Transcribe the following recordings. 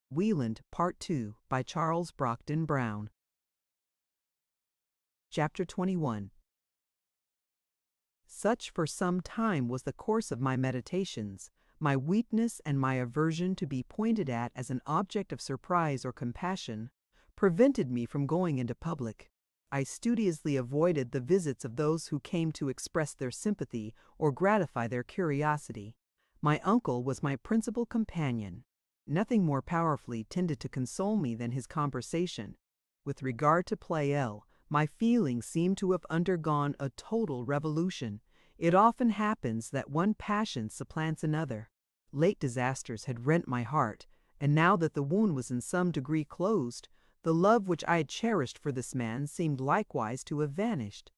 Wieland, Part 2, by Charles Brockden Brown. Chapter 21. Such for some time was the course of my meditations. My weakness and my aversion to be pointed at as an object of surprise or compassion prevented me from going into public. I studiously avoided the visits of those who came to express their sympathy or gratify their curiosity. My uncle was my principal companion. Nothing more powerfully tended to console me than his conversation. With regard to Pleyel, my feelings seemed to have undergone a total revolution. It often happens that one passion supplants another. Late disasters had rent my heart, and now that the wound was in some degree closed, the love which I had cherished for this man seemed likewise to have vanished.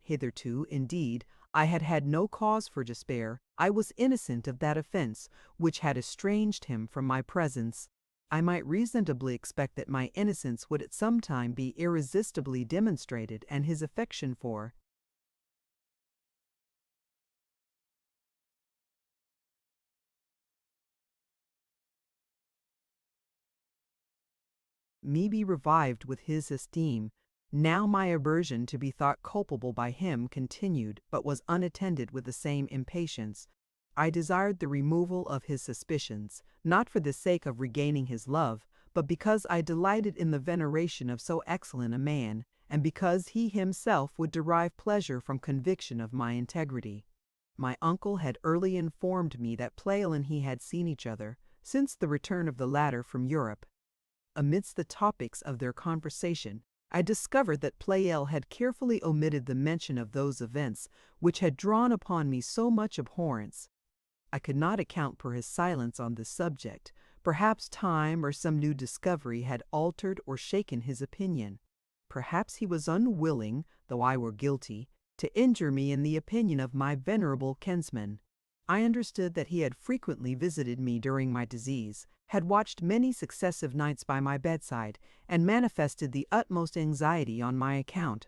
Hitherto, indeed, I had had no cause for despair. I was innocent of that offense which had estranged him from my presence. I might reasonably expect that my innocence would at some time be irresistibly demonstrated, and his affection for me be revived with his esteem. Now my aversion to be thought culpable by him continued, but was unattended with the same impatience. I desired the removal of his suspicions, not for the sake of regaining his love, but because I delighted in the veneration of so excellent a man, and because he himself would derive pleasure from conviction of my integrity. My uncle had early informed me that Pleyel and he had seen each other since the return of the latter from Europe. Amidst the topics of their conversation, I discovered that Pleyel had carefully omitted the mention of those events which had drawn upon me so much abhorrence. I could not account for his silence on this subject. Perhaps time or some new discovery had altered or shaken his opinion. Perhaps he was unwilling, though I were guilty, to injure me in the opinion of my venerable kinsman. I understood that he had frequently visited me during my disease, had watched many successive nights by my bedside, and manifested the utmost anxiety on my account.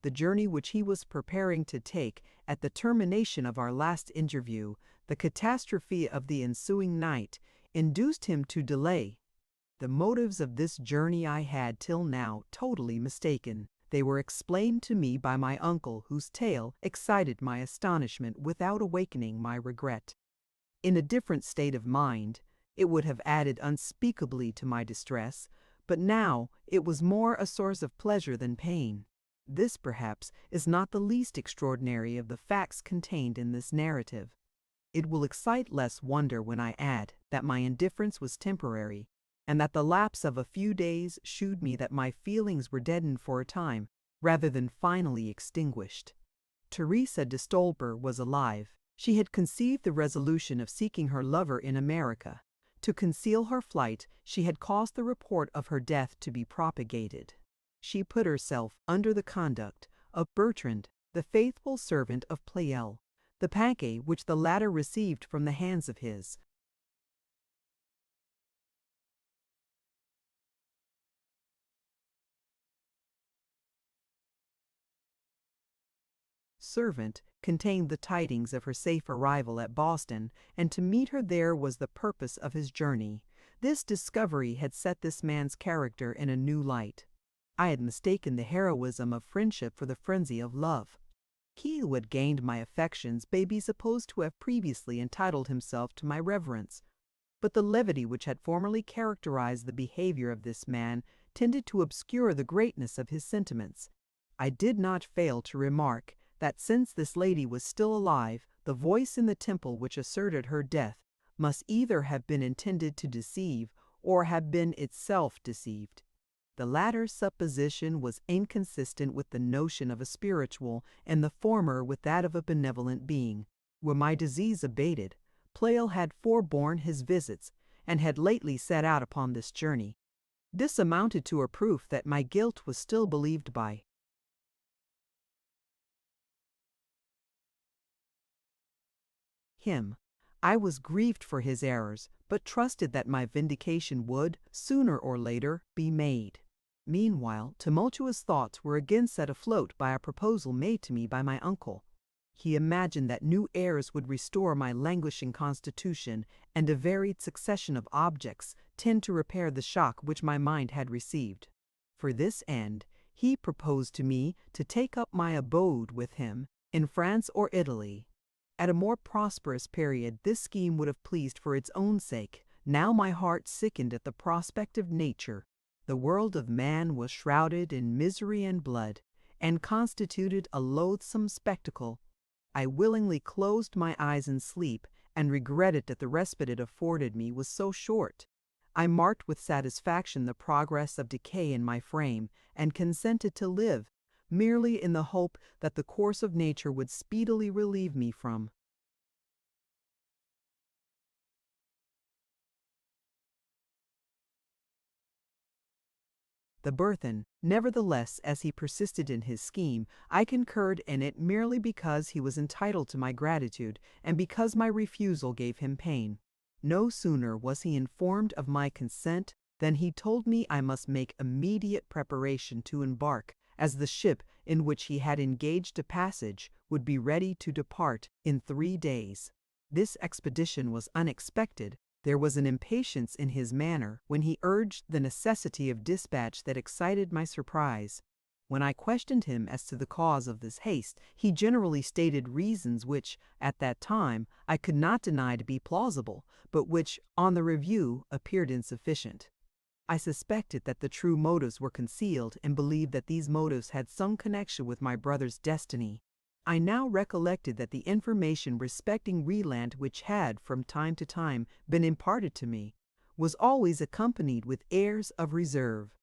The journey which he was preparing to take at the termination of our last interview, the catastrophe of the ensuing night, induced him to delay. The motives of this journey I had till now totally mistaken. They were explained to me by my uncle, whose tale excited my astonishment without awakening my regret. In a different state of mind, it would have added unspeakably to my distress, but now it was more a source of pleasure than pain. This, perhaps, is not the least extraordinary of the facts contained in this narrative. It will excite less wonder when I add that my indifference was temporary, and that the lapse of a few days shewed me that my feelings were deadened for a time, rather than finally extinguished. Teresa de Stolper was alive. She had conceived the resolution of seeking her lover in America. To conceal her flight, she had caused the report of her death to be propagated. She put herself under the conduct of Bertrand, the faithful servant of Pleyel. The packet which the latter received from the hands of his servant contained the tidings of her safe arrival at Boston, and to meet her there was the purpose of his journey. This discovery had set this man's character in a new light. I had mistaken the heroism of friendship for the frenzy of love. He who had gained my affections may be supposed to have previously entitled himself to my reverence, but the levity which had formerly characterized the behavior of this man tended to obscure the greatness of his sentiments. I did not fail to remark that since this lady was still alive, the voice in the temple which asserted her death must either have been intended to deceive or have been itself deceived. The latter supposition was inconsistent with the notion of a spiritual, and the former with that of a benevolent being. When my disease abated, Pleyel had forborne his visits, and had lately set out upon this journey. This amounted to a proof that my guilt was still believed by him. I was grieved for his errors, but trusted that my vindication would, sooner or later, be made. Meanwhile, tumultuous thoughts were again set afloat by a proposal made to me by my uncle. He imagined that new airs would restore my languishing constitution, and a varied succession of objects tend to repair the shock which my mind had received. For this end, he proposed to me to take up my abode with him in France or Italy. At a more prosperous period this scheme would have pleased for its own sake. Now my heart sickened at the prospect of nature. The world of man was shrouded in misery and blood, and constituted a loathsome spectacle. I willingly closed my eyes in sleep, and regretted that the respite it afforded me was so short. I marked with satisfaction the progress of decay in my frame, and consented to live, merely in the hope that the course of nature would speedily relieve me from. The burthen. Nevertheless, as he persisted in his scheme, I concurred in it merely because he was entitled to my gratitude, and because my refusal gave him pain. No sooner was he informed of my consent than he told me I must make immediate preparation to embark, as the ship in which he had engaged a passage would be ready to depart in 3 days. This expedition was unexpected. There was an impatience in his manner when he urged the necessity of dispatch that excited my surprise. When I questioned him as to the cause of this haste, he generally stated reasons which, at that time, I could not deny to be plausible, but which, on the review, appeared insufficient. I suspected that the true motives were concealed, and believed that these motives had some connection with my brother's destiny. I now recollected that the information respecting Wieland which had, from time to time, been imparted to me, was always accompanied with airs of reserve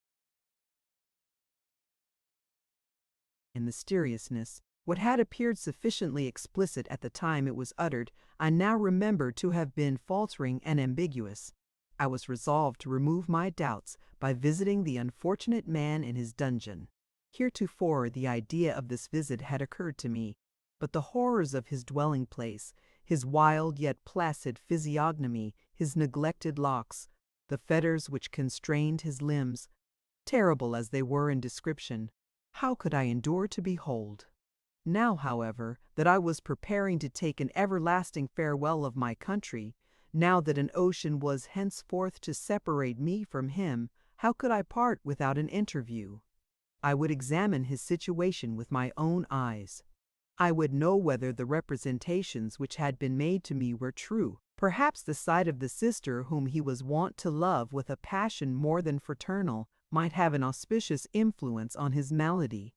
and mysteriousness. What had appeared sufficiently explicit at the time it was uttered, I now remembered to have been faltering and ambiguous. I was resolved to remove my doubts by visiting the unfortunate man in his dungeon. Heretofore the idea of this visit had occurred to me, but the horrors of his dwelling place, his wild yet placid physiognomy, his neglected locks, the fetters which constrained his limbs, terrible as they were in description, how could I endure to behold? Now, however, that I was preparing to take an everlasting farewell of my country, now that an ocean was henceforth to separate me from him, how could I part without an interview? I would examine his situation with my own eyes. I would know whether the representations which had been made to me were true. Perhaps the sight of the sister whom he was wont to love with a passion more than fraternal might have an auspicious influence on his malady.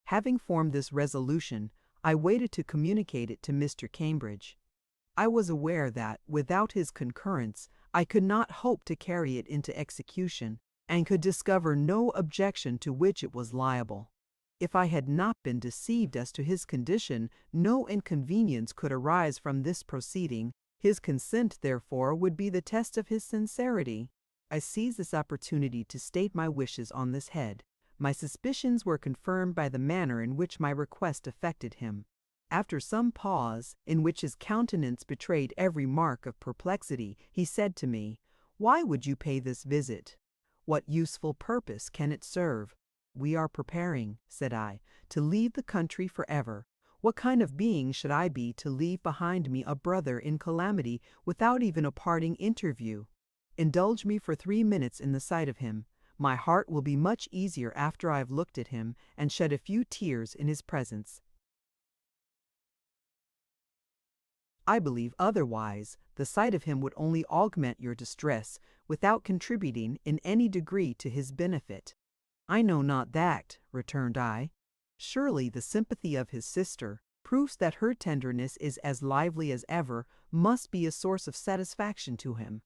Having formed this resolution, I waited to communicate it to Mr. Cambridge. I was aware that, without his concurrence, I could not hope to carry it into execution, and could discover no objection to which it was liable. If I had not been deceived as to his condition, no inconvenience could arise from this proceeding. His consent, therefore, would be the test of his sincerity. I seized this opportunity to state my wishes on this head. My suspicions were confirmed by the manner in which my request affected him. After some pause, in which his countenance betrayed every mark of perplexity, he said to me, "Why would you pay this visit? What useful purpose can it serve?" "We are preparing," said I, "to leave the country forever. What kind of being should I be to leave behind me a brother in calamity without even a parting interview? Indulge me for 3 minutes in the sight of him. My heart will be much easier after I have looked at him and shed a few tears in his presence." I believe otherwise. The sight of him would only augment your distress, without contributing in any degree to his benefit. "I know not that," returned I. "Surely the sympathy of his sister, proofs that her tenderness is as lively as ever, must be a source of satisfaction to him.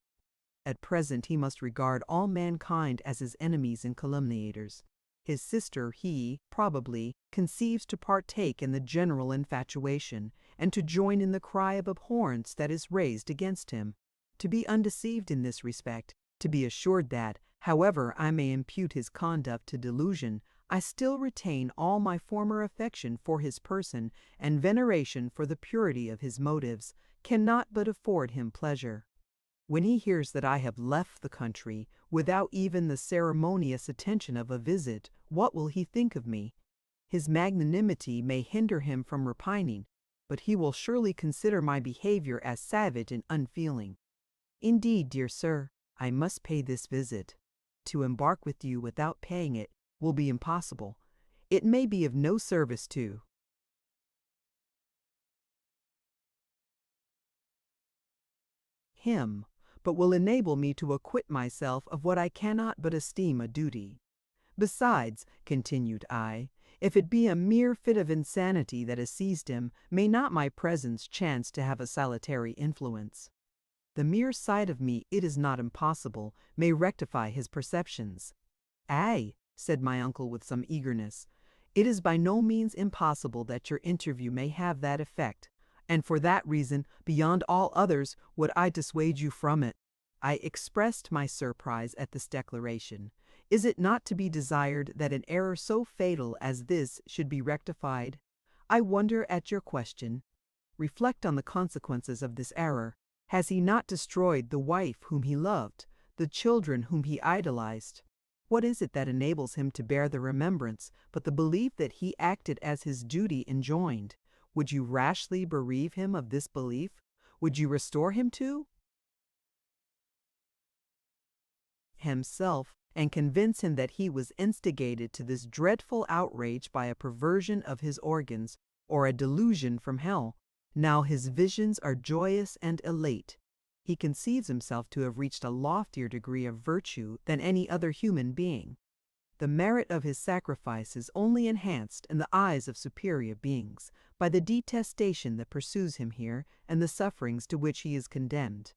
At present he must regard all mankind as his enemies and calumniators. His sister he, probably, conceives to partake in the general infatuation, and to join in the cry of abhorrence that is raised against him. To be undeceived in this respect, to be assured that, however I may impute his conduct to delusion, I still retain all my former affection for his person and veneration for the purity of his motives, cannot but afford him pleasure. When he hears that I have left the country without even the ceremonious attention of a visit, what will he think of me? His magnanimity may hinder him from repining, but he will surely consider my behavior as savage and unfeeling. Indeed, dear sir, I must pay this visit. To embark with you without paying it will be impossible. It may be of no service to him, but will enable me to acquit myself of what I cannot but esteem a duty. Besides, continued I, if it be a mere fit of insanity that has seized him, may not my presence chance to have a salutary influence? The mere sight of me, it is not impossible, may rectify his perceptions. Aye, said my uncle with some eagerness, it is by no means impossible that your interview may have that effect, and for that reason, beyond all others, would I dissuade you from it. I expressed my surprise at this declaration. Is it not to be desired that an error so fatal as this should be rectified? I wonder at your question. Reflect on the consequences of this error. Has he not destroyed the wife whom he loved, the children whom he idolized? What is it that enables him to bear the remembrance, but the belief that he acted as his duty enjoined? Would you rashly bereave him of this belief? Would you restore him to himself, and convince him that he was instigated to this dreadful outrage by a perversion of his organs, or a delusion from hell? Now his visions are joyous and elate. He conceives himself to have reached a loftier degree of virtue than any other human being. The merit of his sacrifice is only enhanced in the eyes of superior beings by the detestation that pursues him here and the sufferings to which he is condemned.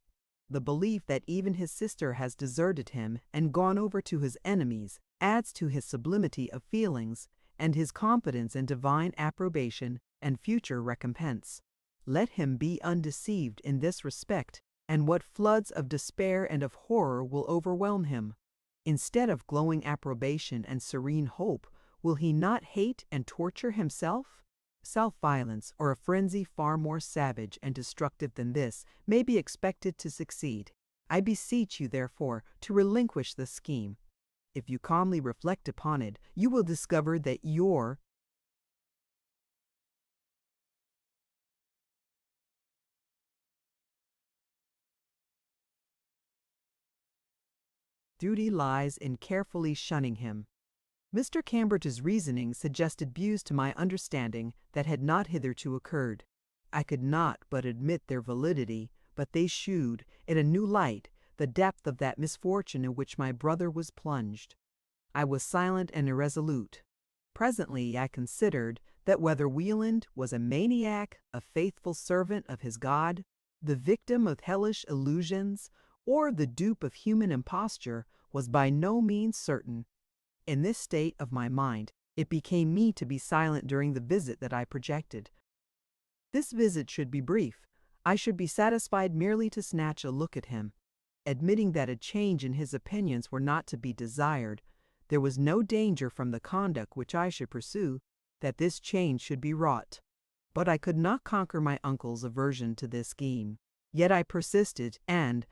The belief that even his sister has deserted him and gone over to his enemies adds to his sublimity of feelings and his confidence in divine approbation and future recompense. Let him be undeceived in this respect, and what floods of despair and of horror will overwhelm him? Instead of glowing approbation and serene hope, will he not hate and torture himself? Self-violence, or a frenzy far more savage and destructive than this, may be expected to succeed. I beseech you, therefore, to relinquish the scheme. If you calmly reflect upon it, you will discover that your duty lies in carefully shunning him. Mr. Cambridge's reasoning suggested views to my understanding that had not hitherto occurred. I could not but admit their validity, but they shewed, in a new light, the depth of that misfortune in which my brother was plunged. I was silent and irresolute. Presently I considered that whether Wieland was a maniac, a faithful servant of his God, the victim of hellish illusions, or the dupe of human imposture, was by no means certain. In this state of my mind, it became me to be silent during the visit that I projected. This visit should be brief. I should be satisfied merely to snatch a look at him. Admitting that a change in his opinions were not to be desired, there was no danger from the conduct which I should pursue that this change should be wrought. But I could not conquer my uncle's aversion to this scheme. Yet I persisted, and,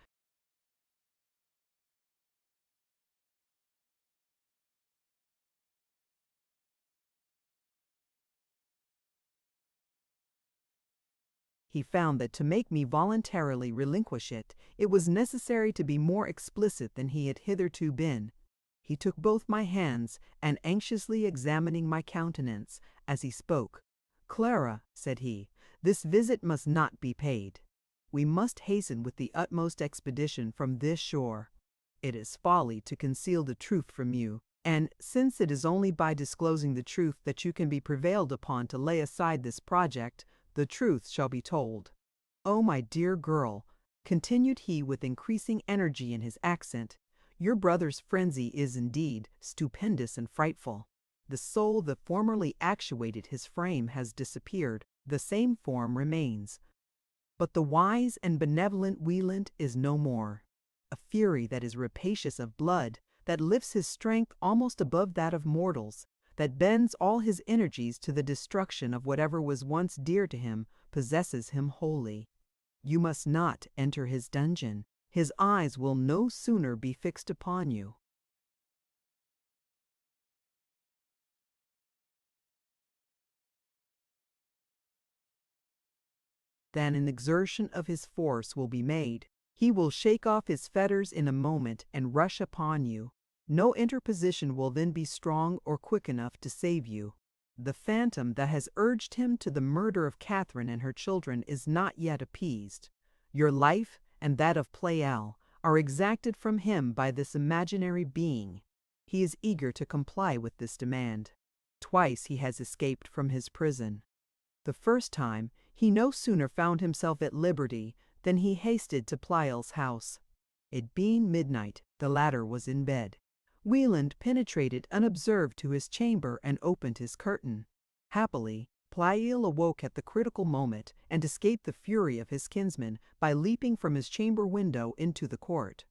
he found that to make me voluntarily relinquish it, it was necessary to be more explicit than he had hitherto been. He took both my hands, and anxiously examining my countenance, as he spoke, "Clara," said he, "this visit must not be paid. We must hasten with the utmost expedition from this shore. It is folly to conceal the truth from you, and since it is only by disclosing the truth that you can be prevailed upon to lay aside this project, the truth shall be told. Oh, my dear girl," continued he with increasing energy in his accent, "your brother's frenzy is indeed stupendous and frightful. The soul that formerly actuated his frame has disappeared, the same form remains. But the wise and benevolent Wieland is no more. A fury that is rapacious of blood, that lifts his strength almost above that of mortals, that bends all his energies to the destruction of whatever was once dear to him, possesses him wholly. You must not enter his dungeon. his eyes will no sooner be fixed upon you than an exertion of his force will be made. He will shake off his fetters in a moment and rush upon you. No interposition will then be strong or quick enough to save you. The phantom that has urged him to the murder of Catherine and her children is not yet appeased. Your life and that of Pleyel are exacted from him by this imaginary being. He is eager to comply with this demand. Twice he has escaped from his prison. The first time, he no sooner found himself at liberty than he hasted to Pleyel's house. It being midnight, the latter was in bed. Wieland penetrated unobserved to his chamber and opened his curtain. Happily, Pleyel awoke at the critical moment and escaped the fury of his kinsman by leaping from his chamber window into the court.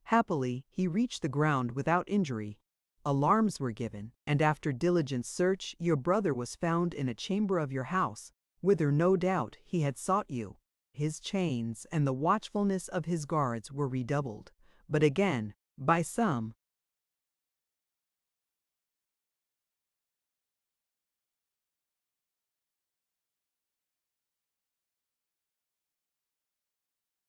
Happily, he reached the ground without injury. Alarms were given, and after diligent search, your brother was found in a chamber of your house, whither no doubt he had sought you. His chains and the watchfulness of his guards were redoubled, but again, by some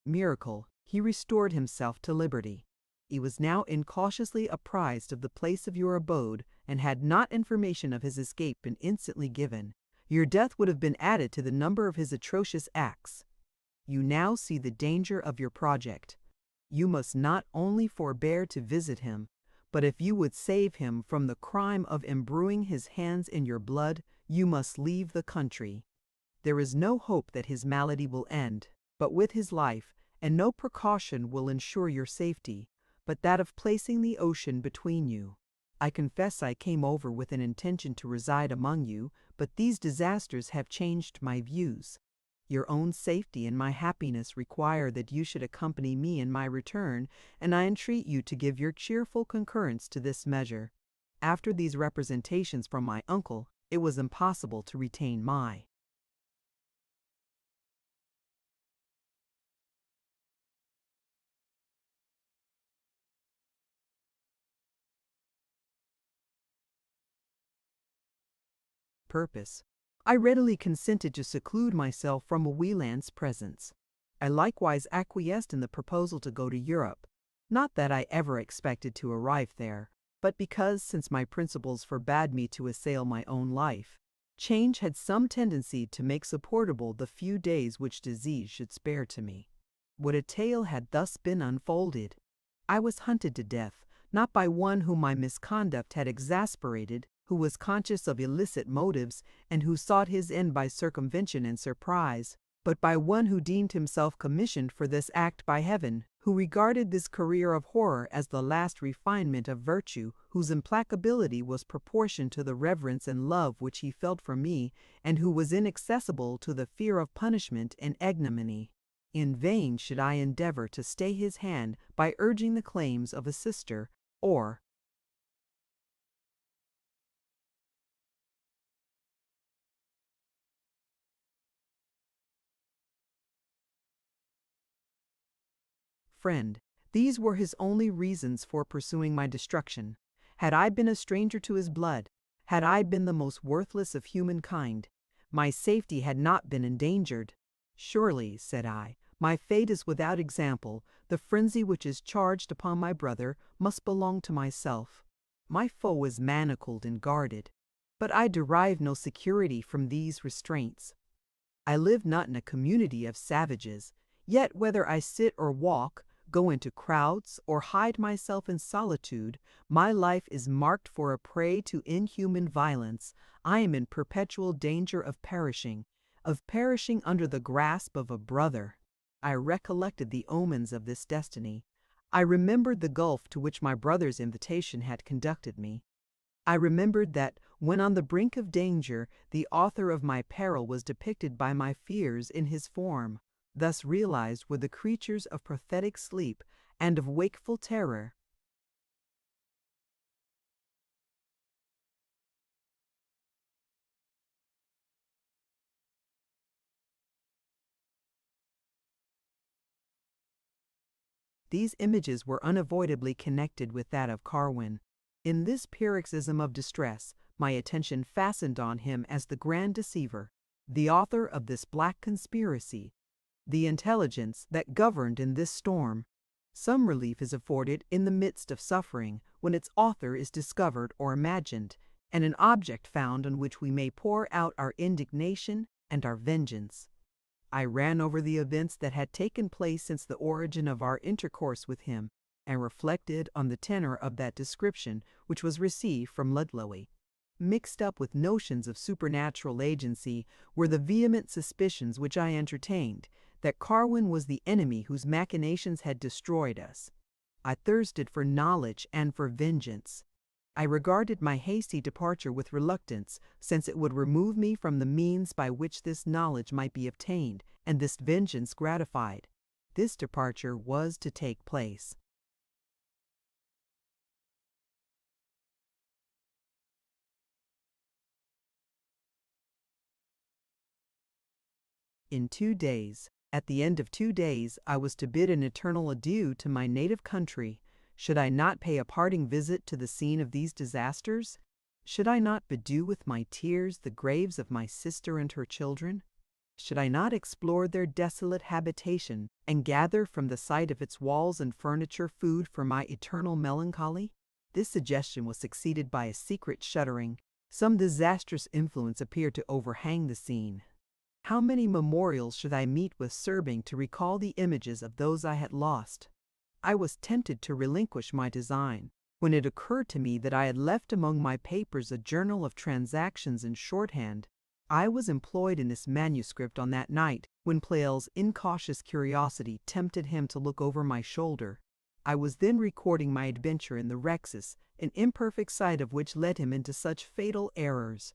miracle, he restored himself to liberty. He was now incautiously apprised of the place of your abode, and had not information of his escape been instantly given, your death would have been added to the number of his atrocious acts. You now see the danger of your project. You must not only forbear to visit him, but if you would save him from the crime of embruing his hands in your blood, you must leave the country. There is no hope that his malady will end, but with his life, and no precaution will ensure your safety, but that of placing the ocean between you. I confess I came over with an intention to reside among you, but these disasters have changed my views. Your own safety and my happiness require that you should accompany me in my return, and I entreat you to give your cheerful concurrence to this measure. After these representations from my uncle, it was impossible to retain my purpose. I readily consented to seclude myself from Wieland's presence. I likewise acquiesced in the proposal to go to Europe, not that I ever expected to arrive there, but because, since my principles forbade me to assail my own life, change had some tendency to make supportable the few days which disease should spare to me. What a tale had thus been unfolded! I was hunted to death, not by one whom my misconduct had exasperated, who was conscious of illicit motives, and who sought his end by circumvention and surprise, but by one who deemed himself commissioned for this act by heaven, who regarded this career of horror as the last refinement of virtue, whose implacability was proportioned to the reverence and love which he felt for me, and who was inaccessible to the fear of punishment and ignominy. In vain should I endeavor to stay his hand by urging the claims of a sister, or friend. These were his only reasons for pursuing my destruction. Had I been a stranger to his blood, had I been the most worthless of humankind, my safety had not been endangered. Surely, said I, my fate is without example. The frenzy which is charged upon my brother must belong to myself. My foe is manacled and guarded, but I derive no security from these restraints. I live not in a community of savages, yet whether I sit or walk, go into crowds, or hide myself in solitude, my life is marked for a prey to inhuman violence. I am in perpetual danger of perishing under the grasp of a brother. I recollected the omens of this destiny. I remembered the gulf to which my brother's invitation had conducted me. I remembered that, when on the brink of danger, the author of my peril was depicted by my fears in his form. Thus realized were the creatures of prophetic sleep and of wakeful terror. These images were unavoidably connected with that of Carwin. In this paroxysm of distress, my attention fastened on him as the grand deceiver, the author of this black conspiracy, the intelligence that governed in this storm. Some relief is afforded in the midst of suffering when its author is discovered or imagined, and an object found on which we may pour out our indignation and our vengeance. I ran over the events that had taken place since the origin of our intercourse with him, and reflected on the tenor of that description which was received from Ludlowy. Mixed up with notions of supernatural agency were the vehement suspicions which I entertained that Carwin was the enemy whose machinations had destroyed us. I thirsted for knowledge and for vengeance. I regarded my hasty departure with reluctance, since it would remove me from the means by which this knowledge might be obtained and this vengeance gratified. This departure was to take place. In 2 days. At the end of 2 days, I was to bid an eternal adieu to my native country. Should I not pay a parting visit to the scene of these disasters? Should I not bedew with my tears the graves of my sister and her children? Should I not explore their desolate habitation and gather from the sight of its walls and furniture food for my eternal melancholy? This suggestion was succeeded by a secret shuddering. Some disastrous influence appeared to overhang the scene. How many memorials should I meet with serving to recall the images of those I had lost? I was tempted to relinquish my design, when it occurred to me that I had left among my papers a journal of transactions in shorthand. I was employed in this manuscript on that night when Pleyel's incautious curiosity tempted him to look over my shoulder. I was then recording my adventure in the Rexus, an imperfect sight of which led him into such fatal errors.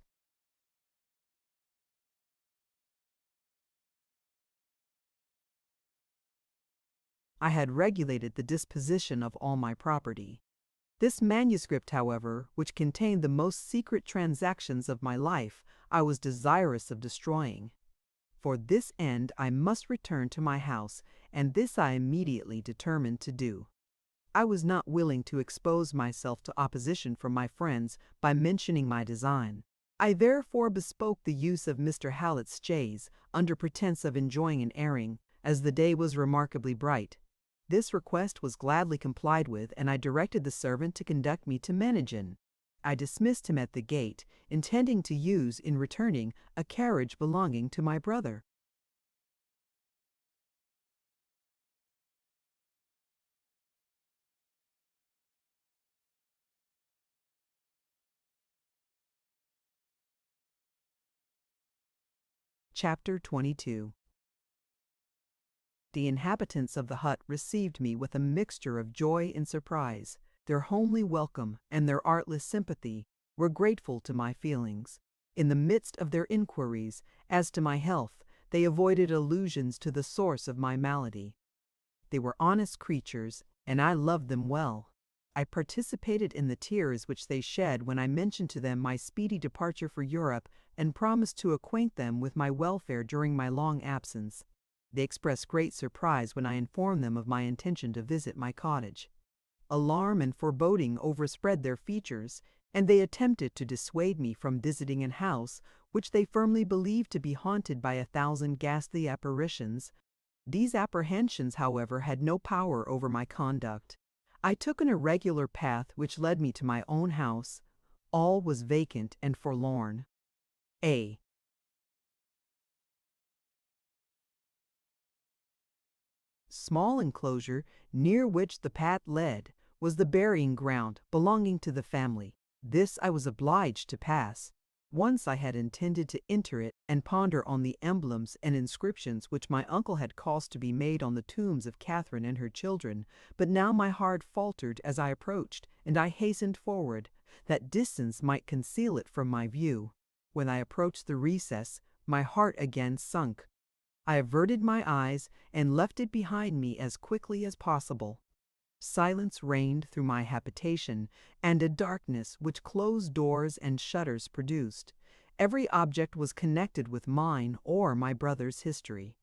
I had regulated the disposition of all my property. This manuscript, however, which contained the most secret transactions of my life, I was desirous of destroying. For this end I must return to my house, and this I immediately determined to do. I was not willing to expose myself to opposition from my friends by mentioning my design. I therefore bespoke the use of Mr. Hallett's chaise, under pretence of enjoying an airing, as the day was remarkably bright. This request was gladly complied with, and I directed the servant to conduct me to Menningen. I dismissed him at the gate, intending to use, in returning, a carriage belonging to my brother. Chapter 22. The inhabitants of the hut received me with a mixture of joy and surprise. Their homely welcome and their artless sympathy were grateful to my feelings. In the midst of their inquiries as to my health, they avoided allusions to the source of my malady. They were honest creatures, and I loved them well. I participated in the tears which they shed when I mentioned to them my speedy departure for Europe and promised to acquaint them with my welfare during my long absence. They expressed great surprise when I informed them of my intention to visit my cottage. Alarm and foreboding overspread their features, and they attempted to dissuade me from visiting an house which they firmly believed to be haunted by 1,000 ghastly apparitions. These apprehensions, however, had no power over my conduct. I took an irregular path which led me to my own house. All was vacant and forlorn. A small enclosure, near which the path led, was the burying ground belonging to the family. This I was obliged to pass. Once I had intended to enter it and ponder on the emblems and inscriptions which my uncle had caused to be made on the tombs of Catherine and her children, but now my heart faltered as I approached, and I hastened forward, that distance might conceal it from my view. When I approached the recess, my heart again sunk. I averted my eyes and left it behind me as quickly as possible. Silence reigned through my habitation, and a darkness which closed doors and shutters produced. Every object was connected with mine or my brother's history.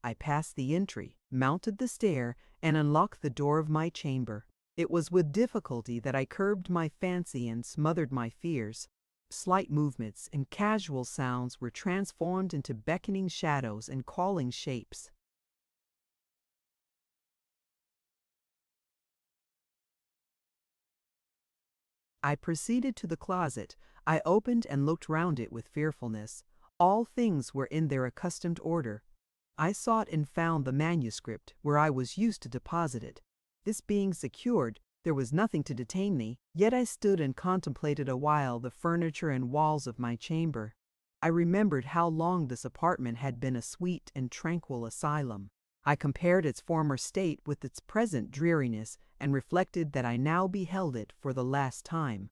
I passed the entry, mounted the stair, and unlocked the door of my chamber. It was with difficulty that I curbed my fancy and smothered my fears. Slight movements and casual sounds were transformed into beckoning shadows and calling shapes. I proceeded to the closet. I opened and looked round it with fearfulness. All things were in their accustomed order. I sought and found the manuscript where I was used to deposit it. This being secured, there was nothing to detain me, yet I stood and contemplated a while the furniture and walls of my chamber. I remembered how long this apartment had been a sweet and tranquil asylum. I compared its former state with its present dreariness, and reflected that I now beheld it for the last time.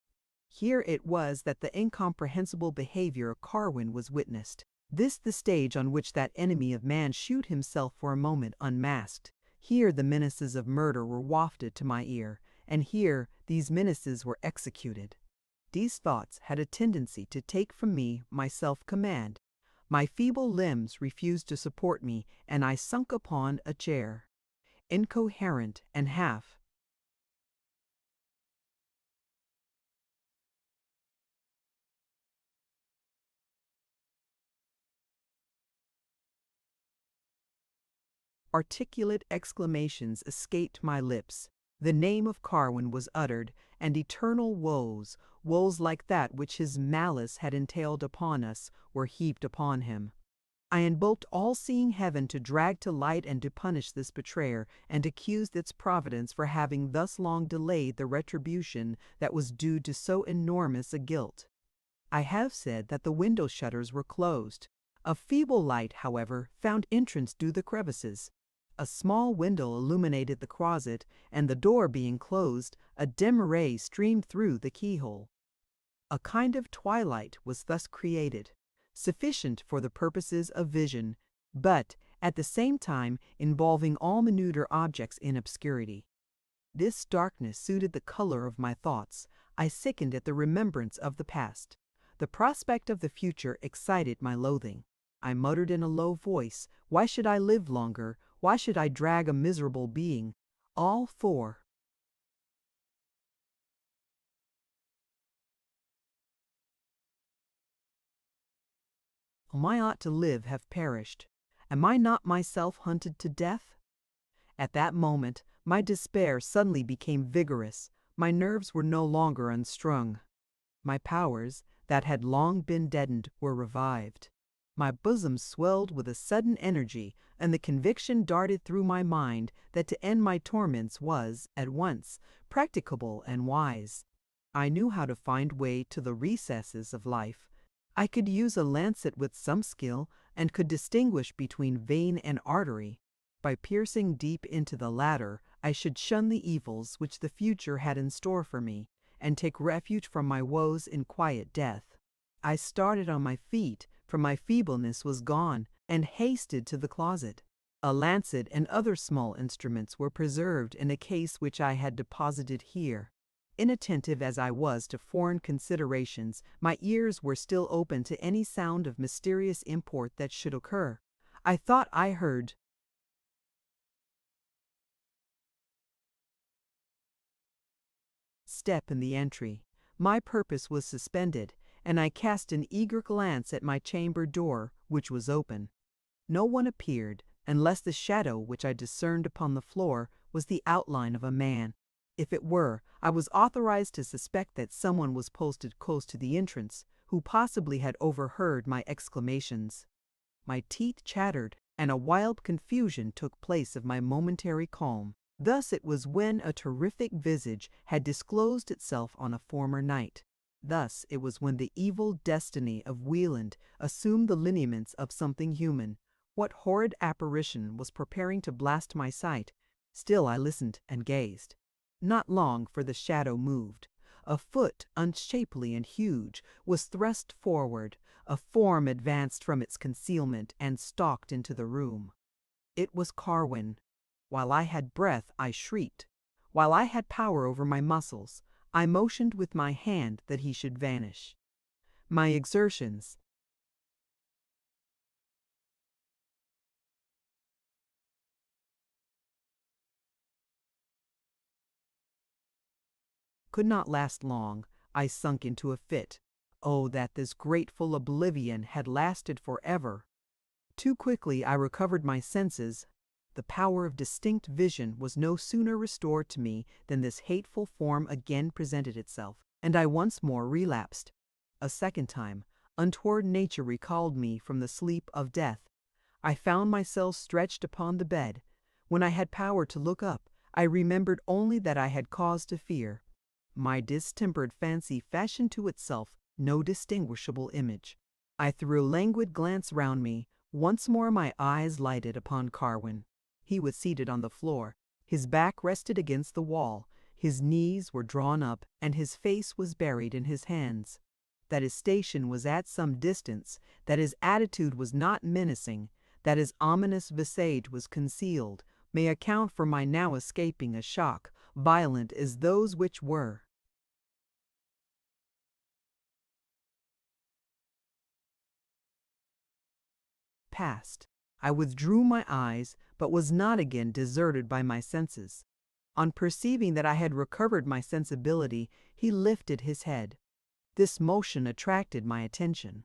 Here it was that the incomprehensible behavior of Carwin was witnessed. This the stage on which that enemy of man shewed himself for a moment unmasked. Here the menaces of murder were wafted to my ear, and here these menaces were executed. These thoughts had a tendency to take from me my self-command. My feeble limbs refused to support me, and I sunk upon a chair, incoherent and half articulate exclamations escaped my lips. The name of Carwin was uttered, and eternal woes, woes like that which his malice had entailed upon us, were heaped upon him. I invoked all-seeing heaven to drag to light and to punish this betrayer, and accused its providence for having thus long delayed the retribution that was due to so enormous a guilt. I have said that the window shutters were closed. A feeble light, however, found entrance through the crevices. A small window illuminated the closet, and the door being closed, a dim ray streamed through the keyhole. A kind of twilight was thus created, sufficient for the purposes of vision, but at the same time involving all minuter objects in obscurity. This darkness suited the color of my thoughts. I sickened at the remembrance of the past. The prospect of the future excited my loathing. I muttered in a low voice, "Why should I live longer? Why should I drag a miserable being? All for whom I ought to live have perished. Am I not myself hunted to death?" At that moment, my despair suddenly became vigorous. My nerves were no longer unstrung. My powers, that had long been deadened, were revived. My bosom swelled with a sudden energy, and the conviction darted through my mind that to end my torments was, at once, practicable and wise. I knew how to find way to the recesses of life. I could use a lancet with some skill, and could distinguish between vein and artery. By piercing deep into the latter, I should shun the evils which the future had in store for me, and take refuge from my woes in quiet death. I started on my feet, for my feebleness was gone, and hasted to the closet. A lancet and other small instruments were preserved in a case which I had deposited here. Inattentive as I was to foreign considerations, my ears were still open to any sound of mysterious import that should occur. I thought I heard step in the entry. My purpose was suspended, and I cast an eager glance at my chamber door, which was open. No one appeared, unless the shadow which I discerned upon the floor was the outline of a man. If it were, I was authorized to suspect that someone was posted close to the entrance, who possibly had overheard my exclamations. My teeth chattered, and a wild confusion took place of my momentary calm. Thus it was when a terrific visage had disclosed itself on a former night. Thus it was when the evil destiny of Wieland assumed the lineaments of something human. What horrid apparition was preparing to blast my sight? Still I listened and gazed. Not long, for the shadow moved. A foot, unshapely and huge, was thrust forward. A form advanced from its concealment and stalked into the room. It was Carwin. While I had breath, I shrieked. While I had power over my muscles, I motioned with my hand that he should vanish. My exertions, could not last long. I sunk into a fit. Oh, that this grateful oblivion had lasted forever! Too quickly I recovered my senses. The power of distinct vision was no sooner restored to me than this hateful form again presented itself, and I once more relapsed. A second time, untoward nature recalled me from the sleep of death. I found myself stretched upon the bed. When I had power to look up, I remembered only that I had cause to fear. My distempered fancy fashioned to itself no distinguishable image. I threw a languid glance round me. Once more my eyes lighted upon Carwin. He was seated on the floor. His back rested against the wall. His knees were drawn up, and his face was buried in his hands. That his station was at some distance, that his attitude was not menacing, that his ominous visage was concealed, may account for my now escaping a shock, violent as those which were. Past. I withdrew my eyes, but was not again deserted by my senses. On perceiving that I had recovered my sensibility, he lifted his head. This motion attracted my attention.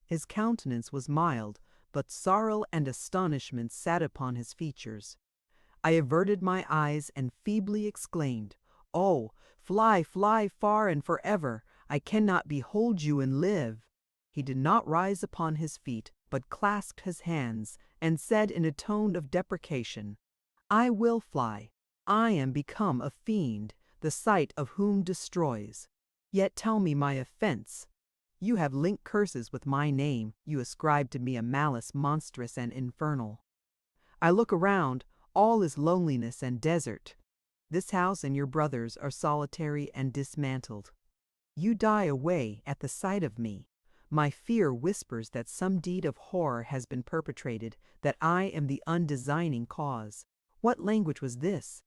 His countenance was mild, but sorrow and astonishment sat upon his features. I averted my eyes and feebly exclaimed, "Oh, fly, fly far and forever! I cannot behold you and live." He did not rise upon his feet, but clasped his hands and said in a tone of deprecation, "I will fly. I am become a fiend, the sight of whom destroys. Yet tell me my offense. You have linked curses with my name. You ascribe to me a malice monstrous and infernal. I look around. All is loneliness and desert. This house and your brother's are solitary and dismantled. You die away at the sight of me. My fear whispers that some deed of horror has been perpetrated, that I am the undesigning cause. What language was this?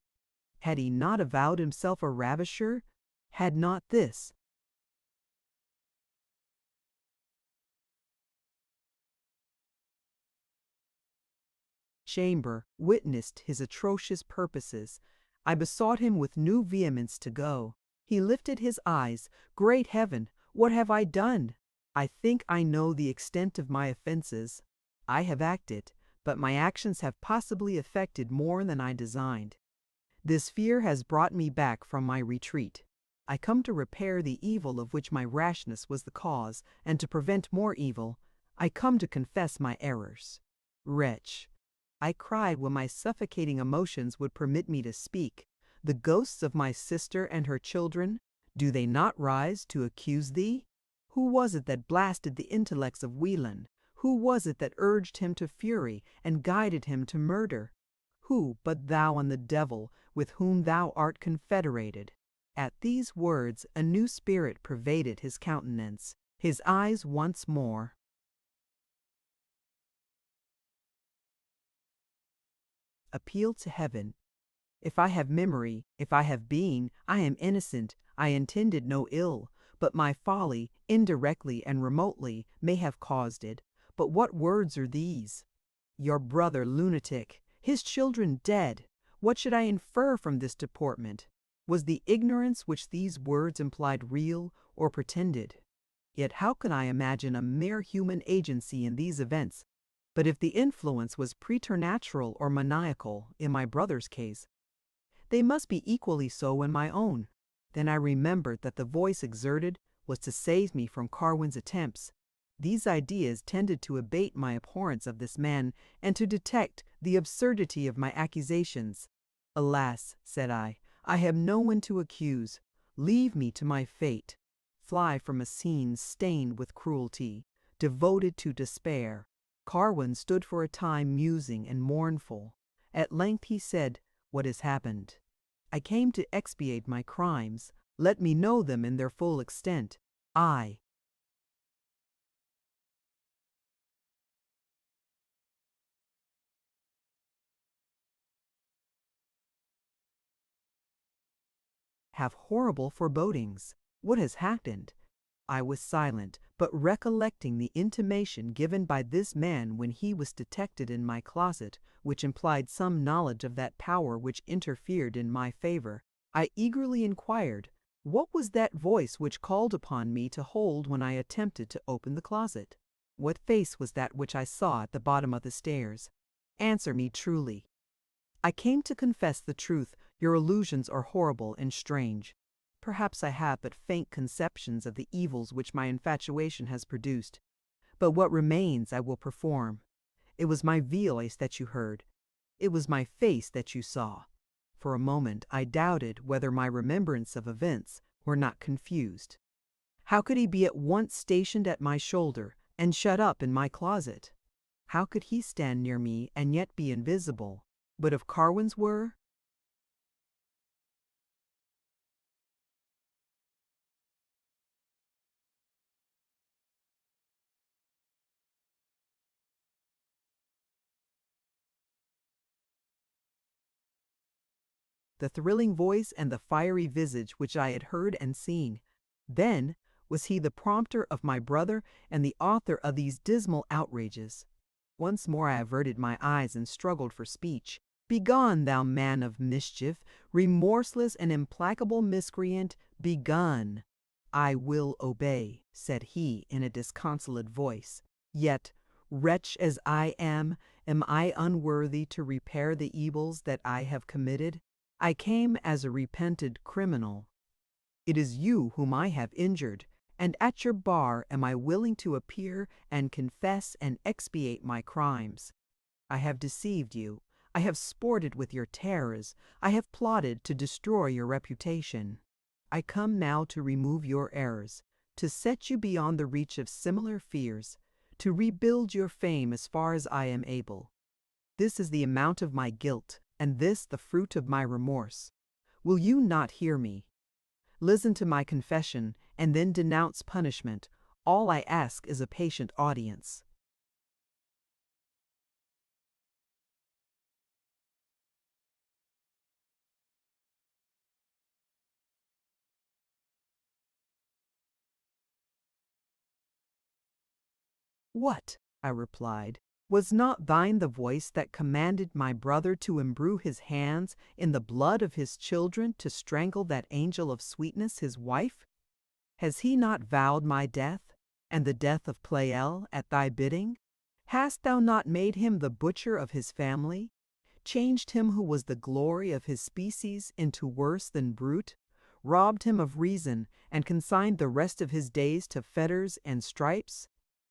Had he not avowed himself a ravisher? Had not this chamber witnessed his atrocious purposes? I besought him with new vehemence to go. He lifted his eyes. Great heaven, what have I done? I think I know the extent of my offenses. I have acted, but my actions have possibly effected more than I designed. This fear has brought me back from my retreat. I come to repair the evil of which my rashness was the cause, and to prevent more evil. I come to confess my errors. Wretch! I cried when my suffocating emotions would permit me to speak. The ghosts of my sister and her children, do they not rise to accuse thee? Who was it that blasted the intellects of Wieland? Who was it that urged him to fury and guided him to murder? Who but thou and the devil, with whom thou art confederated? At these words a new spirit pervaded his countenance. His eyes once more appealed to heaven. If I have memory, if I have being, I am innocent. I intended no ill, but my folly, indirectly and remotely, may have caused it. But what words are these? Your brother lunatic, his children dead. What should I infer from this deportment? Was the ignorance which these words implied real or pretended? Yet how can I imagine a mere human agency in these events? But if the influence was preternatural or maniacal in my brother's case, they must be equally so in my own. Then I remembered that the voice exerted was to save me from Carwin's attempts. These ideas tended to abate my abhorrence of this man and to detect the absurdity of my accusations. Alas, said I have no one to accuse. Leave me to my fate. Fly from a scene stained with cruelty, devoted to despair. Carwin stood for a time musing and mournful. At length he said, "What has happened? I came to expiate my crimes. Let me know them in their full extent. I have horrible forebodings. What has happened?" I was silent, but recollecting the intimation given by this man when he was detected in my closet, which implied some knowledge of that power which interfered in my favor, I eagerly inquired, What was that voice which called upon me to hold when I attempted to open the closet? What face was that which I saw at the bottom of the stairs? Answer me truly. I came to confess the truth. Your illusions are horrible and strange. Perhaps I have but faint conceptions of the evils which my infatuation has produced. But what remains I will perform. It was my voice that you heard. It was my face that you saw. For a moment I doubted whether my remembrance of events were not confused. How could he be at once stationed at my shoulder and shut up in my closet? How could he stand near me and yet be invisible? But if Carwin's were? The thrilling voice and the fiery visage which I had heard and seen. Then was he the prompter of my brother and the author of these dismal outrages. Once more I averted my eyes and struggled for speech. Begone, thou man of mischief, remorseless and implacable miscreant, begone. I will obey, said he in a disconsolate voice. Yet, wretch as I am I unworthy to repair the evils that I have committed? I came as a repented criminal. It is you whom I have injured, and at your bar am I willing to appear and confess and expiate my crimes. I have deceived you. I have sported with your terrors. I have plotted to destroy your reputation. I come now to remove your errors, to set you beyond the reach of similar fears, to rebuild your fame as far as I am able. This is the amount of my guilt, and this the fruit of my remorse. Will you not hear me? Listen to my confession, and then denounce punishment. All I ask is a patient audience. What? I replied. Was not thine the voice that commanded my brother to imbrue his hands in the blood of his children to strangle that angel of sweetness, his wife? Has he not vowed my death, and the death of Pleyel at thy bidding? Hast thou not made him the butcher of his family, changed him who was the glory of his species into worse than brute, robbed him of reason, and consigned the rest of his days to fetters and stripes?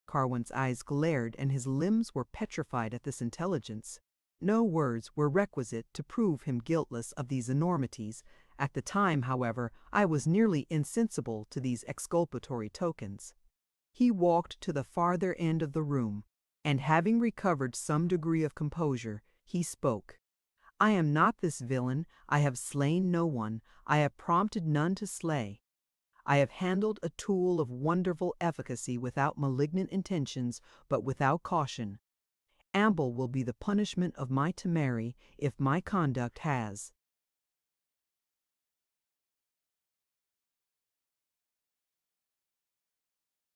Carwin's eyes glared and his limbs were petrified at this intelligence. No words were requisite to prove him guiltless of these enormities. At the time, however, I was nearly insensible to these exculpatory tokens. He walked to the farther end of the room, and having recovered some degree of composure, he spoke. I am not this villain. I have slain no one. I have prompted none to slay. I have handled a tool of wonderful efficacy without malignant intentions, but without caution. Ample will be the punishment of my temerity if my conduct has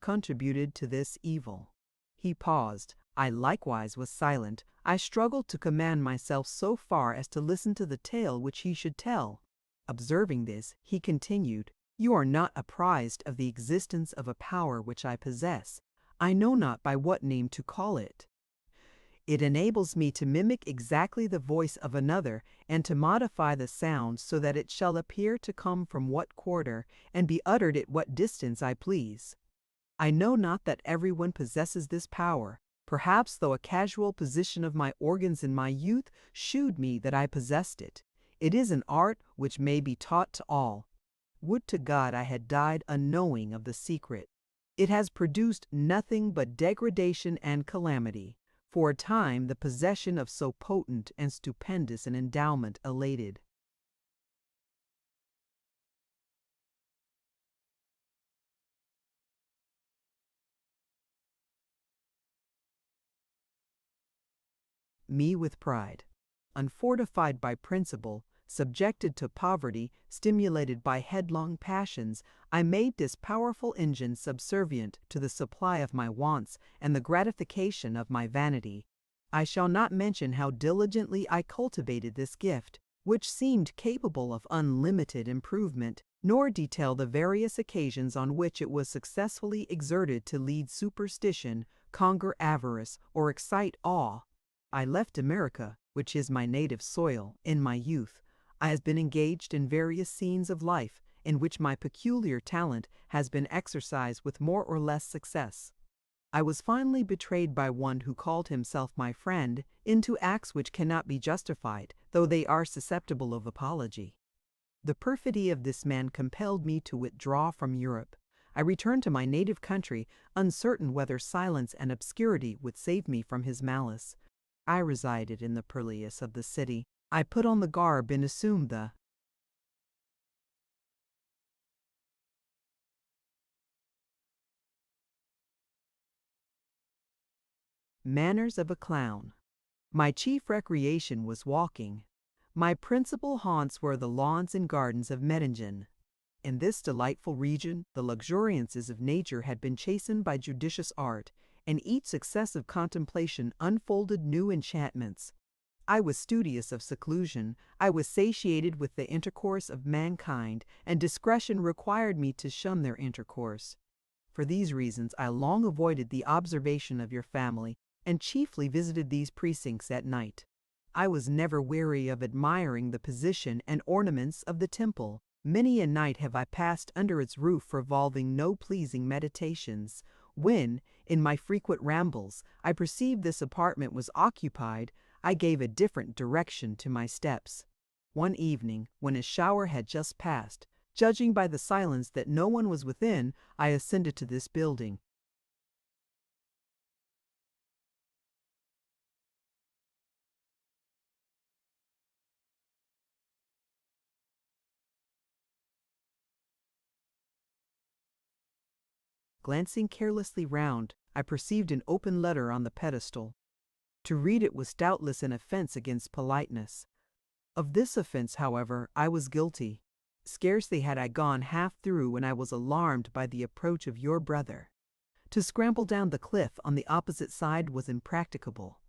contributed to this evil. He paused. I likewise was silent. I struggled to command myself so far as to listen to the tale which he should tell. Observing this, he continued, You are not apprised of the existence of a power which I possess. I know not by what name to call it. It enables me to mimic exactly the voice of another and to modify the sound so that it shall appear to come from what quarter and be uttered at what distance I please. I know not that everyone possesses this power. Perhaps though a casual position of my organs in my youth shewed me that I possessed it. It is an art which may be taught to all. Would to God I had died unknowing of the secret. It has produced nothing but degradation and calamity. For a time the possession of so potent and stupendous an endowment elated me with pride. Unfortified by principle, subjected to poverty, stimulated by headlong passions, I made this powerful engine subservient to the supply of my wants and the gratification of my vanity. I shall not mention how diligently I cultivated this gift, which seemed capable of unlimited improvement, nor detail the various occasions on which it was successfully exerted to lead superstition, conquer avarice, or excite awe. I left America, which is my native soil, in my youth. I have been engaged in various scenes of life in which my peculiar talent has been exercised with more or less success. I was finally betrayed by one who called himself my friend into acts which cannot be justified, though they are susceptible of apology. The perfidy of this man compelled me to withdraw from Europe. I returned to my native country, uncertain whether silence and obscurity would save me from his malice. I resided in the purlieus of the city. I put on the garb and assumed the manners of a clown. My chief recreation was walking. My principal haunts were the lawns and gardens of Mettingen. In this delightful region, the luxuriances of nature had been chastened by judicious art, and each successive contemplation unfolded new enchantments. I was studious of seclusion, I was satiated with the intercourse of mankind, and discretion required me to shun their intercourse. For these reasons I long avoided the observation of your family, and chiefly visited these precincts at night. I was never weary of admiring the position and ornaments of the temple. Many a night have I passed under its roof revolving no pleasing meditations. When, in my frequent rambles, I perceived this apartment was occupied, I gave a different direction to my steps. One evening, when a shower had just passed, judging by the silence that no one was within, I ascended to this building. Glancing carelessly round, I perceived an open letter on the pedestal. To read it was doubtless an offense against politeness. Of this offense, however, I was guilty. Scarcely had I gone half through when I was alarmed by the approach of your brother. To scramble down the cliff on the opposite side was impracticable.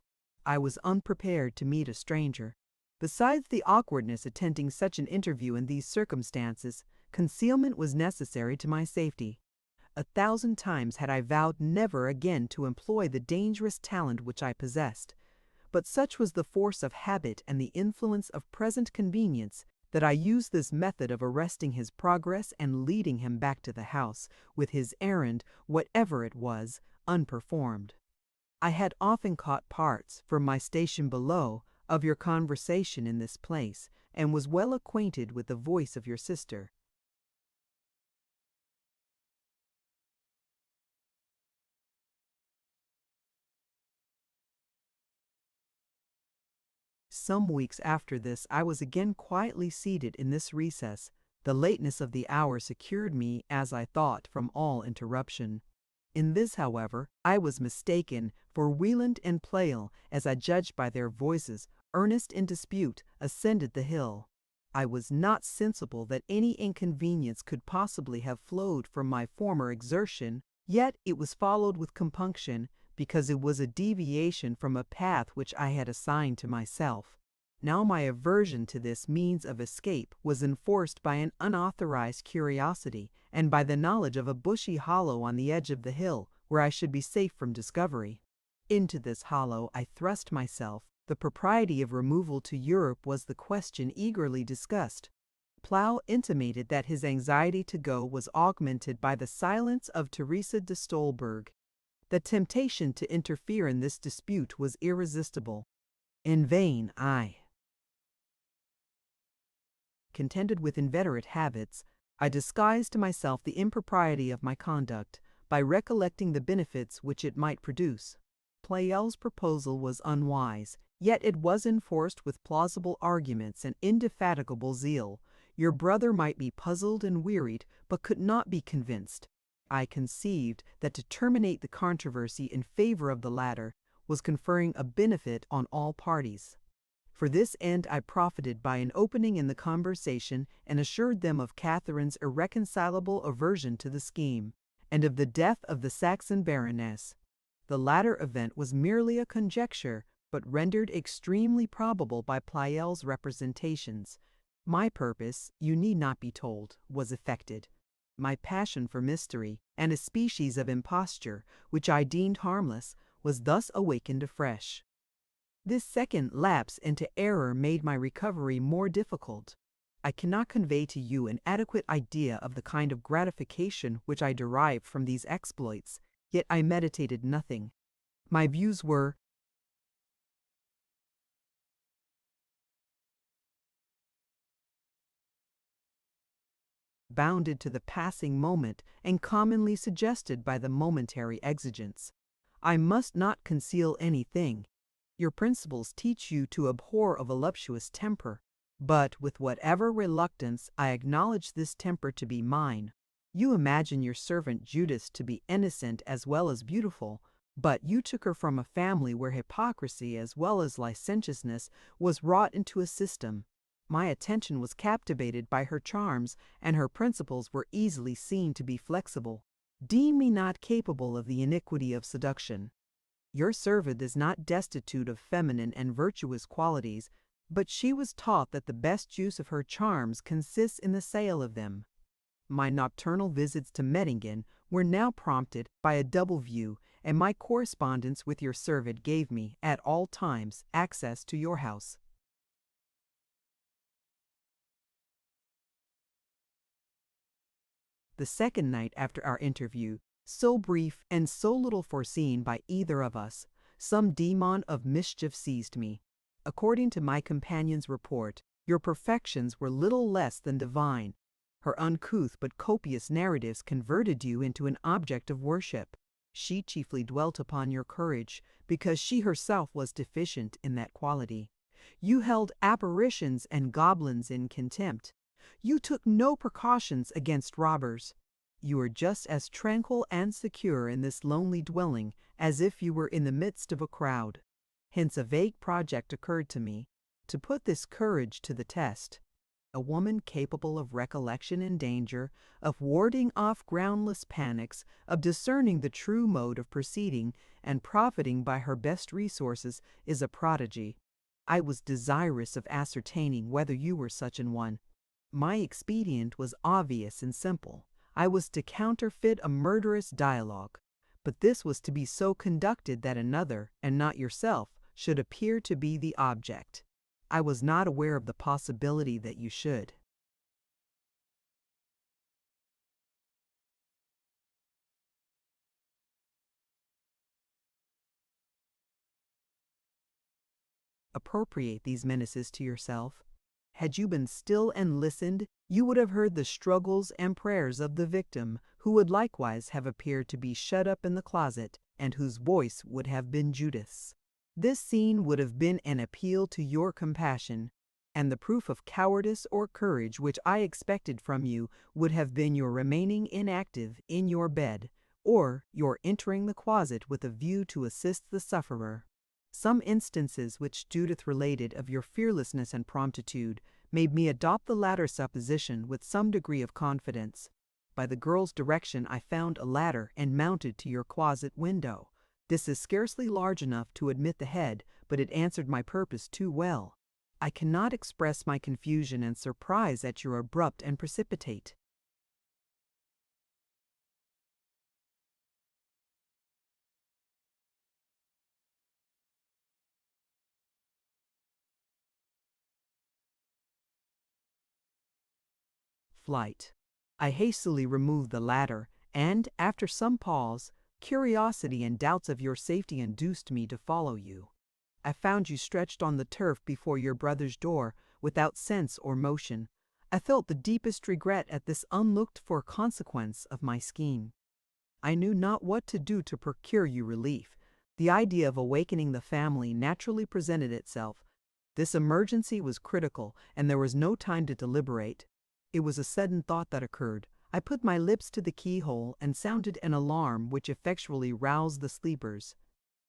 I was unprepared to meet a stranger. Besides the awkwardness attending such an interview in these circumstances, concealment was necessary to my safety. 1,000 times had I vowed never again to employ the dangerous talent which I possessed, but such was the force of habit and the influence of present convenience that I used this method of arresting his progress and leading him back to the house, with his errand, whatever it was, unperformed. I had often caught parts, from my station below, of your conversation in this place, and was well acquainted with the voice of your sister. Some weeks after this I was again quietly seated in this recess. The lateness of the hour secured me, as I thought, from all interruption. In this, however, I was mistaken, for Wieland and Pleyel, as I judged by their voices, earnest in dispute, ascended the hill. I was not sensible that any inconvenience could possibly have flowed from my former exertion, yet it was followed with compunction, because it was a deviation from a path which I had assigned to myself. Now my aversion to this means of escape was enforced by an unauthorized curiosity, and by the knowledge of a bushy hollow on the edge of the hill, where I should be safe from discovery. Into this hollow I thrust myself. The propriety of removal to Europe was the question eagerly discussed. Plough intimated that his anxiety to go was augmented by the silence of Teresa de Stolberg. The temptation to interfere in this dispute was irresistible. In vain I contended with inveterate habits. I disguised to myself the impropriety of my conduct by recollecting the benefits which it might produce. Pleyel's proposal was unwise, yet it was enforced with plausible arguments and indefatigable zeal. Your brother might be puzzled and wearied, but could not be convinced. I conceived that to terminate the controversy in favor of the latter was conferring a benefit on all parties. For this end I profited by an opening in the conversation and assured them of Catherine's irreconcilable aversion to the scheme, and of the death of the Saxon baroness. The latter event was merely a conjecture, but rendered extremely probable by Pleyel's representations. My purpose, you need not be told, was effected. My passion for mystery, and a species of imposture, which I deemed harmless, was thus awakened afresh. This second lapse into error made my recovery more difficult. I cannot convey to you an adequate idea of the kind of gratification which I derived from these exploits, yet I meditated nothing. My views were bounded to the passing moment and commonly suggested by the momentary exigence. I must not conceal anything. Your principles teach you to abhor a voluptuous temper, but with whatever reluctance I acknowledge this temper to be mine. You imagine your servant Judas to be innocent as well as beautiful, but you took her from a family where hypocrisy as well as licentiousness was wrought into a system. My attention was captivated by her charms, and her principles were easily seen to be flexible. Deem me not capable of the iniquity of seduction. Your servant is not destitute of feminine and virtuous qualities, but she was taught that the best use of her charms consists in the sale of them. My nocturnal visits to Mettingen were now prompted by a double view, and my correspondence with your servant gave me, at all times, access to your house. The second night after our interview, so brief and so little foreseen by either of us, some demon of mischief seized me. According to my companion's report, your perfections were little less than divine. Her uncouth but copious narratives converted you into an object of worship. She chiefly dwelt upon your courage, because she herself was deficient in that quality. You held apparitions and goblins in contempt. You took no precautions against robbers. You were just as tranquil and secure in this lonely dwelling as if you were in the midst of a crowd. Hence a vague project occurred to me, to put this courage to the test. A woman capable of recollection in danger, of warding off groundless panics, of discerning the true mode of proceeding, and profiting by her best resources, is a prodigy. I was desirous of ascertaining whether you were such an one. My expedient was obvious and simple. I was to counterfeit a murderous dialogue, but this was to be so conducted that another, and not yourself, should appear to be the object. I was not aware of the possibility that you should. Appropriate these menaces to yourself. Had you been still and listened, you would have heard the struggles and prayers of the victim, who would likewise have appeared to be shut up in the closet, and whose voice would have been Judas. This scene would have been an appeal to your compassion, and the proof of cowardice or courage which I expected from you would have been your remaining inactive in your bed, or your entering the closet with a view to assist the sufferer. Some instances which Judith related of your fearlessness and promptitude made me adopt the latter supposition with some degree of confidence. By the girl's direction I found a ladder and mounted to your closet window. This is scarcely large enough to admit the head, but it answered my purpose too well. I cannot express my confusion and surprise at your abrupt and precipitate. Flight. I hastily removed the ladder, and, after some pause, curiosity and doubts of your safety induced me to follow you. I found you stretched on the turf before your brother's door, without sense or motion. I felt the deepest regret at this unlooked-for consequence of my scheme. I knew not what to do to procure you relief. The idea of awakening the family naturally presented itself. This emergency was critical, and there was no time to deliberate. It was a sudden thought that occurred. I put my lips to the keyhole and sounded an alarm which effectually roused the sleepers.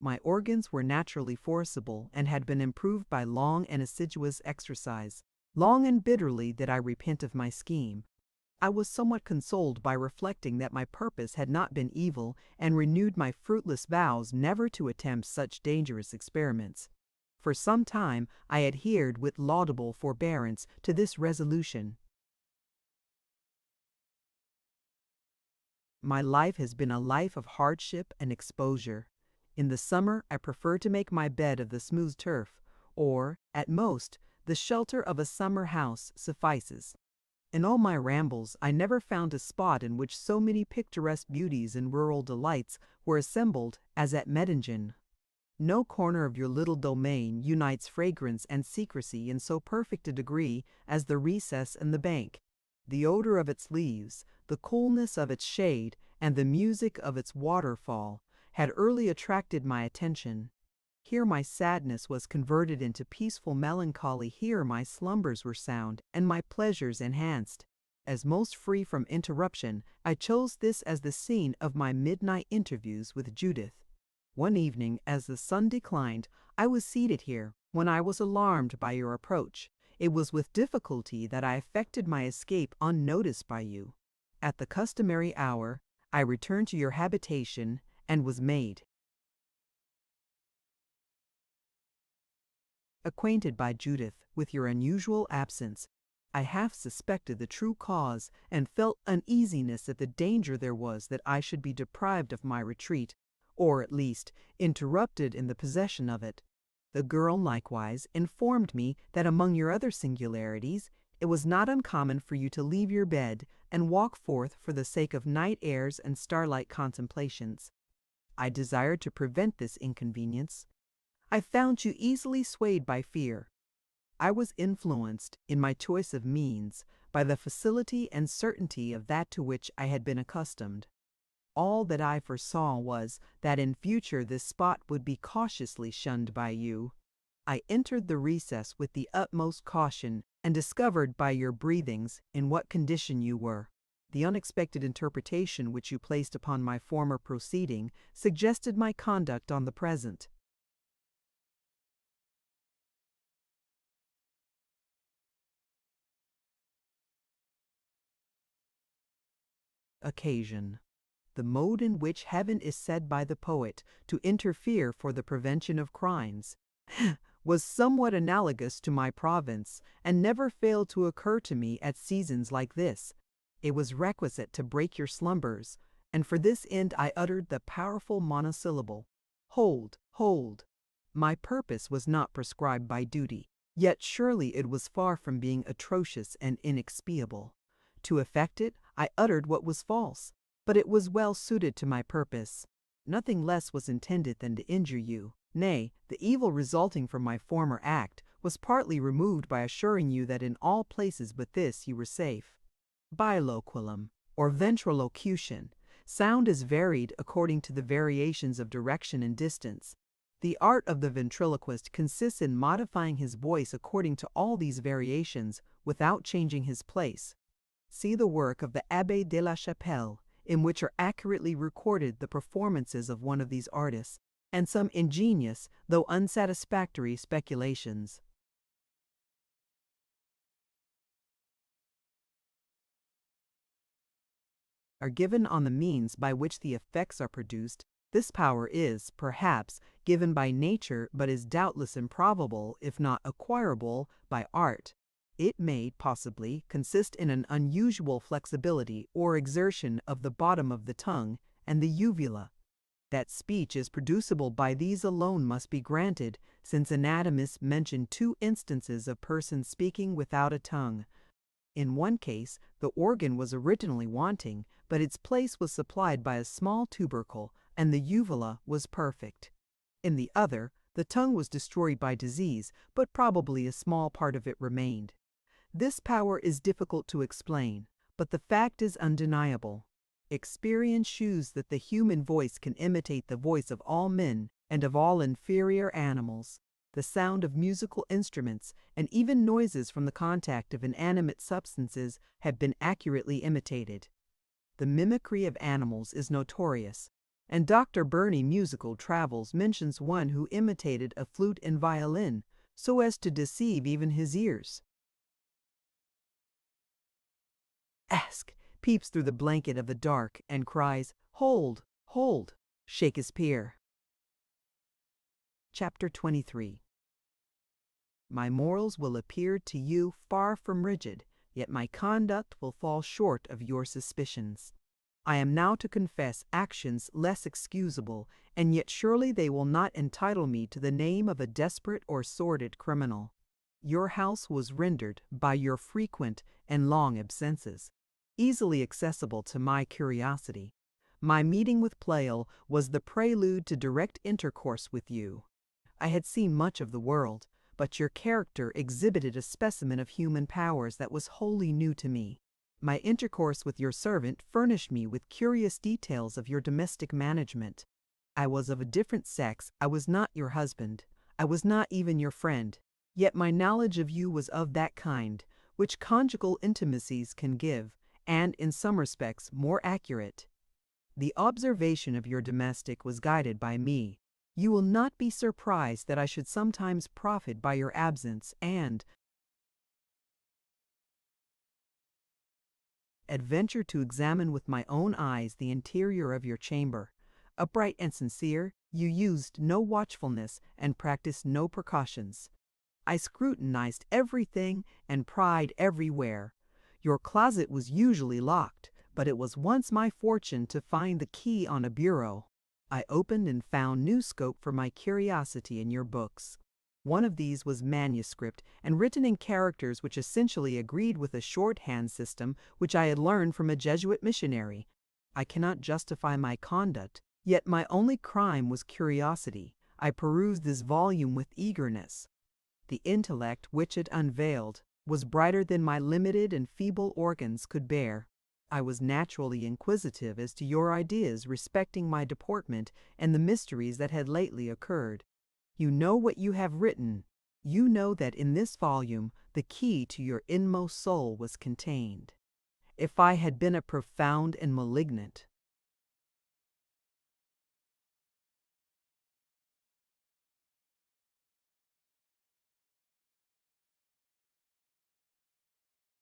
My organs were naturally forcible and had been improved by long and assiduous exercise. Long and bitterly did I repent of my scheme. I was somewhat consoled by reflecting that my purpose had not been evil, and renewed my fruitless vows never to attempt such dangerous experiments. For some time I adhered with laudable forbearance to this resolution. My life has been a life of hardship and exposure. In the summer, I prefer to make my bed of the smooth turf, or, at most, the shelter of a summer house suffices. In all my rambles, I never found a spot in which so many picturesque beauties and rural delights were assembled as at Mettingen. No corner of your little domain unites fragrance and secrecy in so perfect a degree as the recess and the bank. The odor of its leaves, the coolness of its shade, and the music of its waterfall had early attracted my attention. Here my sadness was converted into peaceful melancholy, here my slumbers were sound, and my pleasures enhanced. As most free from interruption, I chose this as the scene of my midnight interviews with Judith. One evening, as the sun declined, I was seated here, when I was alarmed by your approach. It was with difficulty that I effected my escape unnoticed by you. At the customary hour, I returned to your habitation, and was made acquainted by Judith with your unusual absence. I half suspected the true cause, and felt uneasiness at the danger there was that I should be deprived of my retreat, or at least interrupted in the possession of it. The girl likewise informed me that among your other singularities, it was not uncommon for you to leave your bed and walk forth for the sake of night airs and starlight contemplations. I desired to prevent this inconvenience. I found you easily swayed by fear. I was influenced, in my choice of means, by the facility and certainty of that to which I had been accustomed. All that I foresaw was that in future this spot would be cautiously shunned by you. I entered the recess with the utmost caution, and discovered by your breathings in what condition you were. The unexpected interpretation which you placed upon my former proceeding suggested my conduct on the present. Occasion. The mode in which heaven is said by the poet to interfere for the prevention of crimes was somewhat analogous to my province, and never failed to occur to me at seasons like this. It was requisite to break your slumbers, and for this end I uttered the powerful monosyllable, "Hold, hold." My purpose was not prescribed by duty, yet surely it was far from being atrocious and inexpiable. To effect it, I uttered what was false, but it was well suited to my purpose. Nothing less was intended than to injure you. Nay, the evil resulting from my former act was partly removed by assuring you that in all places but this you were safe. Biloquilum, or ventrilocution, sound is varied according to the variations of direction and distance. The art of the ventriloquist consists in modifying his voice according to all these variations without changing his place. See the work of the Abbé de la Chapelle, in which are accurately recorded the performances of one of these artists, and some ingenious, though unsatisfactory, speculations are given on the means by which the effects are produced. This power is, perhaps, given by nature, but is doubtless improbable, if not acquirable, by art. It may, possibly, consist in an unusual flexibility or exertion of the bottom of the tongue and the uvula. That speech is producible by these alone must be granted, since anatomists mention 2 instances of persons speaking without a tongue. In one case, the organ was originally wanting, but its place was supplied by a small tubercle, and the uvula was perfect. In the other, the tongue was destroyed by disease, but probably a small part of it remained. This power is difficult to explain, but the fact is undeniable. Experience shews that the human voice can imitate the voice of all men and of all inferior animals. The sound of musical instruments, and even noises from the contact of inanimate substances, have been accurately imitated. The mimicry of animals is notorious, and Dr. Burney Musical Travels mentions one who imitated a flute and violin so as to deceive even his ears. Ask peeps through the blanket of the dark and cries, "Hold, hold!" Shakespeare. Chapter 23. My morals will appear to you far from rigid, yet my conduct will fall short of your suspicions. I am now to confess actions less excusable, and yet surely they will not entitle me to the name of a desperate or sordid criminal. Your house was rendered, by your frequent and long absences, easily accessible to my curiosity. My meeting with Pleyel was the prelude to direct intercourse with you. I had seen much of the world, but your character exhibited a specimen of human powers that was wholly new to me. My intercourse with your servant furnished me with curious details of your domestic management. I was of a different sex, I was not your husband, I was not even your friend, yet my knowledge of you was of that kind which conjugal intimacies can give, and in some respects more accurate. The observation of your domestic was guided by me. You will not be surprised that I should sometimes profit by your absence and adventure to examine with my own eyes the interior of your chamber. Upright and sincere, you used no watchfulness and practiced no precautions. I scrutinized everything and pried everywhere. Your closet was usually locked, but it was once my fortune to find the key on a bureau. I opened and found new scope for my curiosity in your books. One of these was manuscript and written in characters which essentially agreed with a shorthand system which I had learned from a Jesuit missionary. I cannot justify my conduct, yet my only crime was curiosity. I perused this volume with eagerness. The intellect which it unveiled was brighter than my limited and feeble organs could bear. I was naturally inquisitive as to your ideas respecting my deportment and the mysteries that had lately occurred. You know what you have written. You know that in this volume the key to your inmost soul was contained. If I had been a profound and malignant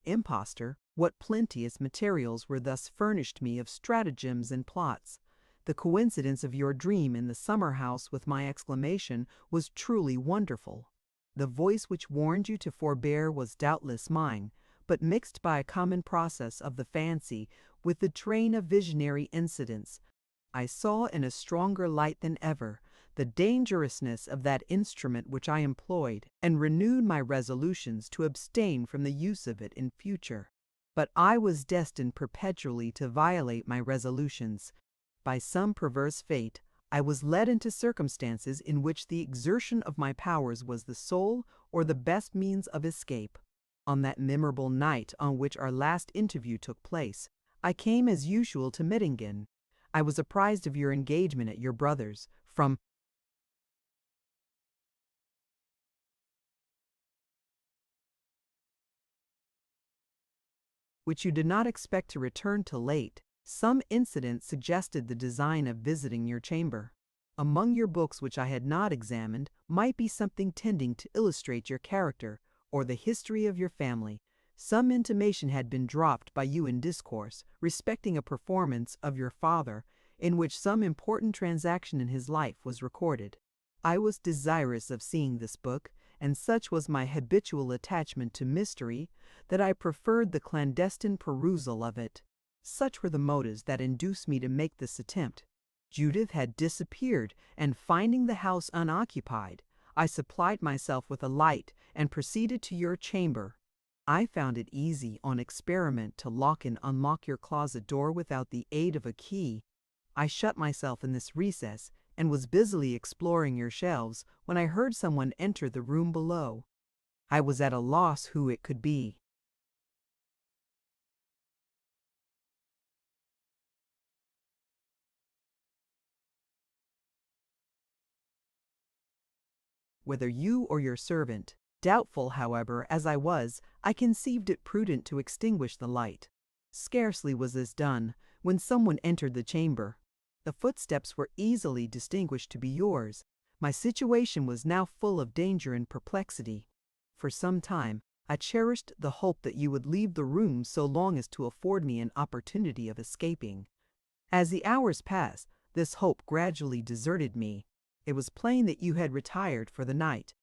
impostor, what plenteous materials were thus furnished me of stratagems and plots. The coincidence of your dream in the summer house with my exclamation was truly wonderful. The voice which warned you to forbear was doubtless mine, but mixed by a common process of the fancy with the train of visionary incidents, I saw in a stronger light than ever the dangerousness of that instrument which I employed, and renewed my resolutions to abstain from the use of it in future. But I was destined perpetually to violate my resolutions. By some perverse fate, I was led into circumstances in which the exertion of my powers was the sole or the best means of escape. On that memorable night on which our last interview took place, I came as usual to Mettingen. I was apprised of your engagement at your brother's, from which you did not expect to return till late. Some incident suggested the design of visiting your chamber. Among your books which I had not examined might be something tending to illustrate your character, or the history of your family. Some intimation had been dropped by you in discourse respecting a performance of your father, in which some important transaction in his life was recorded. I was desirous of seeing this book, and such was my habitual attachment to mystery that I preferred the clandestine perusal of it. Such were the motives that induced me to make this attempt. Judith had disappeared, and finding the house unoccupied, I supplied myself with a light and proceeded to your chamber. I found it easy on experiment to lock and unlock your closet door without the aid of a key. I shut myself in this recess and was busily exploring your shelves when I heard someone enter the room below. I was at a loss who it could be. Whether you or your servant. Doubtful, however, as I was, I conceived it prudent to extinguish the light. Scarcely was this done when someone entered the chamber. The footsteps were easily distinguished to be yours. My situation was now full of danger and perplexity. For some time I cherished the hope that you would leave the room so long as to afford me an opportunity of escaping. As the hours passed, this hope gradually deserted me. It was plain that you had retired for the night.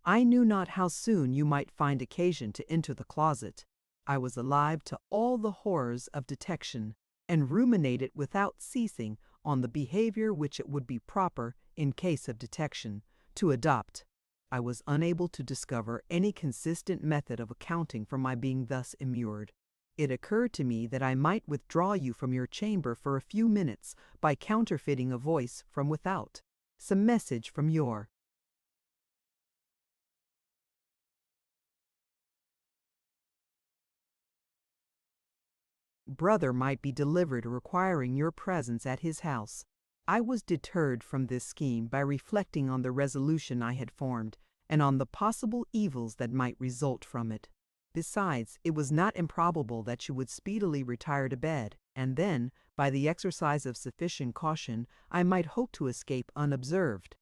I knew not how soon you might find occasion to enter the closet. I was alive to all the horrors of detection, and ruminated without ceasing on the behavior which it would be proper, in case of detection, to adopt. I was unable to discover any consistent method of accounting for my being thus immured. It occurred to me that I might withdraw you from your chamber for a few minutes by counterfeiting a voice from without, some message from your brother might be delivered requiring your presence at his house. I was deterred from this scheme by reflecting on the resolution I had formed, and on the possible evils that might result from it. Besides, it was not improbable that you would speedily retire to bed, and then, by the exercise of sufficient caution, I might hope to escape unobserved.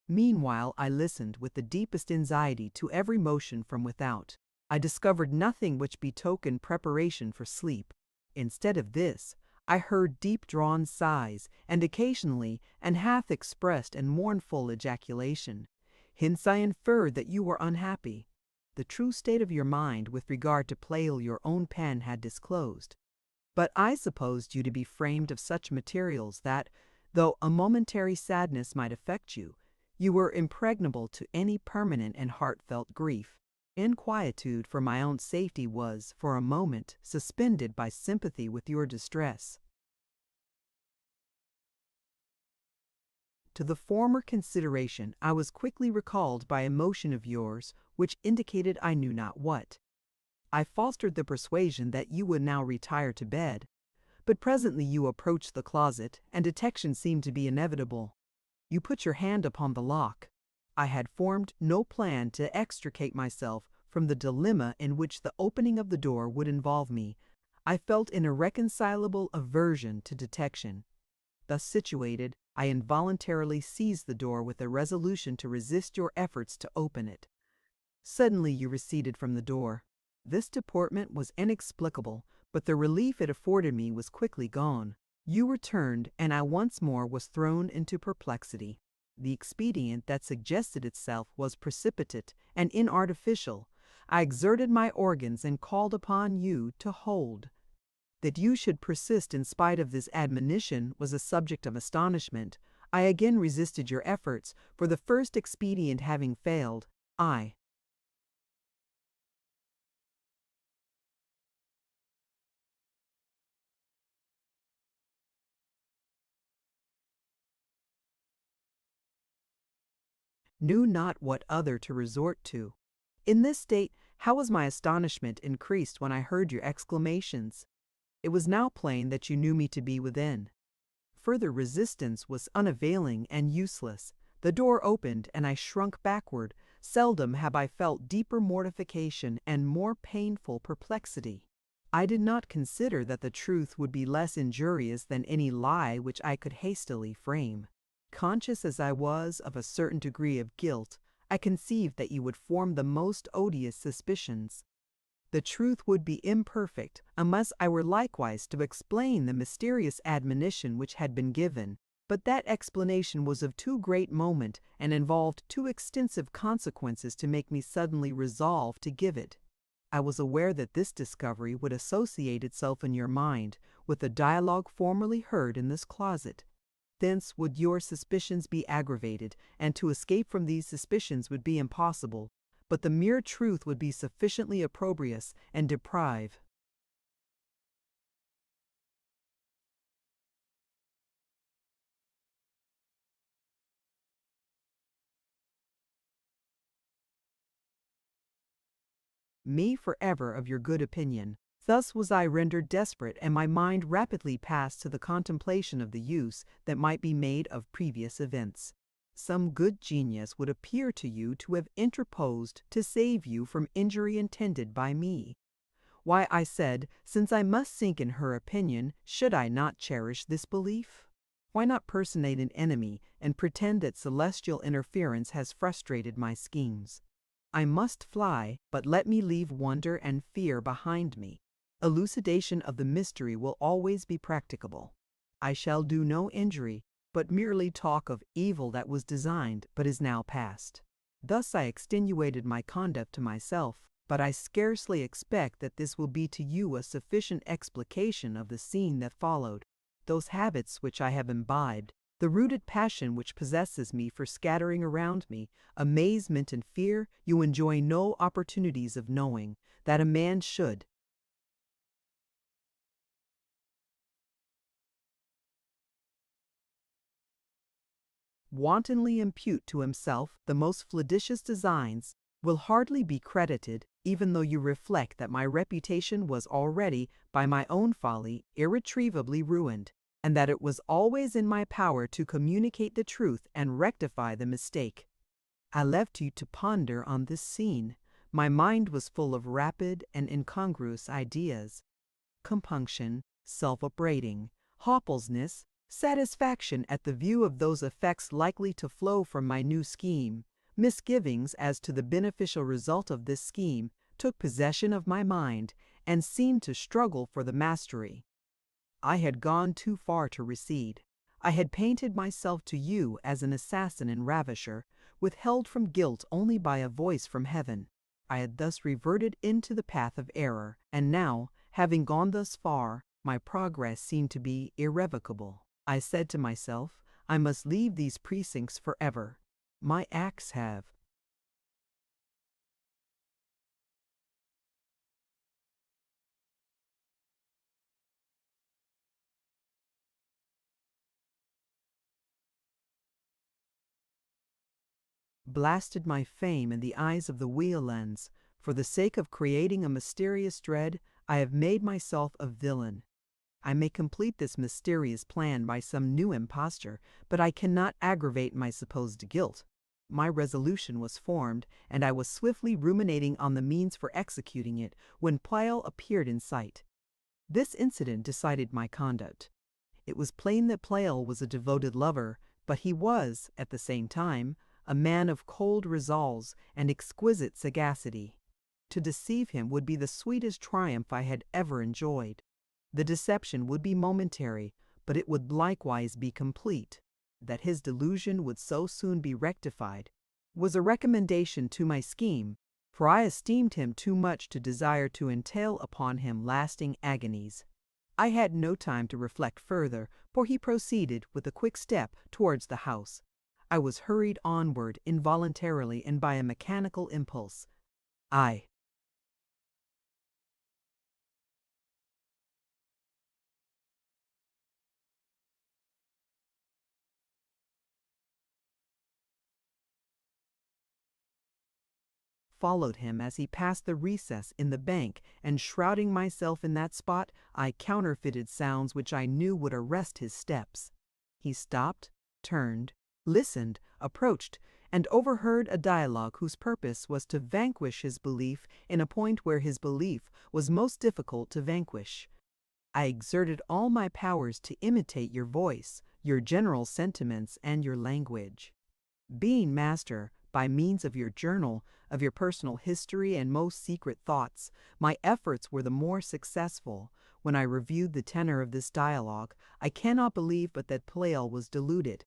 Meanwhile, I listened with the deepest anxiety to every motion from without. I discovered nothing which betokened preparation for sleep. Instead of this, I heard deep-drawn sighs, and occasionally an half-expressed and mournful ejaculation. Hence I inferred that you were unhappy. The true state of your mind with regard to Pleyel your own pen had disclosed. But I supposed you to be framed of such materials that, though a momentary sadness might affect you, you were impregnable to any permanent and heartfelt grief. Inquietude for my own safety was, for a moment, suspended by sympathy with your distress. To the former consideration I was quickly recalled by a motion of yours which indicated I knew not what. I fostered the persuasion that you would now retire to bed, but presently you approached the closet, and detection seemed to be inevitable. You put your hand upon the lock. I had formed no plan to extricate myself from the dilemma in which the opening of the door would involve me. I felt an irreconcilable aversion to detection. Thus situated, I involuntarily seized the door with a resolution to resist your efforts to open it. Suddenly you receded from the door. This deportment was inexplicable, but the relief it afforded me was quickly gone. You returned, and I once more was thrown into perplexity. The expedient that suggested itself was precipitate and inartificial. I exerted my organs and called upon you to hold. That you should persist in spite of this admonition was a subject of astonishment. I again resisted your efforts, for the first expedient having failed, I knew not what other to resort to. In this state, how was my astonishment increased when I heard your exclamations! It was now plain that you knew me to be within. Further resistance was unavailing and useless. The door opened, and I shrunk backward. Seldom have I felt deeper mortification and more painful perplexity. I did not consider that the truth would be less injurious than any lie which I could hastily frame. Conscious as I was of a certain degree of guilt, I conceived that you would form the most odious suspicions. The truth would be imperfect unless I were likewise to explain the mysterious admonition which had been given, but that explanation was of too great moment and involved too extensive consequences to make me suddenly resolve to give it. I was aware that this discovery would associate itself in your mind with the dialogue formerly heard in this closet. Thence would your suspicions be aggravated, and to escape from these suspicions would be impossible, but the mere truth would be sufficiently opprobrious and deprive me forever of your good opinion. Thus was I rendered desperate, and my mind rapidly passed to the contemplation of the use that might be made of previous events. Some good genius would appear to you to have interposed to save you from injury intended by me. Why, I said, since I must sink in her opinion, should I not cherish this belief? Why not personate an enemy and pretend that celestial interference has frustrated my schemes? I must fly, but let me leave wonder and fear behind me. Elucidation of the mystery will always be practicable. I shall do no injury, but merely talk of evil that was designed but is now past. Thus I extenuated my conduct to myself, but I scarcely expect that this will be to you a sufficient explication of the scene that followed. Those habits which I have imbibed, the rooted passion which possesses me for scattering around me, amazement and fear, you enjoy no opportunities of knowing, that a man should. Wantonly impute to himself the most flagitious designs, will hardly be credited, even though you reflect that my reputation was already, by my own folly, irretrievably ruined, and that it was always in my power to communicate the truth and rectify the mistake. I left you to ponder on this scene. My mind was full of rapid and incongruous ideas. Compunction, self-upbraiding, hopelessness, satisfaction at the view of those effects likely to flow from my new scheme, misgivings as to the beneficial result of this scheme, took possession of my mind and seemed to struggle for the mastery. I had gone too far to recede. I had painted myself to you as an assassin and ravisher, withheld from guilt only by a voice from heaven. I had thus reverted into the path of error, and now, having gone thus far, my progress seemed to be irrevocable. I said to myself, I must leave these precincts forever. My acts have blasted my fame in the eyes of the Wielands. For the sake of creating a mysterious dread, I have made myself a villain. I may complete this mysterious plan by some new imposture, but I cannot aggravate my supposed guilt. My resolution was formed, and I was swiftly ruminating on the means for executing it, when Pleyel appeared in sight. This incident decided my conduct. It was plain that Pleyel was a devoted lover, but he was, at the same time, a man of cold resolves and exquisite sagacity. To deceive him would be the sweetest triumph I had ever enjoyed. The deception would be momentary, but it would likewise be complete. That his delusion would so soon be rectified was a recommendation to my scheme, for I esteemed him too much to desire to entail upon him lasting agonies. I had no time to reflect further, for he proceeded with a quick step towards the house. I was hurried onward involuntarily and by a mechanical impulse. I followed him as he passed the recess in the bank, and shrouding myself in that spot, I counterfeited sounds which I knew would arrest his steps. He stopped, turned, listened, approached, and overheard a dialogue whose purpose was to vanquish his belief in a point where his belief was most difficult to vanquish. I exerted all my powers to imitate your voice, your general sentiments, and your language. Being master, by means of your journal, of your personal history and most secret thoughts, my efforts were the more successful. When I reviewed the tenor of this dialogue, I cannot believe but that Pleyel was deluded.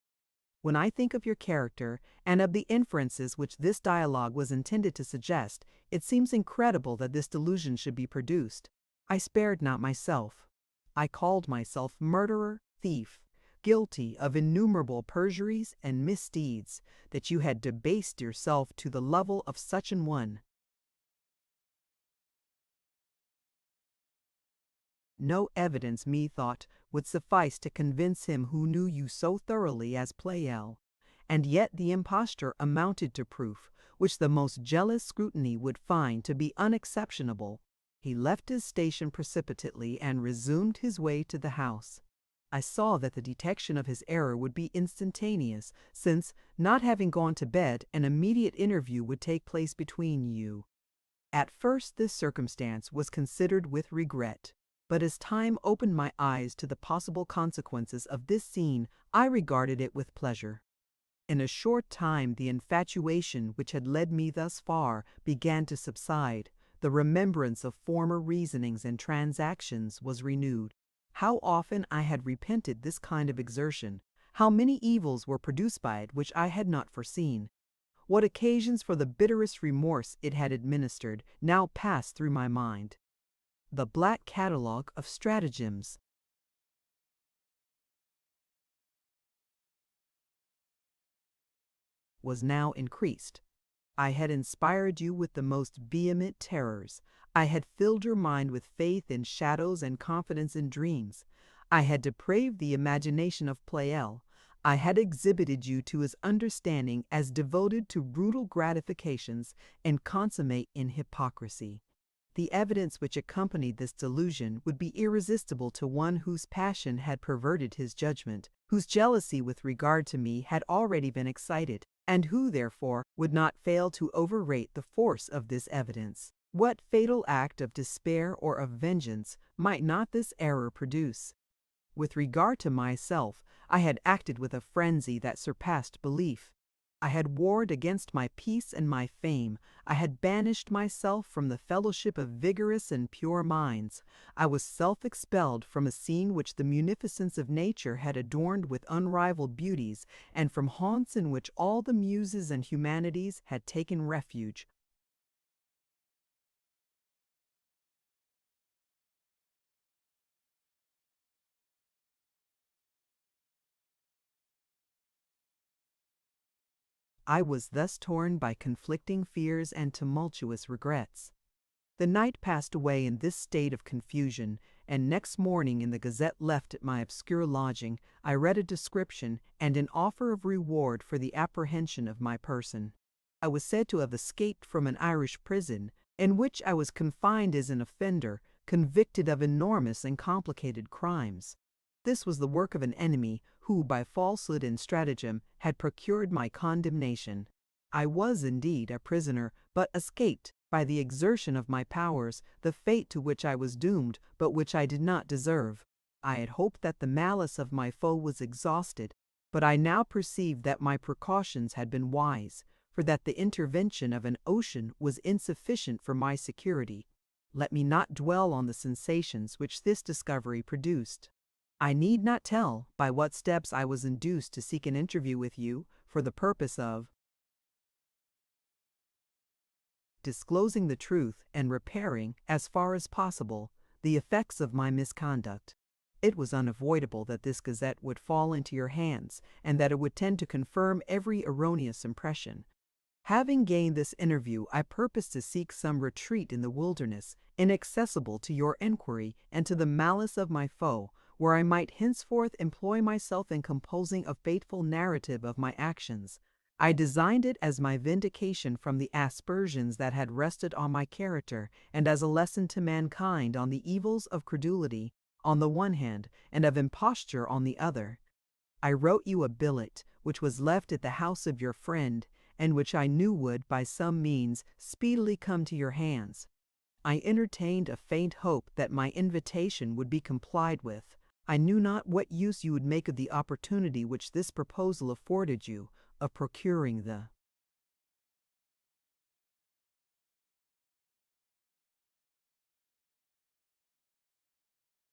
When I think of your character, and of the inferences which this dialogue was intended to suggest, it seems incredible that this delusion should be produced. I spared not myself. I called myself murderer, thief, guilty of innumerable perjuries and misdeeds, that you had debased yourself to the level of such an one. No evidence, methought, would suffice to convince him who knew you so thoroughly as Pleyel, and yet the imposture amounted to proof, which the most jealous scrutiny would find to be unexceptionable. He left his station precipitately and resumed his way to the house. I saw that the detection of his error would be instantaneous, since, not having gone to bed, an immediate interview would take place between you. At first this circumstance was considered with regret, but as time opened my eyes to the possible consequences of this scene, I regarded it with pleasure. In a short time the infatuation which had led me thus far began to subside. The remembrance of former reasonings and transactions was renewed. How often I had repented this kind of exertion! How many evils were produced by it which I had not foreseen! What occasions for the bitterest remorse it had administered now passed through my mind. The black catalogue of stratagems was now increased. I had inspired you with the most vehement terrors. I had filled your mind with faith in shadows and confidence in dreams. I had depraved the imagination of Pleyel. I had exhibited you to his understanding as devoted to brutal gratifications and consummate in hypocrisy. The evidence which accompanied this delusion would be irresistible to one whose passion had perverted his judgment, whose jealousy with regard to me had already been excited, and who, therefore, would not fail to overrate the force of this evidence. What fatal act of despair or of vengeance might not this error produce? With regard to myself, I had acted with a frenzy that surpassed belief. I had warred against my peace and my fame. I had banished myself from the fellowship of vigorous and pure minds. I was self-expelled from a scene which the munificence of nature had adorned with unrivaled beauties, and from haunts in which all the muses and humanities had taken refuge. I was thus torn by conflicting fears and tumultuous regrets. The night passed away in this state of confusion, and next morning in the Gazette left at my obscure lodging, I read a description and an offer of reward for the apprehension of my person. I was said to have escaped from an Irish prison, in which I was confined as an offender, convicted of enormous and complicated crimes. This was the work of an enemy who, by falsehood and stratagem, had procured my condemnation. I was indeed a prisoner, but escaped, by the exertion of my powers, the fate to which I was doomed, but which I did not deserve. I had hoped that the malice of my foe was exhausted, but I now perceived that my precautions had been wise, for that the intervention of an ocean was insufficient for my security. Let me not dwell on the sensations which this discovery produced. I need not tell by what steps I was induced to seek an interview with you for the purpose of disclosing the truth and repairing, as far as possible, the effects of my misconduct. It was unavoidable that this Gazette would fall into your hands, and that it would tend to confirm every erroneous impression. Having gained this interview, I purposed to seek some retreat in the wilderness, inaccessible to your enquiry and to the malice of my foe, where I might henceforth employ myself in composing a faithful narrative of my actions. I designed it as my vindication from the aspersions that had rested on my character, and as a lesson to mankind on the evils of credulity, on the one hand, and of imposture on the other. I wrote you a billet, which was left at the house of your friend, and which I knew would, by some means, speedily come to your hands. I entertained a faint hope that my invitation would be complied with. I knew not what use you would make of the opportunity which this proposal afforded you of procuring the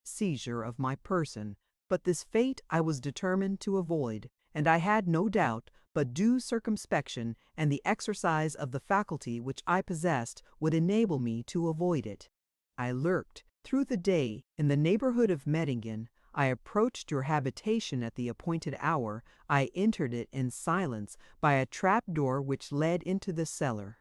seizure of my person, but this fate I was determined to avoid, and I had no doubt but due circumspection and the exercise of the faculty which I possessed would enable me to avoid it. I lurked through the day in the neighborhood of Mettingen. I approached your habitation at the appointed hour. I entered it in silence by a trap door which led into the cellar.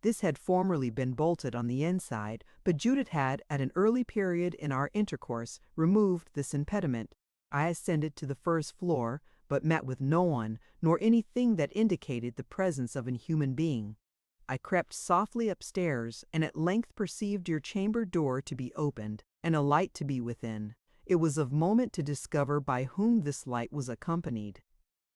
This had formerly been bolted on the inside, but Judith had, at an early period in our intercourse, removed this impediment. I ascended to the first floor, but met with no one, nor anything that indicated the presence of a human being. I crept softly upstairs, and at length perceived your chamber door to be opened, and a light to be within. It was of moment to discover by whom this light was accompanied.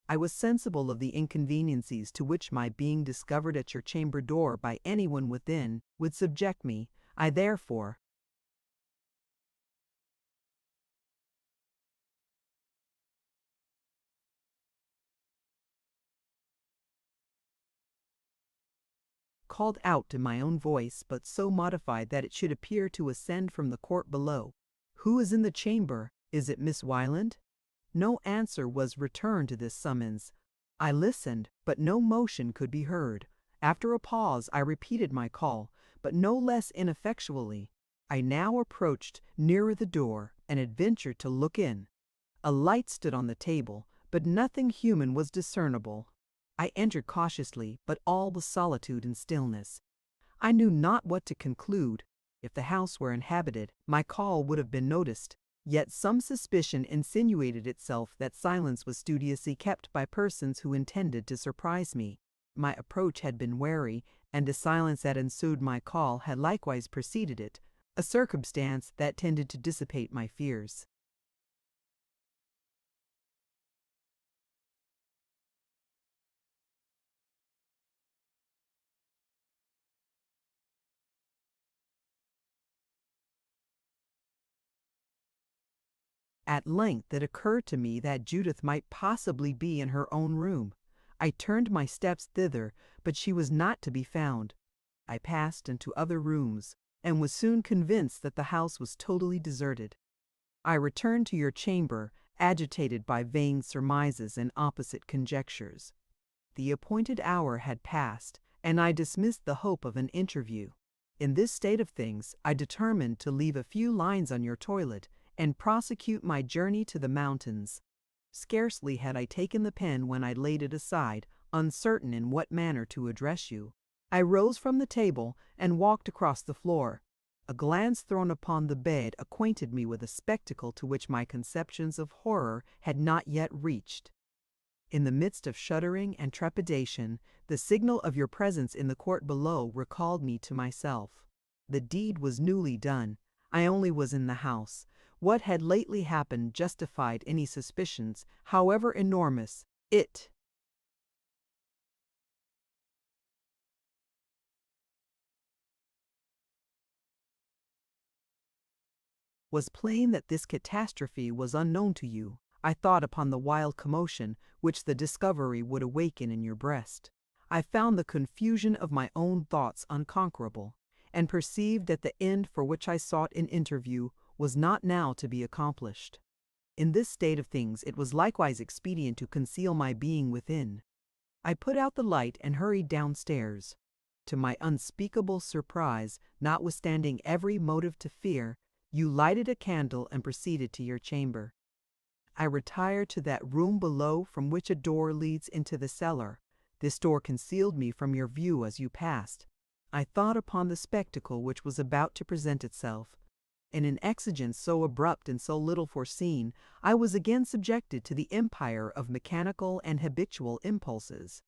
I was sensible of the inconveniencies to which my being discovered at your chamber door by anyone within would subject me. I therefore called out in my own voice, but so modified that it should appear to ascend from the court below. "Who is in the chamber? Is it Miss Wieland?" No answer was returned to this summons. I listened, but no motion could be heard. After a pause, I repeated my call, but no less ineffectually. I now approached nearer the door and adventured to look in. A light stood on the table, but nothing human was discernible. I entered cautiously, but all was solitude and stillness. I knew not what to conclude. If the house were inhabited, my call would have been noticed. Yet some suspicion insinuated itself that silence was studiously kept by persons who intended to surprise me. My approach had been wary, and the silence that ensued my call had likewise preceded it, a circumstance that tended to dissipate my fears. At length it occurred to me that Judith might possibly be in her own room. I turned my steps thither, but she was not to be found. I passed into other rooms, and was soon convinced that the house was totally deserted. I returned to your chamber, agitated by vain surmises and opposite conjectures. The appointed hour had passed, and I dismissed the hope of an interview. In this state of things, I determined to leave a few lines on your toilet and prosecute my journey to the mountains. Scarcely had I taken the pen when I laid it aside, uncertain in what manner to address you. I rose from the table and walked across the floor. A glance thrown upon the bed acquainted me with a spectacle to which my conceptions of horror had not yet reached. In the midst of shuddering and trepidation, the signal of your presence in the court below recalled me to myself. The deed was newly done. I only was in the house. What had lately happened justified any suspicions, however enormous. It was plain that this catastrophe was unknown to you. I thought upon the wild commotion which the discovery would awaken in your breast. I found the confusion of my own thoughts unconquerable, and perceived that the end for which I sought an interview was not now to be accomplished. In this state of things it was likewise expedient to conceal my being within. I put out the light and hurried downstairs. To my unspeakable surprise, notwithstanding every motive to fear, you lighted a candle and proceeded to your chamber. I retired to that room below from which a door leads into the cellar. This door concealed me from your view as you passed. I thought upon the spectacle which was about to present itself. In an exigence so abrupt and so little foreseen, I was again subjected to the empire of mechanical and habitual impulses.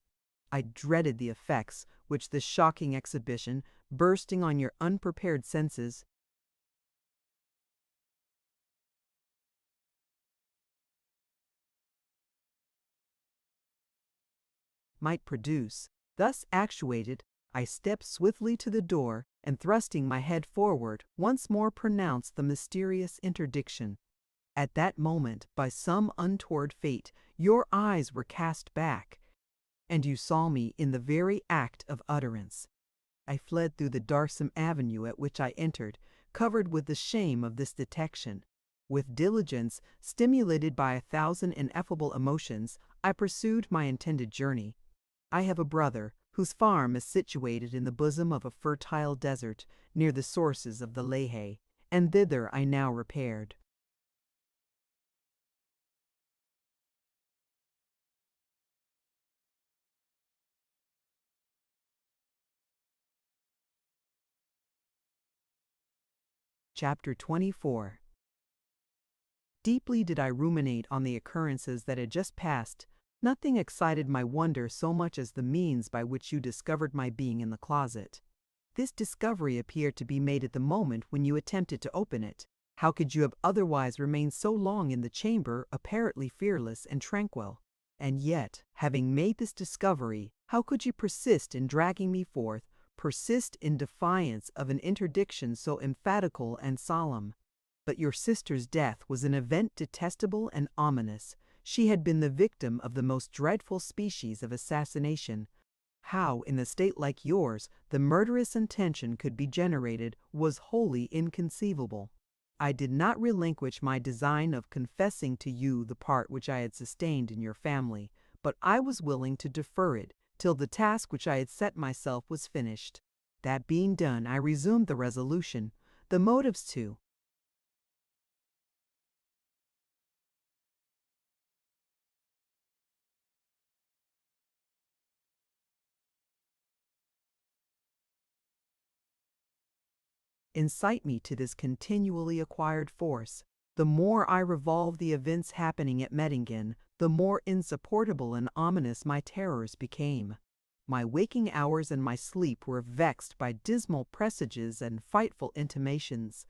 I dreaded the effects which this shocking exhibition, bursting on your unprepared senses, might produce. Thus actuated, I stepped swiftly to the door, and thrusting my head forward, once more pronounced the mysterious interdiction. At that moment, by some untoward fate, your eyes were cast back, and you saw me in the very act of utterance. I fled through the darksome avenue at which I entered, covered with the shame of this detection. With diligence, stimulated by 1,000 ineffable emotions, I pursued my intended journey. I have a brother whose farm is situated in the bosom of a fertile desert near the sources of the Lehe, and thither I now repaired. Chapter 24. Deeply did I ruminate on the occurrences that had just passed. Nothing excited my wonder so much as the means by which you discovered my being in the closet. This discovery appeared to be made at the moment when you attempted to open it. How could you have otherwise remained so long in the chamber, apparently fearless and tranquil? And yet, having made this discovery, how could you persist in dragging me forth, persist in defiance of an interdiction so emphatical and solemn? But your sister's death was an event detestable and ominous. She had been the victim of the most dreadful species of assassination. How, in a state like yours, the murderous intention could be generated was wholly inconceivable. I did not relinquish my design of confessing to you the part which I had sustained in your family, but I was willing to defer it till the task which I had set myself was finished. That being done, I resumed the resolution, the motives too. Incite me to this continually acquired force. The more I revolved the events happening at Mettingen, the more insupportable and ominous my terrors became. My waking hours and my sleep were vexed by dismal presages and frightful intimations.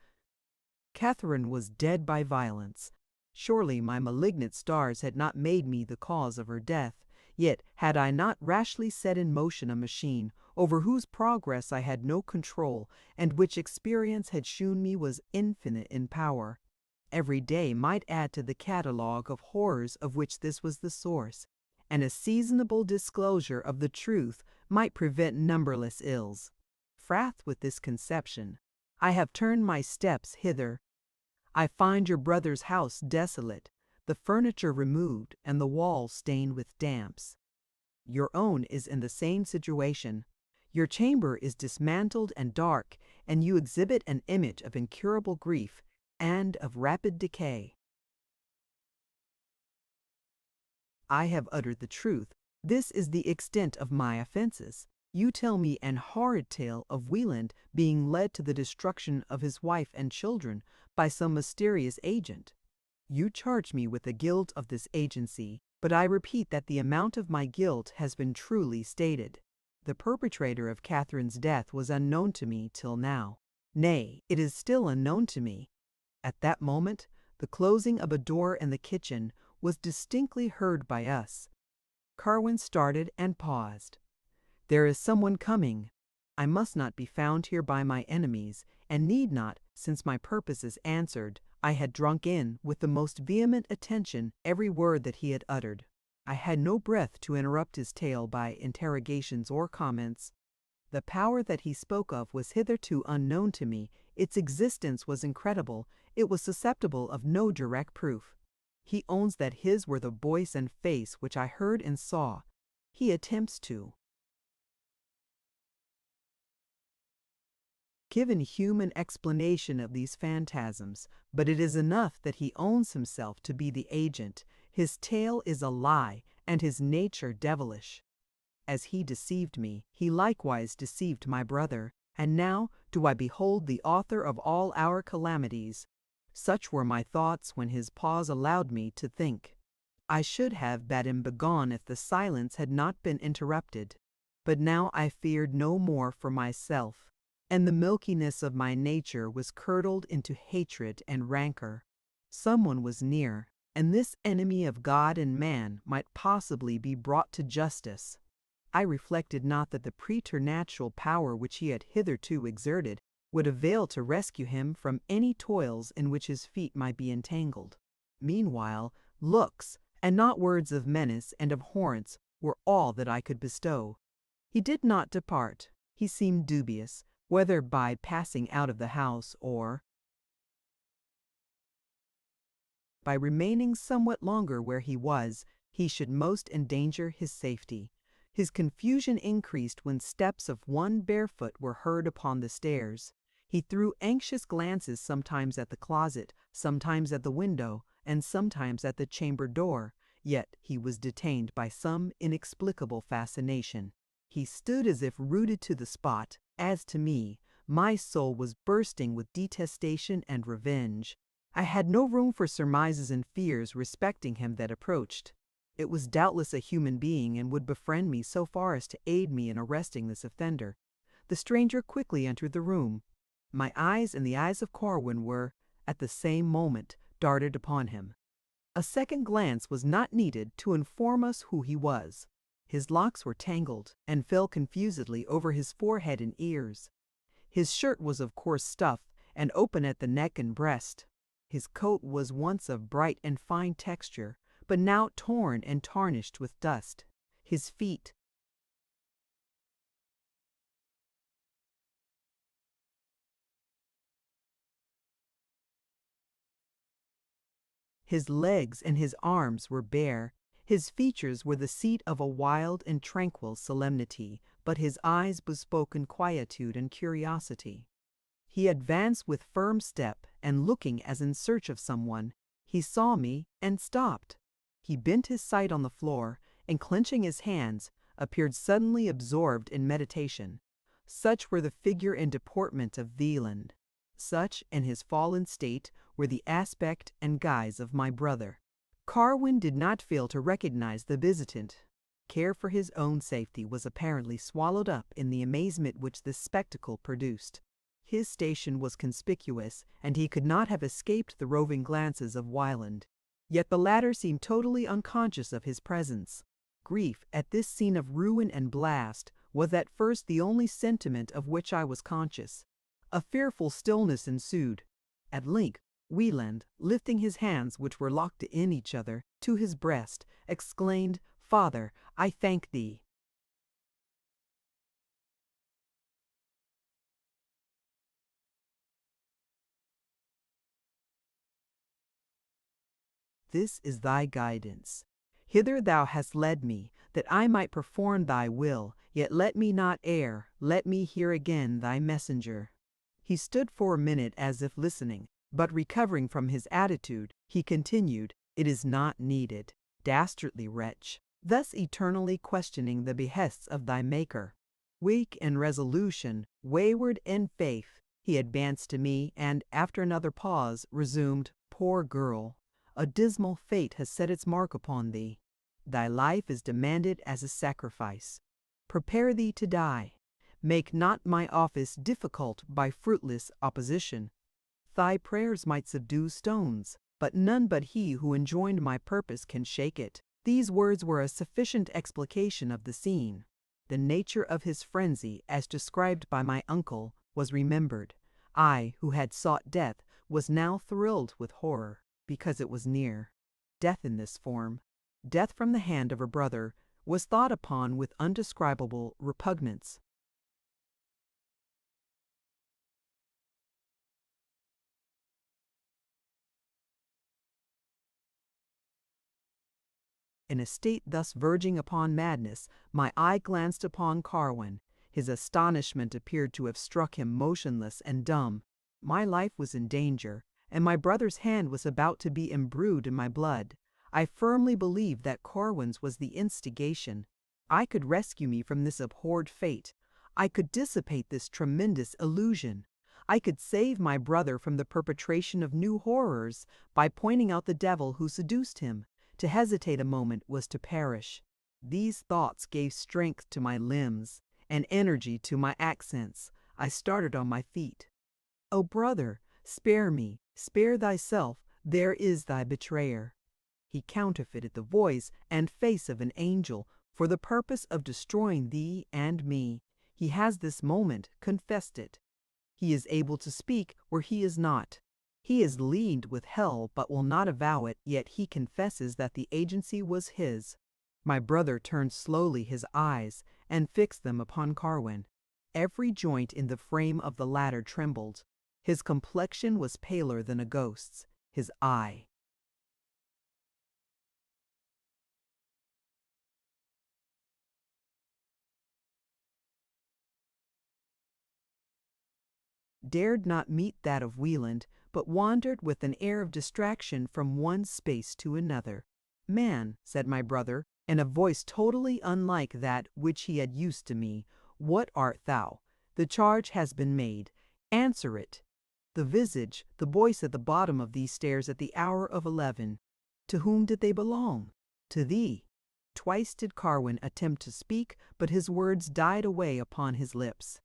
Catherine was dead by violence. Surely my malignant stars had not made me the cause of her death. Yet had I not rashly set in motion a machine over whose progress I had no control, and which experience had shewn me was infinite in power. Every day might add to the catalogue of horrors of which this was the source, and a seasonable disclosure of the truth might prevent numberless ills. Frath with this conception, I have turned my steps hither. I find your brother's house desolate, the furniture removed, and the walls stained with damps. Your own is in the same situation. Your chamber is dismantled and dark, and you exhibit an image of incurable grief and of rapid decay. I have uttered the truth. This is the extent of my offenses. You tell me an horrid tale of Wieland being led to the destruction of his wife and children by some mysterious agent. You charge me with the guilt of this agency, but I repeat that the amount of my guilt has been truly stated. The perpetrator of Catherine's death was unknown to me till now. Nay, it is still unknown to me. At that moment, the closing of a door in the kitchen was distinctly heard by us. Carwin started and paused. There is someone coming. I must not be found here by my enemies, and need not, since my purpose is answered. I had drunk in, with the most vehement attention, every word that he had uttered. I had no breath to interrupt his tale by interrogations or comments. The power that he spoke of was hitherto unknown to me. Its existence was incredible. It was susceptible of no direct proof. He owns that his were the voice and face which I heard and saw. He attempts to give an human explanation of these phantasms, but it is enough that he owns himself to be the agent. His tale is a lie, and his nature devilish. As he deceived me, he likewise deceived my brother, and now do I behold the author of all our calamities. Such were my thoughts when his pause allowed me to think. I should have bade him begone if the silence had not been interrupted. But now I feared no more for myself, and the milkiness of my nature was curdled into hatred and rancor. Someone was near, and this enemy of God and man might possibly be brought to justice. I reflected not that the preternatural power which he had hitherto exerted would avail to rescue him from any toils in which his feet might be entangled. Meanwhile, looks, and not words of menace and abhorrence, were all that I could bestow. He did not depart. He seemed dubious, whether by passing out of the house or by remaining somewhat longer where he was, he should most endanger his safety. His confusion increased when steps of one barefoot were heard upon the stairs. He threw anxious glances sometimes at the closet, sometimes at the window, and sometimes at the chamber door, yet he was detained by some inexplicable fascination. He stood as if rooted to the spot. As to me, my soul was bursting with detestation and revenge. I had no room for surmises and fears respecting him that approached. It was doubtless a human being, and would befriend me so far as to aid me in arresting this offender. The stranger quickly entered the room. My eyes and the eyes of Corwin were, at the same moment, darted upon him. A second glance was not needed to inform us who he was. His locks were tangled, and fell confusedly over his forehead and ears. His shirt was of coarse stuff, and open at the neck and breast. His coat was once of bright and fine texture, but now torn and tarnished with dust. His feet, his legs, and his arms were bare. His features were the seat of a wild and tranquil solemnity, but his eyes bespoke quietude and curiosity. He advanced with firm step, and looking as in search of someone, he saw me and stopped. He bent his sight on the floor, and clenching his hands, appeared suddenly absorbed in meditation. Such were the figure and deportment of Wieland. Such, in his fallen state, were the aspect and guise of my brother. Carwin did not fail to recognize the visitant. Care for his own safety was apparently swallowed up in the amazement which this spectacle produced. His station was conspicuous, and he could not have escaped the roving glances of Wieland. Yet the latter seemed totally unconscious of his presence. Grief at this scene of ruin and blast was at first the only sentiment of which I was conscious. A fearful stillness ensued. At length, Wieland, lifting his hands, which were locked in each other, to his breast, exclaimed, "Father, I thank thee." This is thy guidance. Hither thou hast led me, that I might perform thy will, yet let me not err, let me hear again thy messenger. He stood for a minute as if listening, but recovering from his attitude, he continued, "It is not needed, dastardly wretch, thus eternally questioning the behests of thy Maker." Weak in resolution, wayward in faith, he advanced to me, and, after another pause, resumed, "Poor girl, a dismal fate has set its mark upon thee. Thy life is demanded as a sacrifice. Prepare thee to die. Make not my office difficult by fruitless opposition. Thy prayers might subdue stones, but none but he who enjoined my purpose can shake it." These words were a sufficient explication of the scene. The nature of his frenzy, as described by my uncle, was remembered. I, who had sought death, was now thrilled with horror, because it was near. Death in this form, death from the hand of a brother, was thought upon with undescribable repugnance. In a state thus verging upon madness, my eye glanced upon Carwin. His astonishment appeared to have struck him motionless and dumb. My life was in danger, and my brother's hand was about to be imbrued in my blood. I firmly believed that Carwin's was the instigation. I could rescue me from this abhorred fate. I could dissipate this tremendous illusion. I could save my brother from the perpetration of new horrors by pointing out the devil who seduced him. To hesitate a moment was to perish. These thoughts gave strength to my limbs and energy to my accents. I started on my feet. "O brother, spare me, spare thyself, there is thy betrayer." He counterfeited the voice and face of an angel for the purpose of destroying thee and me. He has this moment confessed it. He is able to speak where he is not. He is leagued with hell but will not avow it, yet he confesses that the agency was his. My brother turned slowly his eyes and fixed them upon Carwin. Every joint in the frame of the latter trembled. His complexion was paler than a ghost's. His eye dared not meet that of Wieland, but wandered with an air of distraction from one space to another. "Man," said my brother, in a voice totally unlike that which he had used to me, "what art thou? The charge has been made. Answer it. The visage, the voice at the bottom of these stairs at the hour of 11. To whom did they belong? To thee." Twice did Carwin attempt to speak, but his words died away upon his lips.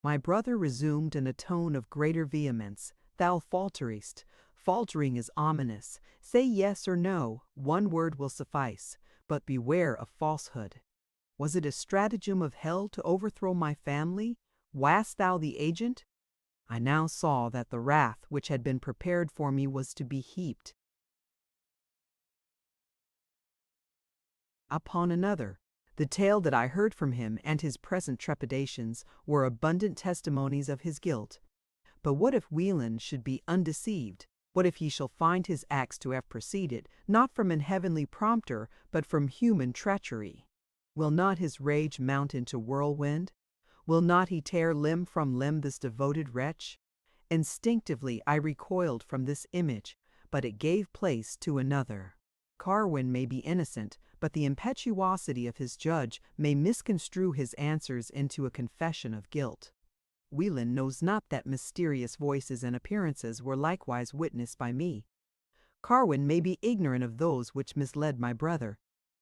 My brother resumed in a tone of greater vehemence, "Thou falterest. Faltering is ominous. Say yes or no, one word will suffice, but beware of falsehood. Was it a stratagem of hell to overthrow my family? Wast thou the agent?" I now saw that the wrath which had been prepared for me was to be heaped upon another. The tale that I heard from him and his present trepidations were abundant testimonies of his guilt. But what if Wieland should be undeceived? What if he shall find his acts to have proceeded, not from an heavenly prompter, but from human treachery? Will not his rage mount into whirlwind? Will not he tear limb from limb this devoted wretch? Instinctively I recoiled from this image, but it gave place to another. Carwin may be innocent, but the impetuosity of his judge may misconstrue his answers into a confession of guilt. Wieland knows not that mysterious voices and appearances were likewise witnessed by me. Carwin may be ignorant of those which misled my brother.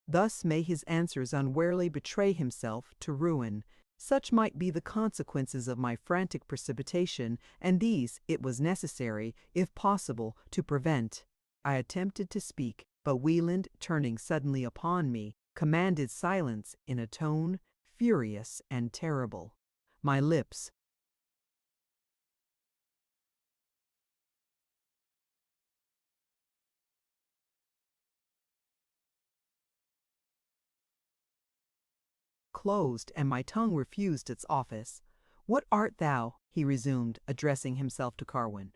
Thus may his answers unwarily betray himself to ruin. Such might be the consequences of my frantic precipitation, and these it was necessary, if possible, to prevent. I attempted to speak, but Wieland, turning suddenly upon me, commanded silence in a tone furious and terrible. My lips closed, and my tongue refused its office. "What art thou?" he resumed, addressing himself to Carwin.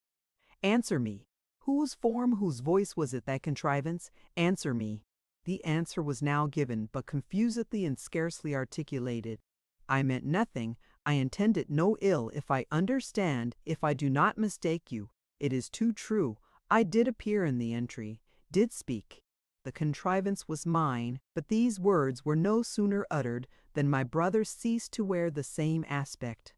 "Answer me. Whose form, whose voice was it, that contrivance? Answer me." The answer was now given, but confusedly and scarcely articulated. "I meant nothing. I intended no ill. If I understand, if I do not mistake you, it is too true. I did appear in the entry, did speak. The contrivance was mine, but these words were no sooner uttered than my brother ceased to wear the same aspect.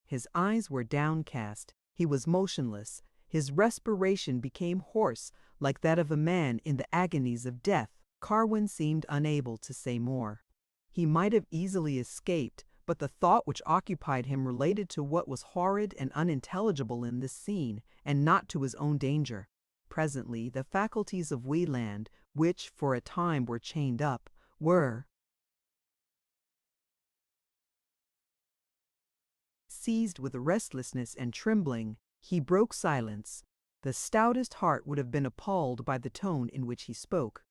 His eyes were downcast, he was motionless, his respiration became hoarse, like that of a man in the agonies of death. Carwin seemed unable to say more. He might have easily escaped, but the thought which occupied him related to what was horrid and unintelligible in this scene, and not to his own danger. Presently the faculties of Wieland, which for a time were chained up, were seized with restlessness and trembling. He broke silence. The stoutest heart would have been appalled by the tone in which he spoke.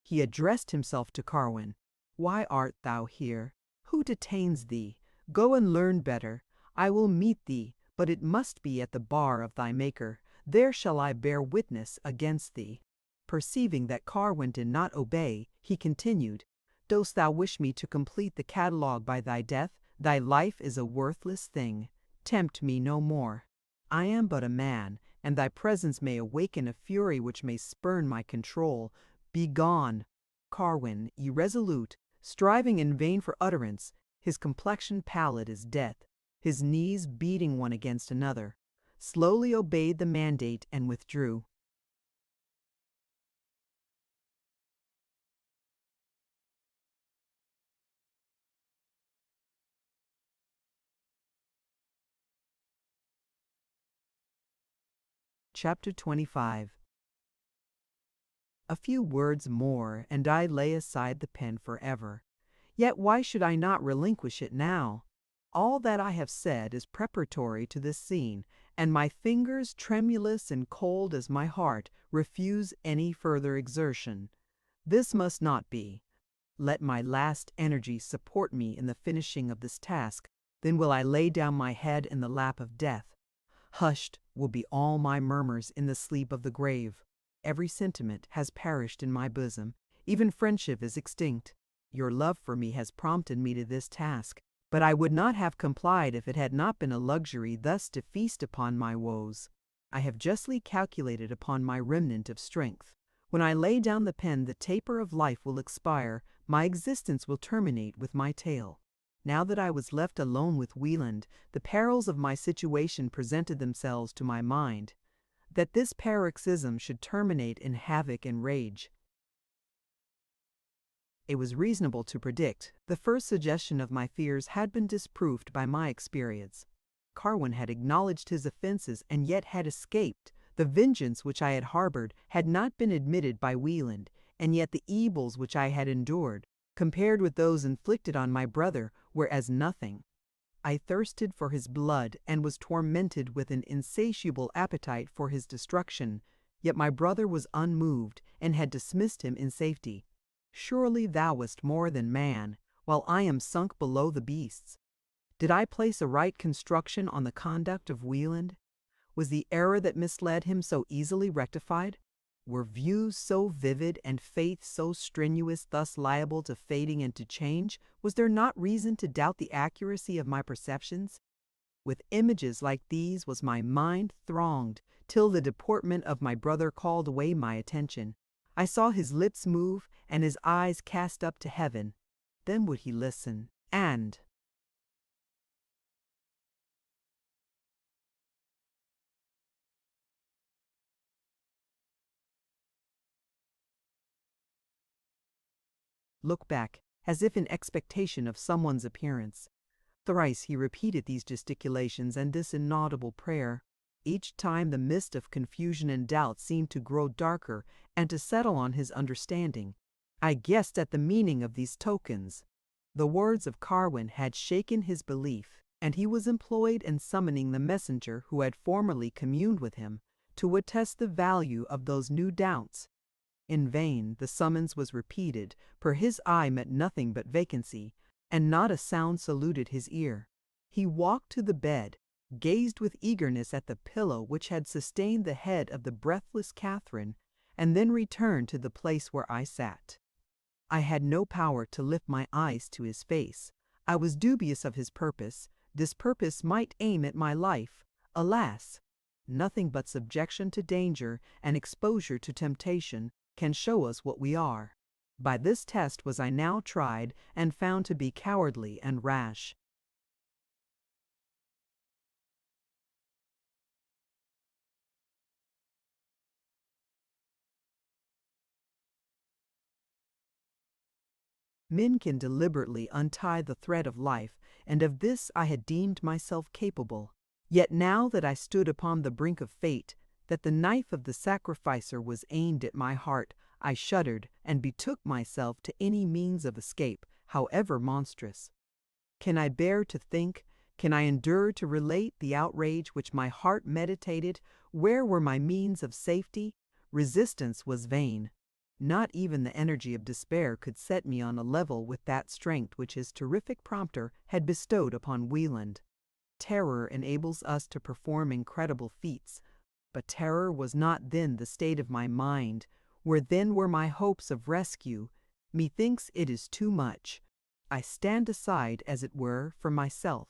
He addressed himself to Carwin. "Why art thou here? Who detains thee? Go and learn better. I will meet thee, but it must be at the bar of thy Maker. There shall I bear witness against thee." Perceiving that Carwin did not obey, he continued, "Dost thou wish me to complete the catalogue by thy death? Thy life is a worthless thing. Tempt me no more. I am but a man, and thy presence may awaken a fury which may spurn my control. Begone!" Carwin, irresolute, striving in vain for utterance, his complexion pallid as death, his knees beating one against another, slowly obeyed the mandate and withdrew. Chapter 25. A few words more, and I lay aside the pen forever. Yet why should I not relinquish it now? All that I have said is preparatory to this scene, and my fingers, tremulous and cold as my heart, refuse any further exertion. This must not be. Let my last energy support me in the finishing of this task, then will I lay down my head in the lap of death. Hushed will be all my murmurs in the sleep of the grave. Every sentiment has perished in my bosom. Even friendship is extinct. Your love for me has prompted me to this task, but I would not have complied if it had not been a luxury thus to feast upon my woes. I have justly calculated upon my remnant of strength. When I lay down the pen, the taper of life will expire, my existence will terminate with my tale. Now that I was left alone with Wieland, the perils of my situation presented themselves to my mind. That this paroxysm should terminate in havoc and rage, it was reasonable to predict. The first suggestion of my fears had been disproved by my experience. Carwin had acknowledged his offenses and yet had escaped. The vengeance which I had harbored had not been admitted by Wieland, and yet the evils which I had endured, compared with those inflicted on my brother, were as nothing. I thirsted for his blood and was tormented with an insatiable appetite for his destruction, yet my brother was unmoved and had dismissed him in safety. Surely thou wast more than man, while I am sunk below the beasts. Did I place a right construction on the conduct of Wieland? Was the error that misled him so easily rectified? Were views so vivid and faith so strenuous thus liable to fading and to change? Was there not reason to doubt the accuracy of my perceptions? With images like these was my mind thronged, till the deportment of my brother called away my attention. I saw his lips move and his eyes cast up to heaven. Then would he listen, and look back, as if in expectation of someone's appearance. Thrice he repeated these gesticulations and this inaudible prayer. Each time the mist of confusion and doubt seemed to grow darker and to settle on his understanding. I guessed at the meaning of these tokens. The words of Carwin had shaken his belief, and he was employed in summoning the messenger who had formerly communed with him to attest the value of those new doubts. In vain the summons was repeated, for his eye met nothing but vacancy, and not a sound saluted his ear. He walked to the bed, gazed with eagerness at the pillow which had sustained the head of the breathless Catherine, and then returned to the place where I sat. I had no power to lift my eyes to his face. I was dubious of his purpose. This purpose might aim at my life. Alas! Nothing but subjection to danger and exposure to temptation can show us what we are. By this test was I now tried and found to be cowardly and rash. Men can deliberately untie the thread of life, and of this I had deemed myself capable. Yet now that I stood upon the brink of fate, that the knife of the sacrificer was aimed at my heart, I shuddered and betook myself to any means of escape, however monstrous. Can I bear to think, can I endure to relate the outrage which my heart meditated? Where were my means of safety? Resistance was vain. Not even the energy of despair could set me on a level with that strength which his terrific prompter had bestowed upon Wieland. Terror enables us to perform incredible feats, but terror was not then the state of my mind. Where then were my hopes of rescue? Methinks it is too much. I stand aside, as it were, for myself.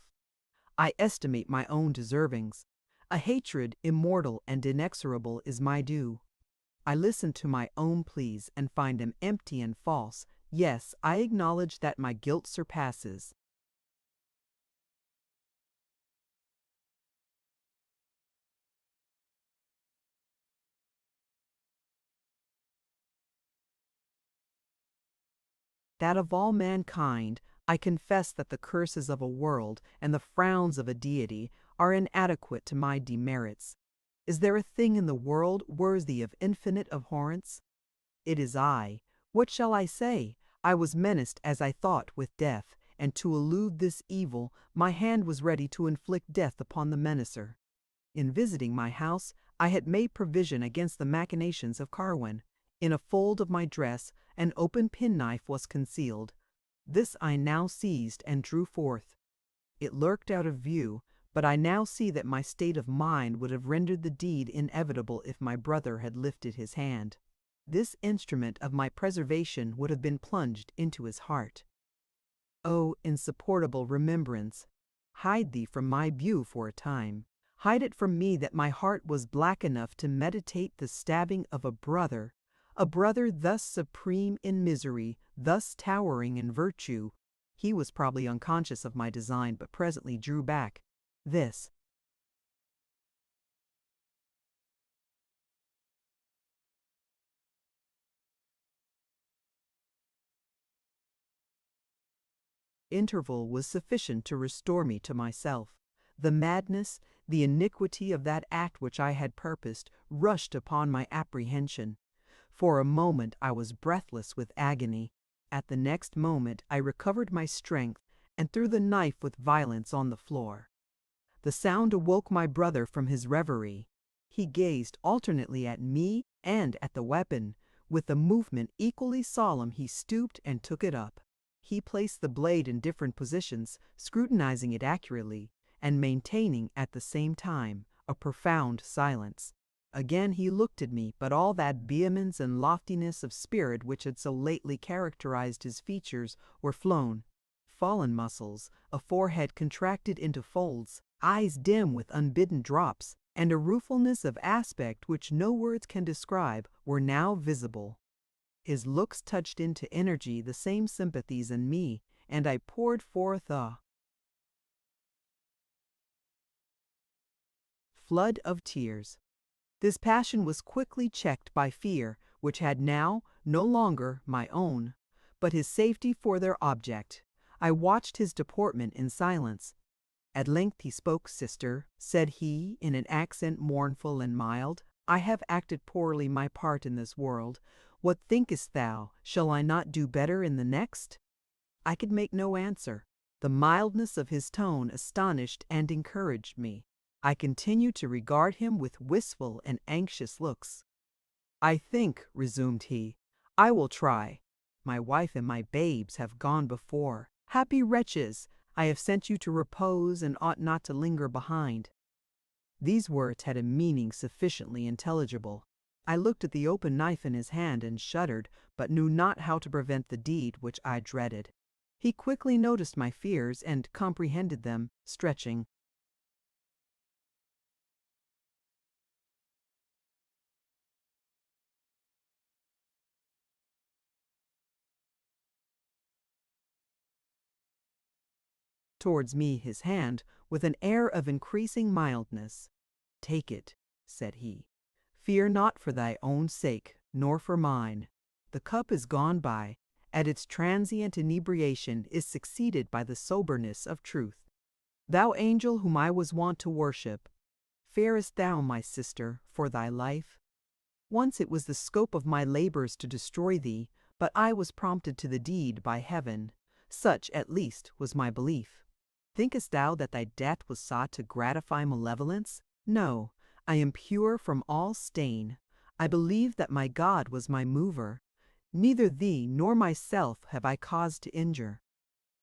I estimate my own deservings. A hatred immortal and inexorable is my due. I listen to my own pleas and find them empty and false. Yes, I acknowledge that my guilt surpasses. That of all mankind. I confess that the curses of a world and the frowns of a deity are inadequate to my demerits. Is there a thing in the world worthy of infinite abhorrence? It is I. What shall I say? I was menaced, as I thought, with death, and to elude this evil, my hand was ready to inflict death upon the menacer. In visiting my house, I had made provision against the machinations of Carwin. In a fold of my dress, an open penknife was concealed. This I now seized and drew forth. It lurked out of view, but I now see that my state of mind would have rendered the deed inevitable if my brother had lifted his hand. This instrument of my preservation would have been plunged into his heart. O insupportable remembrance! Hide thee from my view for a time. Hide it from me that my heart was black enough to meditate the stabbing of a brother thus supreme in misery, thus towering in virtue. He was probably unconscious of my design, but presently drew back. This interval was sufficient to restore me to myself. The madness, the iniquity of that act which I had purposed, rushed upon my apprehension. For a moment I was breathless with agony. At the next moment I recovered my strength and threw the knife with violence on the floor. The sound awoke my brother from his reverie. He gazed alternately at me and at the weapon. With a movement equally solemn he stooped and took it up. He placed the blade in different positions, scrutinizing it accurately, and maintaining at the same time a profound silence. Again he looked at me, but all that vehemence and loftiness of spirit which had so lately characterized his features were flown. Fallen muscles, a forehead contracted into folds, eyes dim with unbidden drops, and a ruefulness of aspect which no words can describe, were now visible. His looks touched into energy the same sympathies in me, and I poured forth a flood of tears. This passion was quickly checked by fear, which had now no longer my own, but his safety for their object. I watched his deportment in silence. At length he spoke. "Sister," said he, in an accent mournful and mild, "I have acted poorly my part in this world. What thinkest thou? Shall I not do better in the next?" I could make no answer. The mildness of his tone astonished and encouraged me. I continued to regard him with wistful and anxious looks. "I think," resumed he, "I will try. My wife and my babes have gone before. Happy wretches! I have sent you to repose and ought not to linger behind." These words had a meaning sufficiently intelligible. I looked at the open knife in his hand and shuddered, but knew not how to prevent the deed which I dreaded. He quickly noticed my fears and comprehended them, stretching towards me his hand with an air of increasing mildness. "Take it," said he. "Fear not for thy own sake, nor for mine. The cup is gone by, and its transient inebriation is succeeded by the soberness of truth. Thou angel whom I was wont to worship, farest thou, my sister, for thy life? Once it was the scope of my labors to destroy thee, but I was prompted to the deed by heaven. Such, at least, was my belief. Thinkest thou that thy death was sought to gratify malevolence? No, I am pure from all stain. I believe that my God was my mover. Neither thee nor myself have I cause to injure.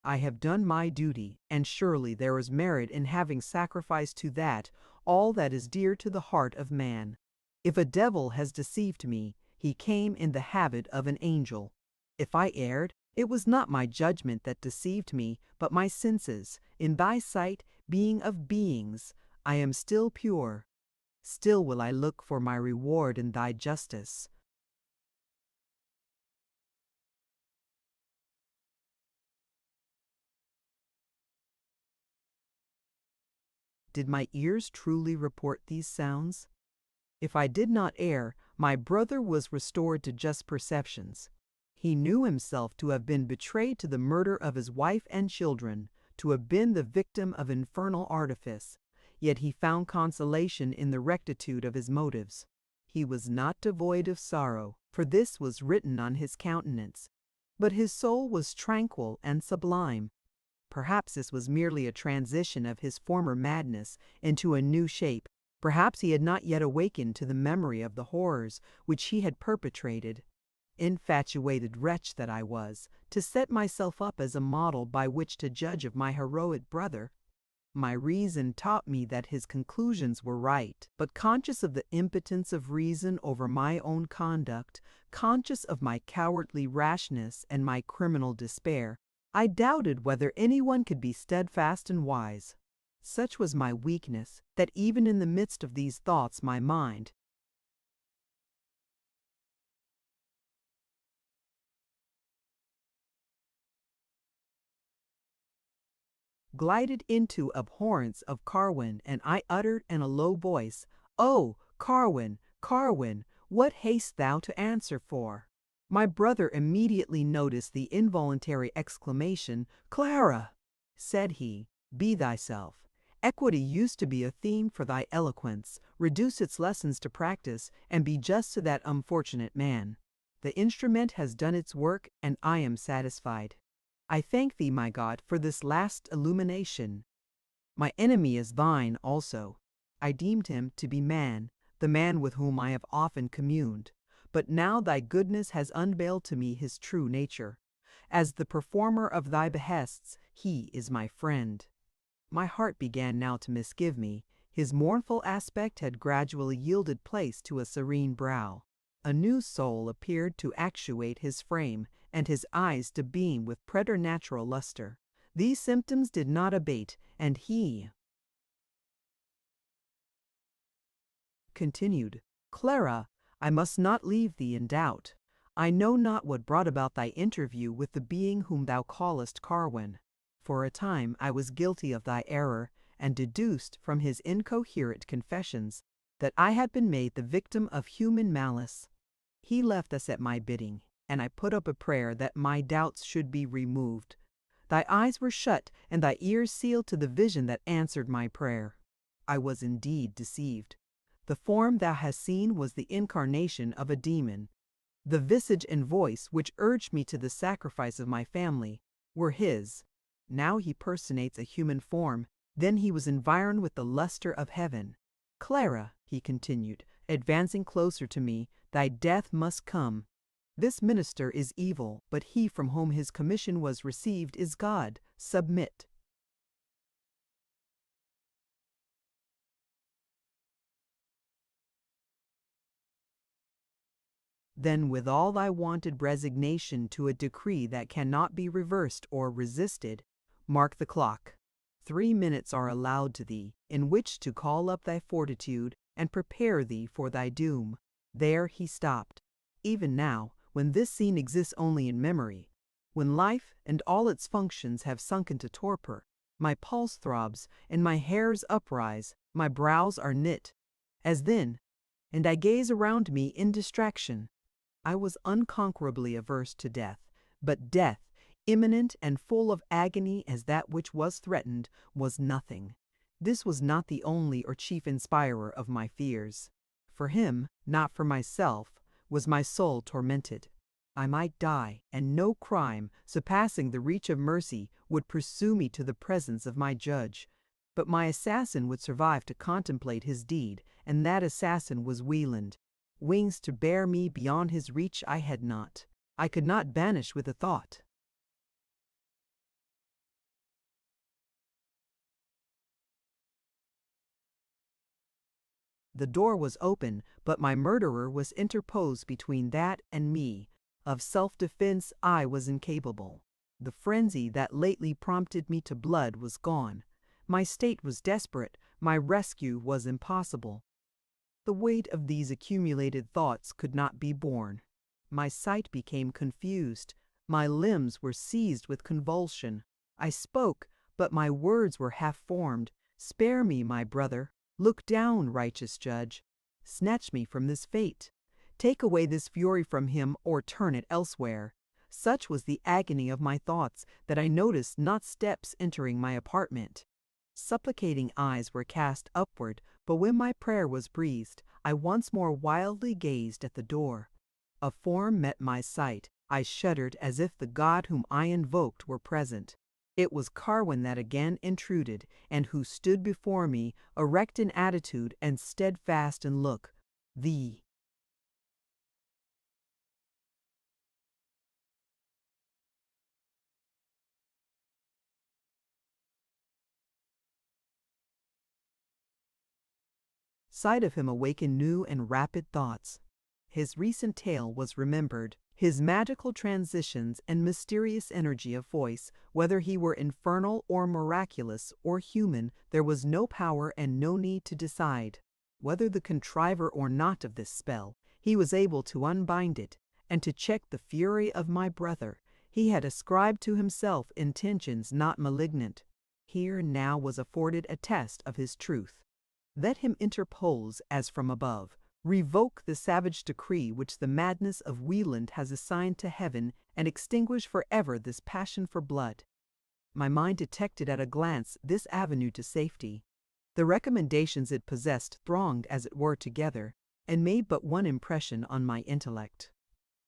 I have done my duty, and surely there is merit in having sacrificed to that all that is dear to the heart of man. If a devil has deceived me, he came in the habit of an angel. If I erred, it was not my judgment that deceived me, but my senses. In thy sight, being of beings, I am still pure. Still will I look for my reward in thy justice. Did my ears truly report these sounds? If I did not err, my brother was restored to just perceptions. He knew himself to have been betrayed to the murder of his wife and children, to have been the victim of infernal artifice, yet he found consolation in the rectitude of his motives. He was not devoid of sorrow, for this was written on his countenance, but his soul was tranquil and sublime. Perhaps this was merely a transition of his former madness into a new shape. Perhaps he had not yet awakened to the memory of the horrors which he had perpetrated. Infatuated wretch that I was, to set myself up as a model by which to judge of my heroic brother. My reason taught me that his conclusions were right, but conscious of the impotence of reason over my own conduct, conscious of my cowardly rashness and my criminal despair, I doubted whether anyone could be steadfast and wise. Such was my weakness, that even in the midst of these thoughts my mind, glided into abhorrence of Carwin, and I uttered in a low voice, "Oh, Carwin, Carwin, what haste thou to answer for?" My brother immediately noticed the involuntary exclamation. "Clara!" said he, "be thyself. Equity used to be a theme for thy eloquence. Reduce its lessons to practice, and be just to that unfortunate man. The instrument has done its work, and I am satisfied. I thank thee, my God, for this last illumination. My enemy is thine also. I deemed him to be man, the man with whom I have often communed. But now thy goodness has unveiled to me his true nature. As the performer of thy behests, he is my friend." My heart began now to misgive me. His mournful aspect had gradually yielded place to a serene brow. A new soul appeared to actuate his frame, and his eyes to beam with preternatural luster. These symptoms did not abate, and he continued, "Clara, I must not leave thee in doubt. I know not what brought about thy interview with the being whom thou callest Carwin. For a time I was guilty of thy error, and deduced from his incoherent confessions that I had been made the victim of human malice. He left us at my bidding, and I put up a prayer that my doubts should be removed. Thy eyes were shut, and thy ears sealed to the vision that answered my prayer. I was indeed deceived. The form thou hast seen was the incarnation of a demon. The visage and voice which urged me to the sacrifice of my family were his. Now he personates a human form, then he was environed with the luster of heaven. Clara," he continued, advancing closer to me, "thy death must come. This minister is evil, but he from whom his commission was received is God. Submit." Then with all thy wonted resignation to a decree that cannot be reversed or resisted, mark the clock. 3 minutes are allowed to thee, in which to call up thy fortitude and prepare thee for thy doom. There he stopped. Even now, when this scene exists only in memory, when life and all its functions have sunk into torpor, my pulse throbs and my hairs uprise, my brows are knit, as then, and I gaze around me in distraction. I was unconquerably averse to death, but death, imminent and full of agony as that which was threatened, was nothing. This was not the only or chief inspirer of my fears. For him, not for myself, was my soul tormented. I might die, and no crime, surpassing the reach of mercy, would pursue me to the presence of my judge. But my assassin would survive to contemplate his deed, and that assassin was Wieland. Wings to bear me beyond his reach I had not. I could not banish with a thought. The door was open, but my murderer was interposed between that and me. Of self-defense I was incapable. The frenzy that lately prompted me to blood was gone. My state was desperate. My rescue was impossible. The weight of these accumulated thoughts could not be borne. My sight became confused. My limbs were seized with convulsion. I spoke, but my words were half-formed. "Spare me, my brother. Look down, righteous judge. Snatch me from this fate. Take away this fury from him or turn it elsewhere." Such was the agony of my thoughts that I noticed not steps entering my apartment. Supplicating eyes were cast upward, but when my prayer was breathed, I once more wildly gazed at the door. A form met my sight. I shuddered as if the God whom I invoked were present. It was Carwin that again intruded, and who stood before me, erect in attitude and steadfast in look. The sight of him awakened new and rapid thoughts. His recent tale was remembered. His magical transitions and mysterious energy of voice, whether he were infernal or miraculous or human, there was no power and no need to decide. Whether the contriver or not of this spell, he was able to unbind it, and to check the fury of my brother. He had ascribed to himself intentions not malignant. Here now was afforded a test of his truth. Let him interpose as from above, revoke the savage decree which the madness of Wieland has assigned to heaven, and extinguish forever this passion for blood. My mind detected at a glance this avenue to safety. The recommendations it possessed thronged as it were together, and made but one impression on my intellect.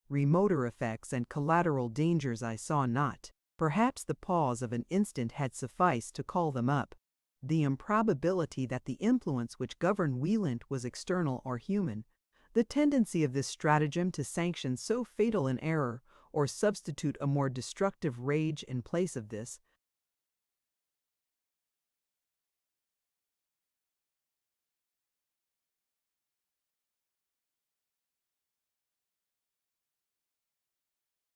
Remoter effects and collateral dangers I saw not. Perhaps the pause of an instant had sufficed to call them up. The improbability that the influence which governed Wieland was external or human, the tendency of this stratagem to sanction so fatal an error, or substitute a more destructive rage in place of this,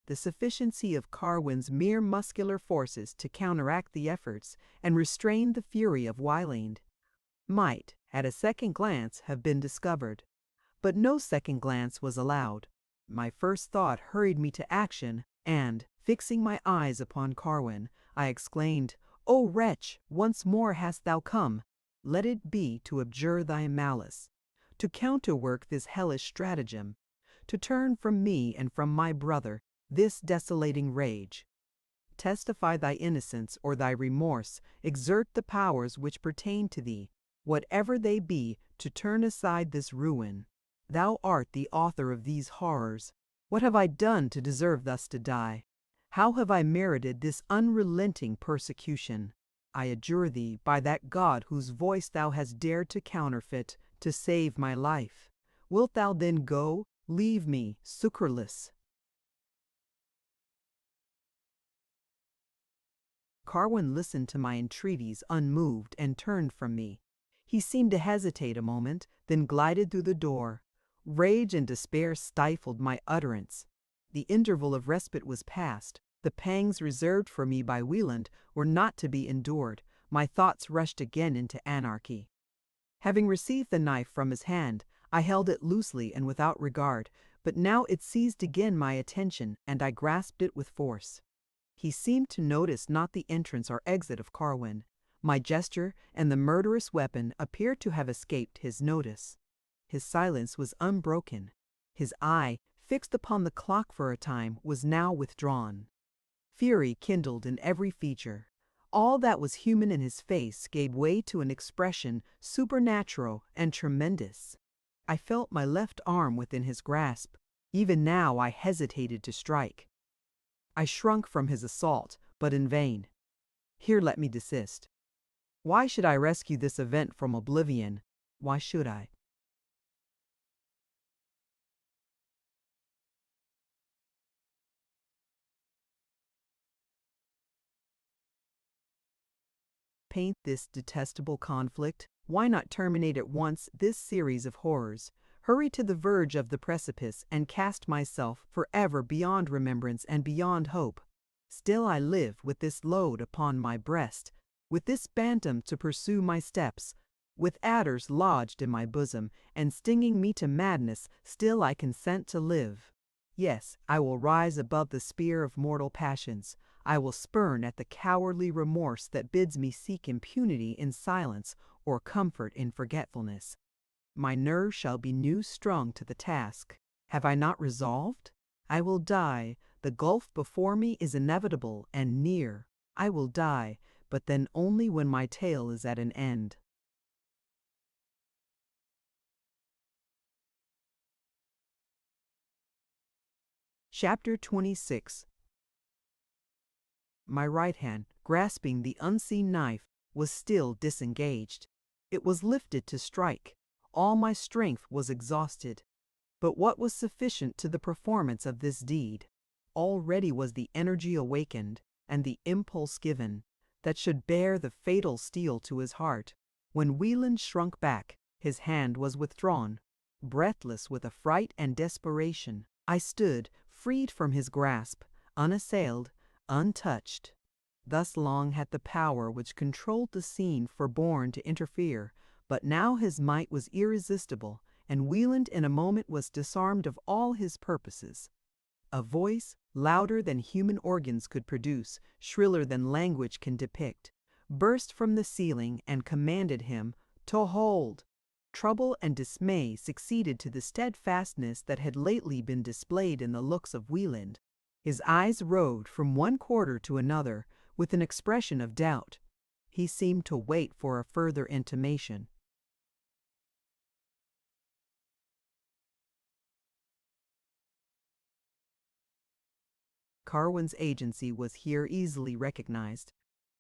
the sufficiency of Carwin's mere muscular forces to counteract the efforts and restrain the fury of Wieland might, at a second glance, have been discovered. But no second glance was allowed. My first thought hurried me to action, and, fixing my eyes upon Carwin, I exclaimed, "O wretch, once more hast thou come! Let it be to abjure thy malice, to counterwork this hellish stratagem, to turn from me and from my brother this desolating rage. Testify thy innocence or thy remorse, exert the powers which pertain to thee, whatever they be, to turn aside this ruin. Thou art the author of these horrors. What have I done to deserve thus to die? How have I merited this unrelenting persecution? I adjure thee, by that God whose voice thou hast dared to counterfeit, to save my life. Wilt thou then go, leave me succourless?" Carwin listened to my entreaties unmoved and turned from me. He seemed to hesitate a moment, then glided through the door. Rage and despair stifled my utterance. The interval of respite was past. The pangs reserved for me by Wieland were not to be endured. My thoughts rushed again into anarchy. Having received the knife from his hand, I held it loosely and without regard, but now it seized again my attention, and I grasped it with force. He seemed to notice not the entrance or exit of Carwin. My gesture and the murderous weapon appeared to have escaped his notice. His silence was unbroken. His eye, fixed upon the clock for a time, was now withdrawn. Fury kindled in every feature. All that was human in his face gave way to an expression supernatural and tremendous. I felt my left arm within his grasp. Even now I hesitated to strike. I shrunk from his assault, but in vain. Here let me desist. Why should I rescue this event from oblivion? Why should I? Paint this detestable conflict? Why not terminate at once this series of horrors, hurry to the verge of the precipice, and cast myself forever beyond remembrance and beyond hope? Still I live with this load upon my breast, with this bantam to pursue my steps, with adders lodged in my bosom and stinging me to madness. Still I consent to live. Yes, I will rise above the spear of mortal passions. I will spurn at the cowardly remorse that bids me seek impunity in silence or comfort in forgetfulness. My nerves shall be new strung to the task. Have I not resolved? I will die. The gulf before me is inevitable and near. I will die, but then only when my tale is at an end. Chapter 26. My right hand, grasping the unseen knife, was still disengaged. It was lifted to strike. All my strength was exhausted. But what was sufficient to the performance of this deed? Already was the energy awakened, and the impulse given, that should bear the fatal steel to his heart. When Wieland shrunk back, his hand was withdrawn. Breathless with affright and desperation, I stood, freed from his grasp, unassailed, untouched. Thus long had the power which controlled the scene forborne to interfere, but now his might was irresistible, and Wieland in a moment was disarmed of all his purposes. A voice, louder than human organs could produce, shriller than language can depict, burst from the ceiling and commanded him to hold. Trouble and dismay succeeded to the steadfastness that had lately been displayed in the looks of Wieland. His eyes roved from one quarter to another with an expression of doubt. He seemed to wait for a further intimation. Carwin's agency was here easily recognized.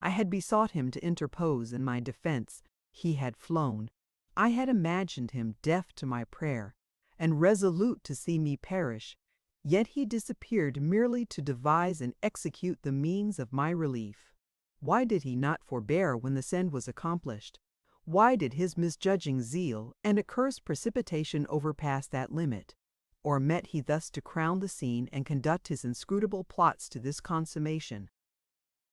I had besought him to interpose in my defense. He had flown. I had imagined him deaf to my prayer, and resolute to see me perish. Yet he disappeared merely to devise and execute the means of my relief. Why did he not forbear when this end was accomplished? Why did his misjudging zeal and accursed precipitation overpass that limit? or met he thus to crown the scene and conduct his inscrutable plots to this consummation?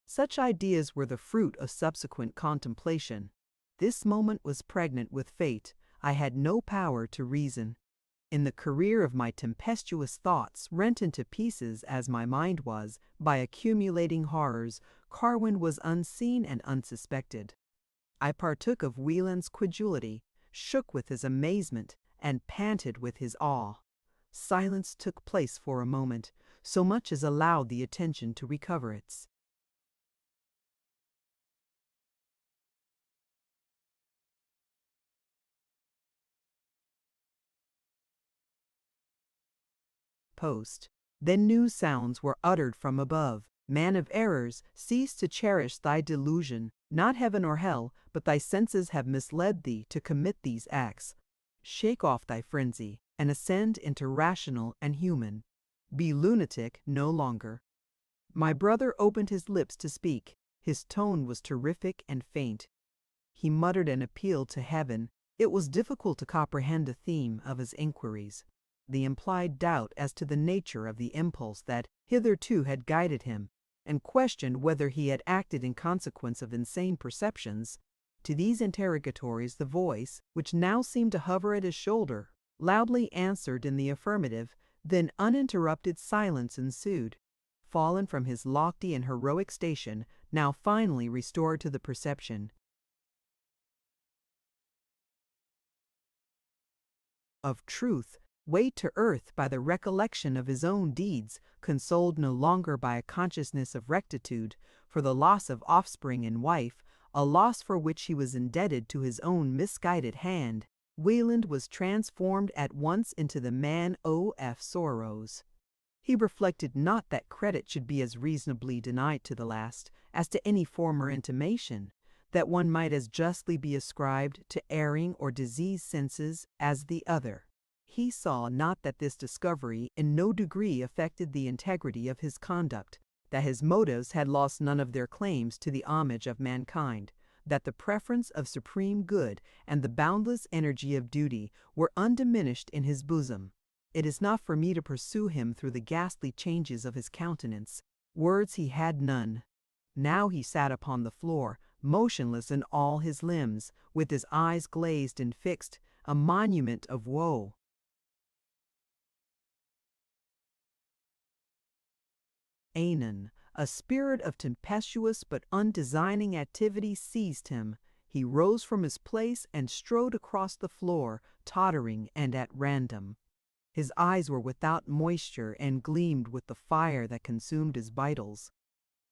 Such ideas were the fruit of subsequent contemplation. This moment was pregnant with fate. I had no power to reason. In the career of my tempestuous thoughts, rent into pieces as my mind was by accumulating horrors, Carwin was unseen and unsuspected. I partook of Wieland's credulity, shook with his amazement, and panted with his awe. Silence took place for a moment, so much as allowed the attention to recover its post. Then new sounds were uttered from above. Man of errors, cease to cherish thy delusion. Not heaven or hell, but thy senses have misled thee to commit these acts. Shake off thy frenzy, and ascend into rational and human. Be lunatic no longer. My brother opened his lips to speak. His tone was terrific and faint. He muttered an appeal to heaven. It was difficult to comprehend the theme of his inquiries. The implied doubt as to the nature of the impulse that hitherto had guided him, and questioned whether he had acted in consequence of insane perceptions. To these interrogatories the voice, which now seemed to hover at his shoulder, loudly answered in the affirmative. Then uninterrupted silence ensued. Fallen from his lofty and heroic station, now finally restored to the perception of truth, weighed to earth by the recollection of his own deeds, consoled no longer by a consciousness of rectitude for the loss of offspring and wife, a loss for which he was indebted to his own misguided hand, Wieland was transformed at once into the man O.F. Sorrows. He reflected not that credit should be as reasonably denied to the last as to any former intimation, that one might as justly be ascribed to erring or diseased senses as the other. He saw not that this discovery in no degree affected the integrity of his conduct, that his motives had lost none of their claims to the homage of mankind, that the preference of supreme good and the boundless energy of duty were undiminished in his bosom. It is not for me to pursue him through the ghastly changes of his countenance. Words he had none. Now he sat upon the floor, motionless in all his limbs, with his eyes glazed and fixed, a monument of woe. Anon, a spirit of tempestuous but undesigning activity seized him. He rose from his place and strode across the floor, tottering and at random. His eyes were without moisture and gleamed with the fire that consumed his vitals.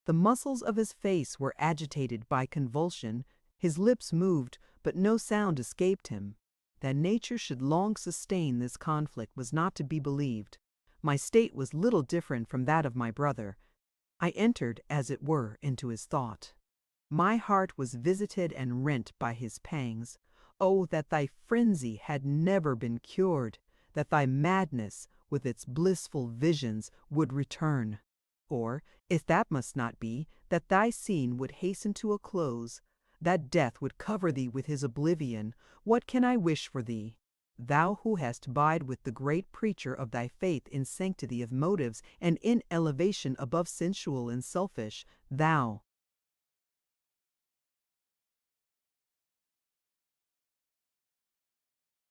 The muscles of his face were agitated by convulsion. His lips moved, but no sound escaped him. That nature should long sustain this conflict was not to be believed. My state was little different from that of my brother. I entered, as it were, into his thought. My heart was visited and rent by his pangs. Oh, that thy frenzy had never been cured! That thy madness, with its blissful visions, would return. Or, if that must not be, that thy scene would hasten to a close, that death would cover thee with his oblivion. What can I wish for thee? Thou who hast vied with the great preacher of thy faith in sanctity of motives and in elevation above sensual and selfish, thou,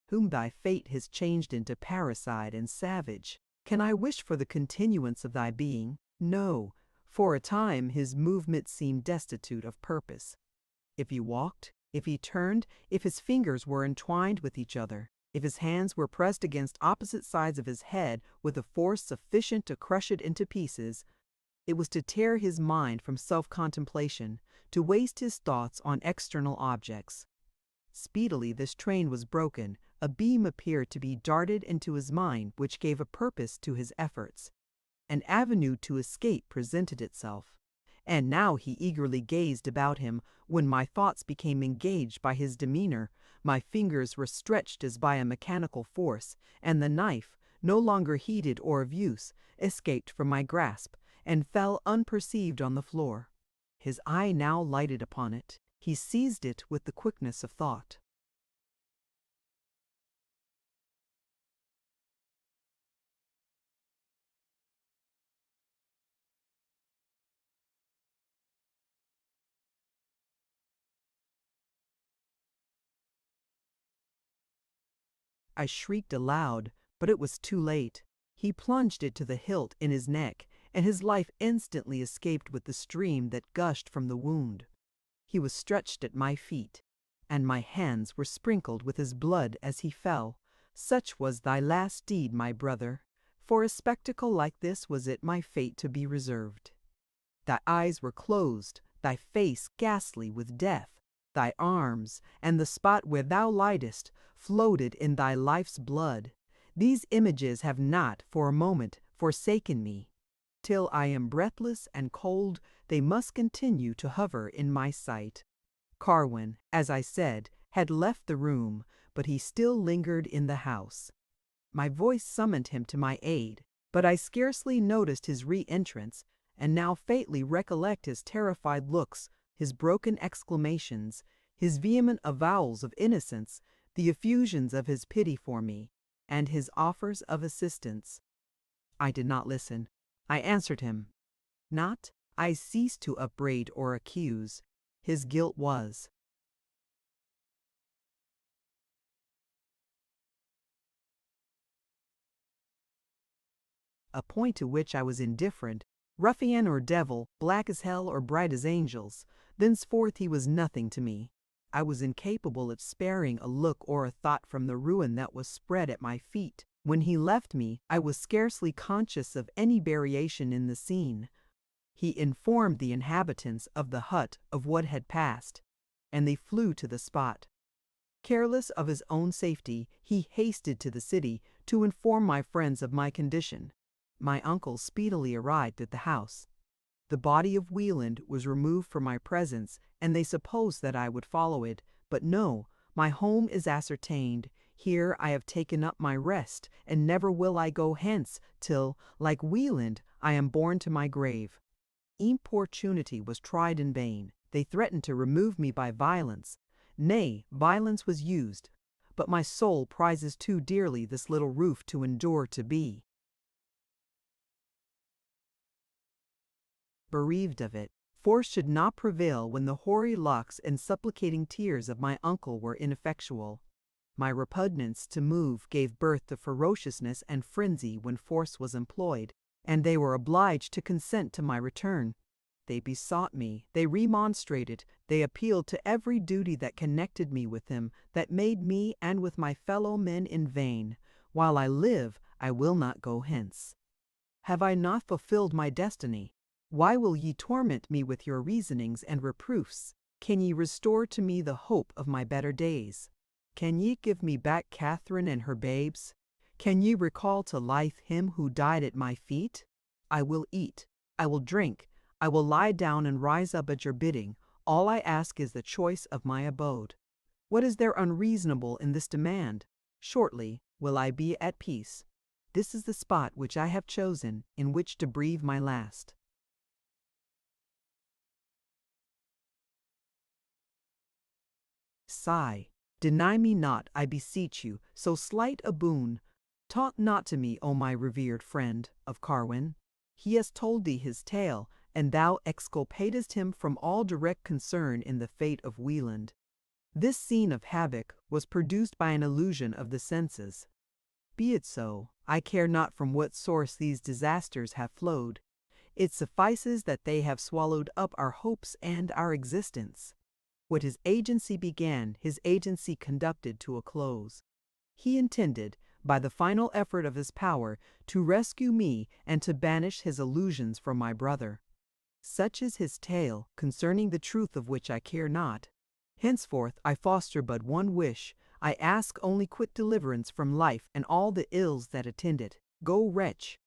whom thy fate has changed into parricide and savage, can I wish for the continuance of thy being? No. For a time his movement seemed destitute of purpose. If he walked, if he turned, if his fingers were entwined with each other, if his hands were pressed against opposite sides of his head with a force sufficient to crush it into pieces, it was to tear his mind from self-contemplation, to waste his thoughts on external objects. Speedily this train was broken. A beam appeared to be darted into his mind which gave a purpose to his efforts. An avenue to escape presented itself. And now he eagerly gazed about him. When my thoughts became engaged by his demeanor, my fingers were stretched as by a mechanical force, and the knife, no longer heated or of use, escaped from my grasp, and fell unperceived on the floor. His eye now lighted upon it. He seized it with the quickness of thought. I shrieked aloud, but it was too late. He plunged it to the hilt in his neck, and his life instantly escaped with the stream that gushed from the wound. He was stretched at my feet, and my hands were sprinkled with his blood as he fell. Such was thy last deed, my brother. For a spectacle like this was it my fate to be reserved. Thy eyes were closed, thy face ghastly with death, thy arms, and the spot where thou liedest, floated in thy life's blood. These images have not, for a moment, forsaken me. Till I am breathless and cold, they must continue to hover in my sight. Carwin, as I said, had left the room, but he still lingered in the house. My voice summoned him to my aid, but I scarcely noticed his re-entrance, and now faintly recollect his terrified looks, his broken exclamations, his vehement avowals of innocence, the effusions of his pity for me, and his offers of assistance. I did not listen. I answered him not. I ceased to upbraid or accuse. His guilt was. A point to which I was indifferent, ruffian or devil, black as hell or bright as angels, thenceforth he was nothing to me. I was incapable of sparing a look or a thought from the ruin that was spread at my feet. When he left me, I was scarcely conscious of any variation in the scene. He informed the inhabitants of the hut of what had passed, and they flew to the spot. Careless of his own safety, he hasted to the city to inform my friends of my condition. My uncle speedily arrived at the house. The body of Wieland was removed from my presence, and they supposed that I would follow it. But no, my home is ascertained. Here I have taken up my rest, and never will I go hence till, like Wieland, I am borne to my grave. Importunity was tried in vain. They threatened to remove me by violence. Nay, violence was used. But my soul prizes too dearly this little roof to endure to be bereaved of it. Force should not prevail when the hoary locks and supplicating tears of my uncle were ineffectual. My repugnance to move gave birth to ferociousness and frenzy when force was employed, and they were obliged to consent to my return. They besought me, they remonstrated, they appealed to every duty that connected me with him, that made me and with my fellow men in vain. While I live, I will not go hence. Have I not fulfilled my destiny? Why will ye torment me with your reasonings and reproofs? Can ye restore to me the hope of my better days? Can ye give me back Catherine and her babes? Can ye recall to life him who died at my feet? I will eat, I will drink, I will lie down and rise up at your bidding. All I ask is the choice of my abode. What is there unreasonable in this demand? Shortly will I be at peace. This is the spot which I have chosen in which to breathe my last. Sigh, deny me not, I beseech you, so slight a boon. Talk not to me, O my revered friend, of Carwin. He has told thee his tale, and thou exculpatest him from all direct concern in the fate of Wieland. This scene of havoc was produced by an illusion of the senses. Be it so. I care not from what source these disasters have flowed. It suffices that they have swallowed up our hopes and our existence. What his agency began, his agency conducted to a close. He intended, by the final effort of his power, to rescue me and to banish his illusions from my brother. Such is his tale, concerning the truth of which I care not. Henceforth I foster but one wish. I ask only quick deliverance from life and all the ills that attend it. Go, wretch.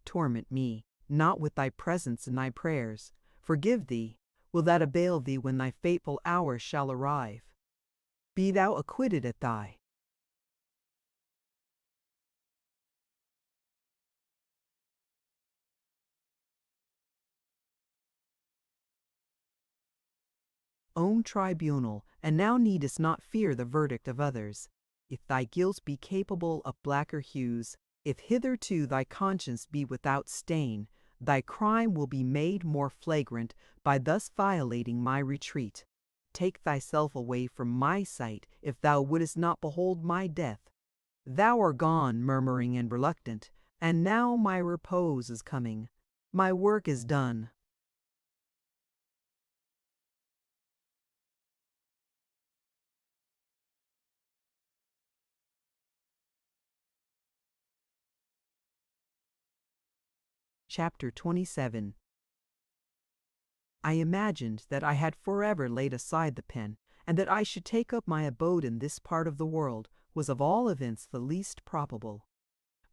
Torment me, not with thy presence and thy prayers. Forgive thee. Will that avail thee when thy fateful hour shall arrive? Be thou acquitted at thy own tribunal, and now needest not fear the verdict of others. If thy guilt be capable of blacker hues, if hitherto thy conscience be without stain, thy crime will be made more flagrant by thus violating my retreat. Take thyself away from my sight if thou wouldest not behold my death. Thou art gone, murmuring and reluctant, and now my repose is coming. My work is done. Chapter 27. I imagined that I had forever laid aside the pen, and that I should take up my abode in this part of the world was of all events the least probable.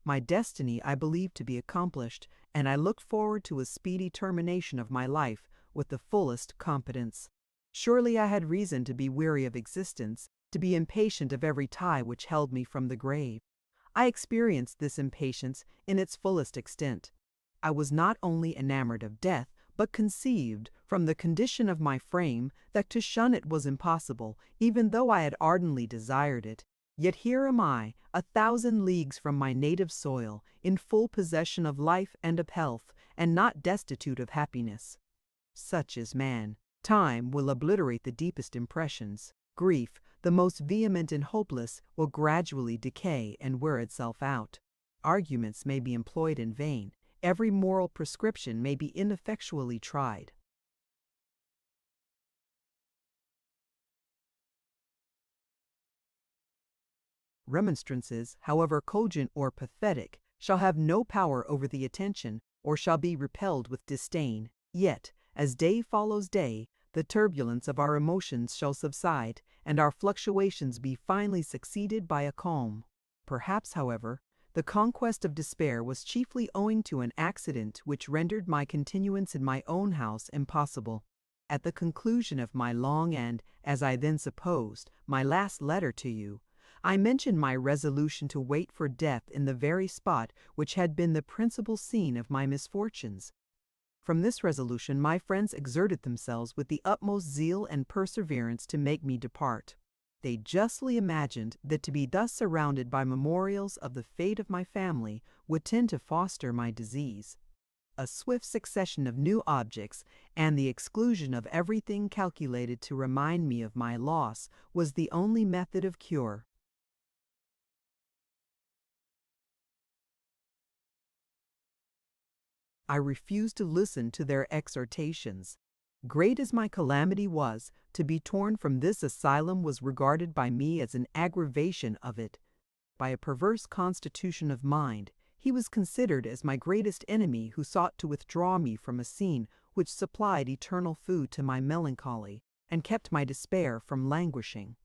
My destiny I believed to be accomplished, and I looked forward to a speedy termination of my life with the fullest confidence. Surely I had reason to be weary of existence, to be impatient of every tie which held me from the grave. I experienced this impatience in its fullest extent. I was not only enamored of death, but conceived, from the condition of my frame, that to shun it was impossible, even though I had ardently desired it. Yet here am I, 1,000 leagues from my native soil, in full possession of life and of health, and not destitute of happiness. Such is man. Time will obliterate the deepest impressions. Grief, the most vehement and hopeless, will gradually decay and wear itself out. Arguments may be employed in vain. Every moral prescription may be ineffectually tried. Remonstrances, however cogent or pathetic, shall have no power over the attention, or shall be repelled with disdain. Yet, as day follows day, the turbulence of our emotions shall subside, and our fluctuations be finally succeeded by a calm. Perhaps, however, the conquest of despair was chiefly owing to an accident which rendered my continuance in my own house impossible. At the conclusion of my long and, as I then supposed, my last letter to you, I mentioned my resolution to wait for death in the very spot which had been the principal scene of my misfortunes. From this resolution my friends exerted themselves with the utmost zeal and perseverance to make me depart. They justly imagined that to be thus surrounded by memorials of the fate of my family would tend to foster my disease. A swift succession of new objects, and the exclusion of everything calculated to remind me of my loss, was the only method of cure. I refused to listen to their exhortations. Great as my calamity was, to be torn from this asylum was regarded by me as an aggravation of it. By a perverse constitution of mind, he was considered as my greatest enemy who sought to withdraw me from a scene which supplied eternal food to my melancholy, and kept my despair from languishing.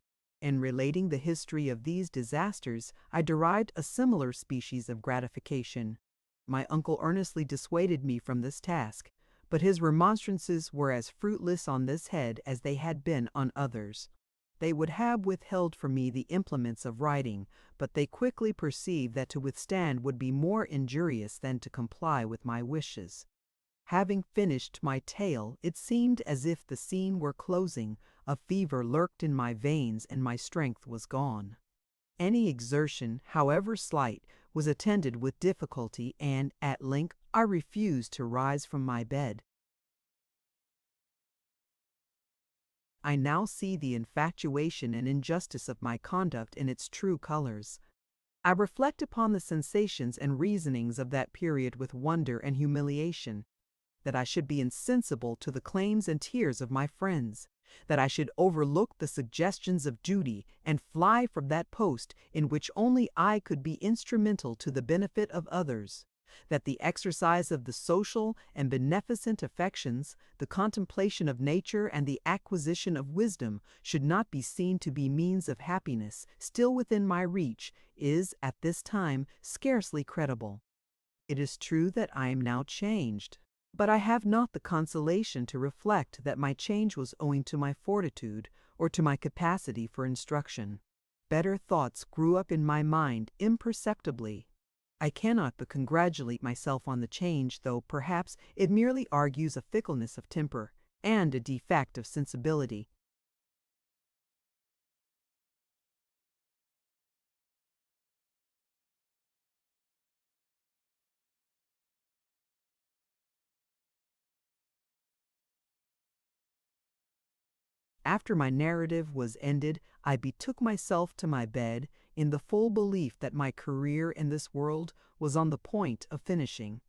In relating the history of these disasters, I derived a similar species of gratification. My uncle earnestly dissuaded me from this task, but his remonstrances were as fruitless on this head as they had been on others. They would have withheld from me the implements of writing, but they quickly perceived that to withstand would be more injurious than to comply with my wishes. Having finished my tale, it seemed as if the scene were closing. A fever lurked in my veins, and my strength was gone. Any exertion, however slight, was attended with difficulty, and at length I refused to rise from my bed. I now see the infatuation and injustice of my conduct in its true colors. I reflect upon the sensations and reasonings of that period with wonder and humiliation. That I should be insensible to the claims and tears of my friends, that I should overlook the suggestions of duty and fly from that post in which only I could be instrumental to the benefit of others, that the exercise of the social and beneficent affections, the contemplation of nature and the acquisition of wisdom should not be seen to be means of happiness still within my reach, is at this time scarcely credible. It is true that I am now changed, but I have not the consolation to reflect that my change was owing to my fortitude or to my capacity for instruction. Better thoughts grew up in my mind imperceptibly. I cannot but congratulate myself on the change, though perhaps it merely argues a fickleness of temper and a defect of sensibility. After my narrative was ended, I betook myself to my bed, in the full belief that my career in this world was on the point of finishing.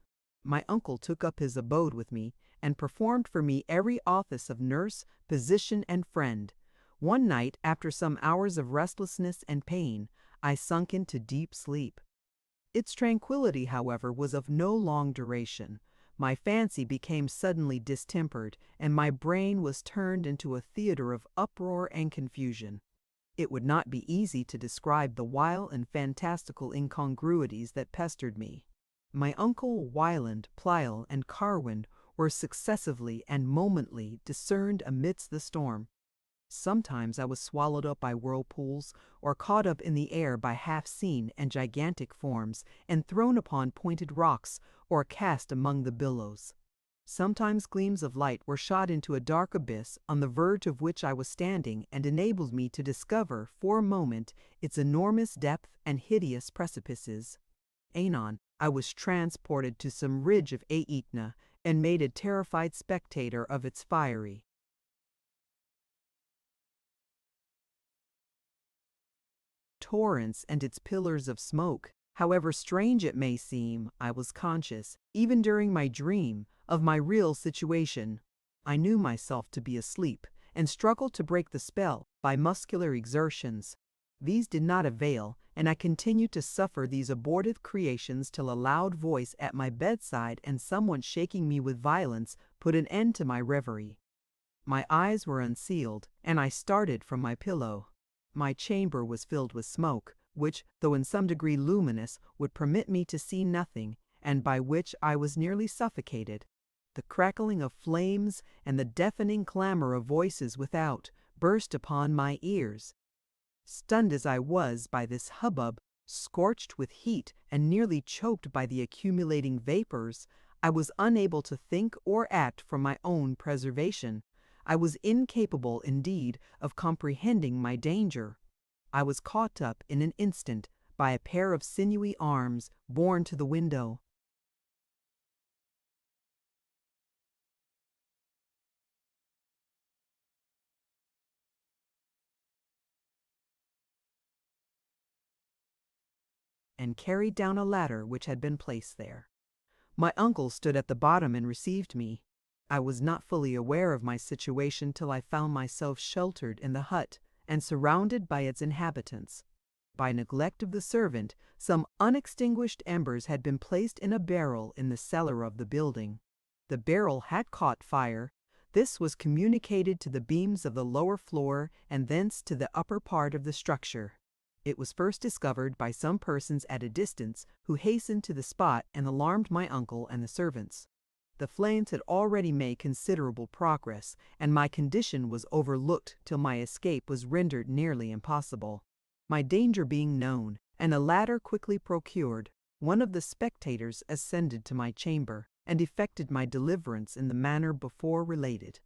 My uncle took up his abode with me and performed for me every office of nurse, physician, and friend. One night, after some hours of restlessness and pain, I sunk into deep sleep. Its tranquility, however, was of no long duration. My fancy became suddenly distempered, and my brain was turned into a theater of uproar and confusion. It would not be easy to describe the wild and fantastical incongruities that pestered me. My uncle Wieland, Pleyel, and Carwin were successively and momently discerned amidst the storm. Sometimes I was swallowed up by whirlpools, or caught up in the air by half-seen and gigantic forms, and thrown upon pointed rocks, or cast among the billows. Sometimes gleams of light were shot into a dark abyss on the verge of which I was standing, and enabled me to discover for a moment its enormous depth and hideous precipices. Anon, I was transported to some ridge of Aetna, and made a terrified spectator of its fiery torrents and its pillars of smoke. However strange it may seem, I was conscious, even during my dream, of my real situation. I knew myself to be asleep, and struggled to break the spell by muscular exertions. These did not avail, and I continued to suffer these abortive creations till a loud voice at my bedside and someone shaking me with violence put an end to my reverie. My eyes were unsealed, and I started from my pillow. My chamber was filled with smoke, which, though in some degree luminous, would permit me to see nothing, and by which I was nearly suffocated. The crackling of flames and the deafening clamor of voices without burst upon my ears. Stunned as I was by this hubbub, scorched with heat and nearly choked by the accumulating vapors, I was unable to think or act for my own preservation. I was incapable, indeed, of comprehending my danger. I was caught up in an instant by a pair of sinewy arms borne to the window. And carried down a ladder which had been placed there. My uncle stood at the bottom and received me. I was not fully aware of my situation till I found myself sheltered in the hut and surrounded by its inhabitants. By neglect of the servant, some unextinguished embers had been placed in a barrel in the cellar of the building. The barrel had caught fire. This was communicated to the beams of the lower floor and thence to the upper part of the structure. It was first discovered by some persons at a distance, who hastened to the spot and alarmed my uncle and the servants. The flames had already made considerable progress, and my condition was overlooked till my escape was rendered nearly impossible. My danger being known, and a ladder quickly procured, one of the spectators ascended to my chamber, and effected my deliverance in the manner before related.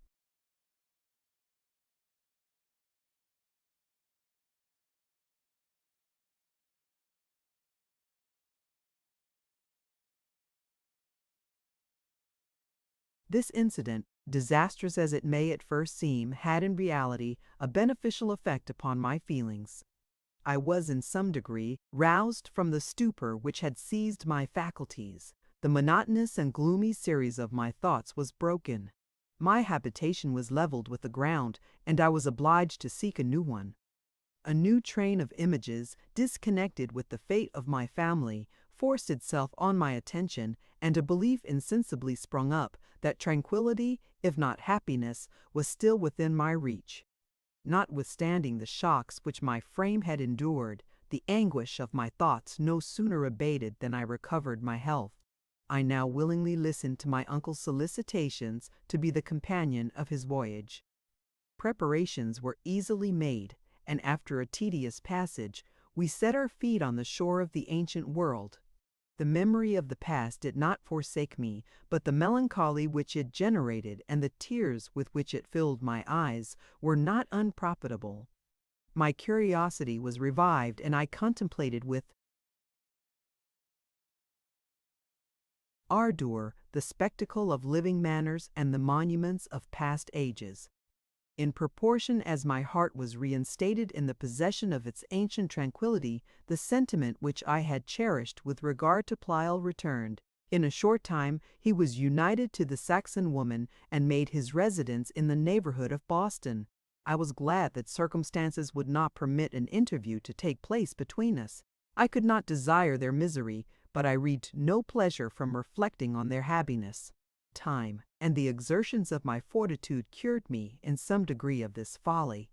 This incident, disastrous as it may at first seem, had in reality a beneficial effect upon my feelings. I was in some degree roused from the stupor which had seized my faculties. The monotonous and gloomy series of my thoughts was broken. My habitation was leveled with the ground, and I was obliged to seek a new one. A new train of images, disconnected with the fate of my family, forced itself on my attention, and a belief insensibly sprung up that tranquillity, if not happiness, was still within my reach. Notwithstanding the shocks which my frame had endured, the anguish of my thoughts no sooner abated than I recovered my health. I now willingly listened to my uncle's solicitations to be the companion of his voyage. Preparations were easily made, and after a tedious passage, we set our feet on the shore of the ancient world. The memory of the past did not forsake me, but the melancholy which it generated and the tears with which it filled my eyes were not unprofitable. My curiosity was revived, and I contemplated with ardor the spectacle of living manners and the monuments of past ages. In proportion as my heart was reinstated in the possession of its ancient tranquility, the sentiment which I had cherished with regard to Pleyel returned. In a short time he was united to the Saxon woman and made his residence in the neighborhood of Boston. I was glad that circumstances would not permit an interview to take place between us. I could not desire their misery, but I reaped no pleasure from reflecting on their happiness. Time and the exertions of my fortitude cured me in some degree of this folly.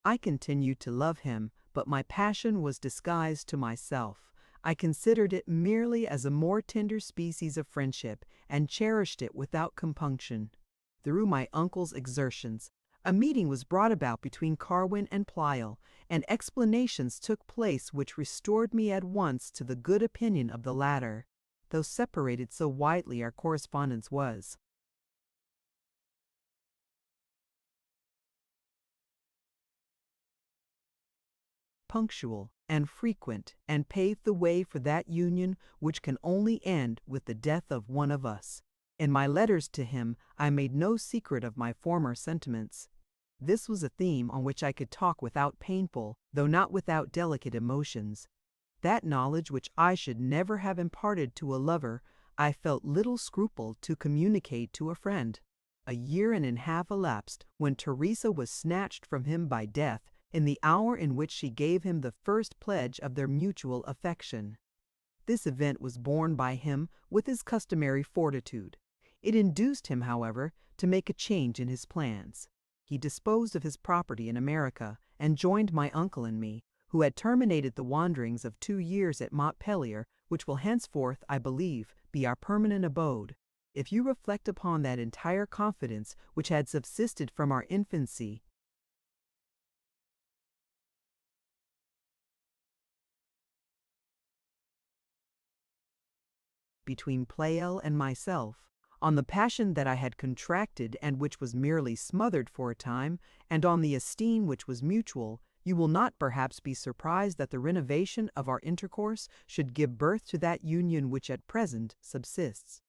I continued to love him, but my passion was disguised to myself. I considered it merely as a more tender species of friendship, and cherished it without compunction. Through my uncle's exertions, a meeting was brought about between Carwin and Pleyel, and explanations took place which restored me at once to the good opinion of the latter, though separated so widely our correspondence was. Punctual and frequent, and paved the way for that union which can only end with the death of one of us. In my letters to him I made no secret of my former sentiments. This was a theme on which I could talk without painful, though not without delicate emotions. That knowledge which I should never have imparted to a lover, I felt little scruple to communicate to a friend. A year and a half elapsed when Teresa was snatched from him by death, in the hour in which she gave him the first pledge of their mutual affection. This event was borne by him with his customary fortitude. It induced him, however, to make a change in his plans. He disposed of his property in America, and joined my uncle and me, who had terminated the wanderings of 2 years at Montpelier, which will henceforth, I believe, be our permanent abode. If you reflect upon that entire confidence which had subsisted from our infancy, between Pleyel and myself, on the passion that I had contracted and which was merely smothered for a time, and on the esteem which was mutual, you will not perhaps be surprised that the renovation of our intercourse should give birth to that union which at present subsists.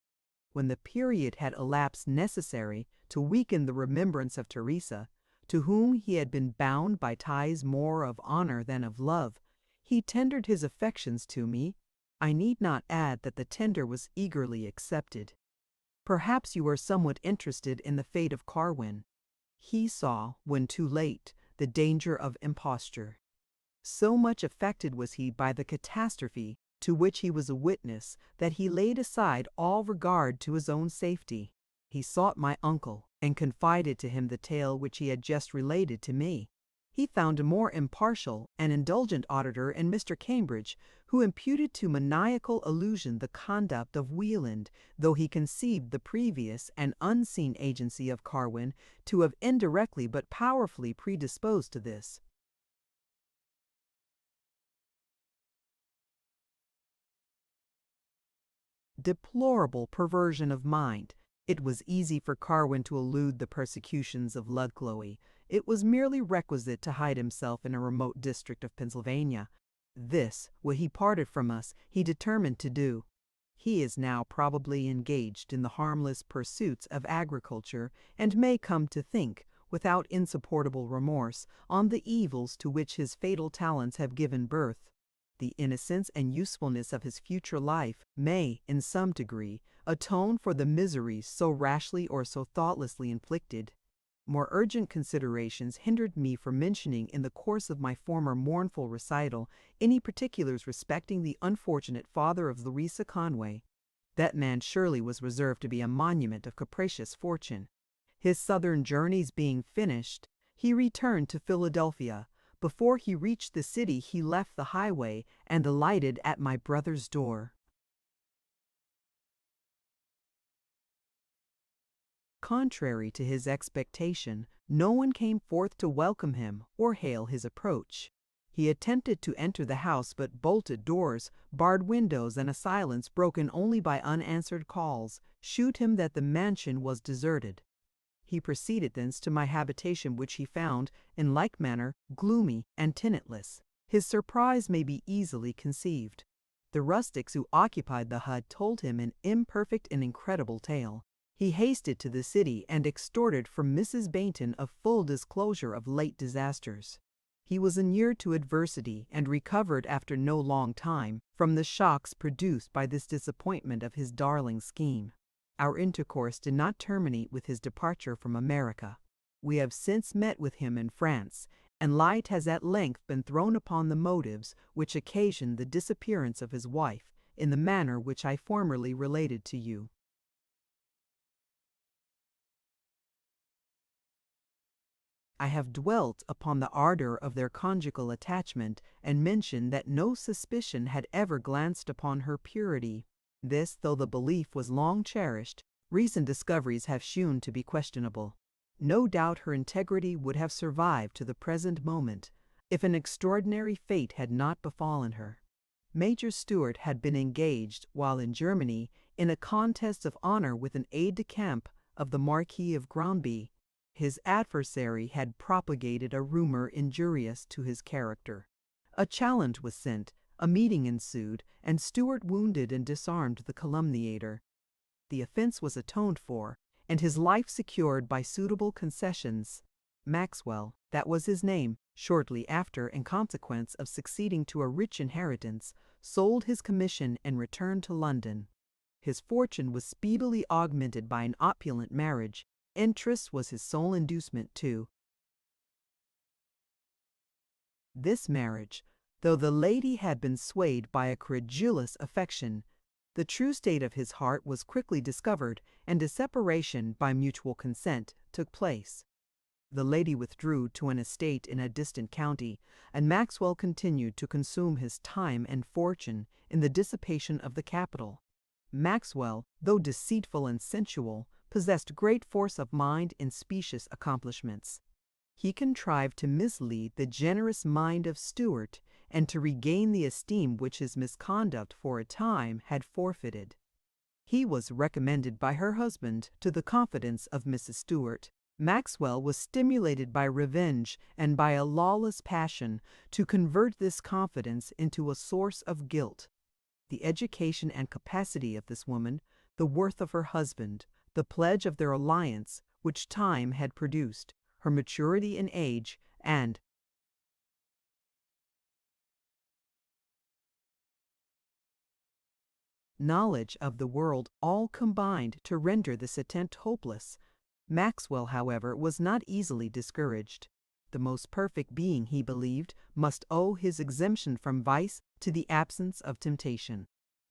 When the period had elapsed necessary to weaken the remembrance of Teresa, to whom he had been bound by ties more of honor than of love, he tendered his affections to me. I need not add that the tender was eagerly accepted. Perhaps you are somewhat interested in the fate of Carwin. He saw, when too late, the danger of imposture. So much affected was he by the catastrophe to which he was a witness that he laid aside all regard to his own safety. He sought my uncle, and confided to him the tale which he had just related to me. He found a more impartial and indulgent auditor in Mr. Cambridge, who imputed to maniacal illusion the conduct of Wieland, though he conceived the previous and unseen agency of Carwin to have indirectly but powerfully predisposed to this. Deplorable perversion of mind! It was easy for Carwin to elude the persecutions of Ludlow. It was merely requisite to hide himself in a remote district of Pennsylvania. This, when he parted from us, he determined to do. He is now probably engaged in the harmless pursuits of agriculture, and may come to think, without insupportable remorse, on the evils to which his fatal talents have given birth. The innocence and usefulness of his future life may, in some degree, atone for the miseries so rashly or so thoughtlessly inflicted. More urgent considerations hindered me from mentioning in the course of my former mournful recital any particulars respecting the unfortunate father of Louisa Conway. That man surely was reserved to be a monument of capricious fortune. His southern journeys being finished, he returned to Philadelphia. Before he reached the city he left the highway and alighted at my brother's door. Contrary to his expectation, no one came forth to welcome him or hail his approach. He attempted to enter the house, but bolted doors, barred windows, and a silence broken only by unanswered calls shewed him that the mansion was deserted. He proceeded thence to my habitation, which he found, in like manner, gloomy and tenantless. His surprise may be easily conceived. The rustics who occupied the hut told him an imperfect and incredible tale. He hasted to the city and extorted from Mrs. Baynton a full disclosure of late disasters. He was inured to adversity and recovered after no long time from the shocks produced by this disappointment of his darling scheme. Our intercourse did not terminate with his departure from America. We have since met with him in France, and light has at length been thrown upon the motives which occasioned the disappearance of his wife in the manner which I formerly related to you. I have dwelt upon the ardor of their conjugal attachment and mentioned that no suspicion had ever glanced upon her purity. This, though the belief was long cherished, recent discoveries have shewn to be questionable. No doubt her integrity would have survived to the present moment if an extraordinary fate had not befallen her. Major Stuart had been engaged, while in Germany, in a contest of honor with an aide-de-camp of the Marquis of Granby. His adversary had propagated a rumor injurious to his character. A challenge was sent, a meeting ensued, and Stuart wounded and disarmed the calumniator. The offense was atoned for, and his life secured by suitable concessions. Maxwell, that was his name, shortly after, in consequence of succeeding to a rich inheritance, sold his commission and returned to London. His fortune was speedily augmented by an opulent marriage. Interest was his sole inducement to this marriage, though the lady had been swayed by a credulous affection. The true state of his heart was quickly discovered, and a separation, by mutual consent, took place. The lady withdrew to an estate in a distant county, and Maxwell continued to consume his time and fortune in the dissipation of the capital. Maxwell, though deceitful and sensual, possessed great force of mind and specious accomplishments. He contrived to mislead the generous mind of Stuart and to regain the esteem which his misconduct for a time had forfeited. He was recommended by her husband to the confidence of Mrs. Stuart. Maxwell was stimulated by revenge and by a lawless passion to convert this confidence into a source of guilt. The education and capacity of this woman, the worth of her husband, the pledge of their alliance which time had produced, her maturity in age, and knowledge of the world all combined to render this attempt hopeless. Maxwell, however, was not easily discouraged. The most perfect being, he believed, must owe his exemption from vice to the absence of temptation.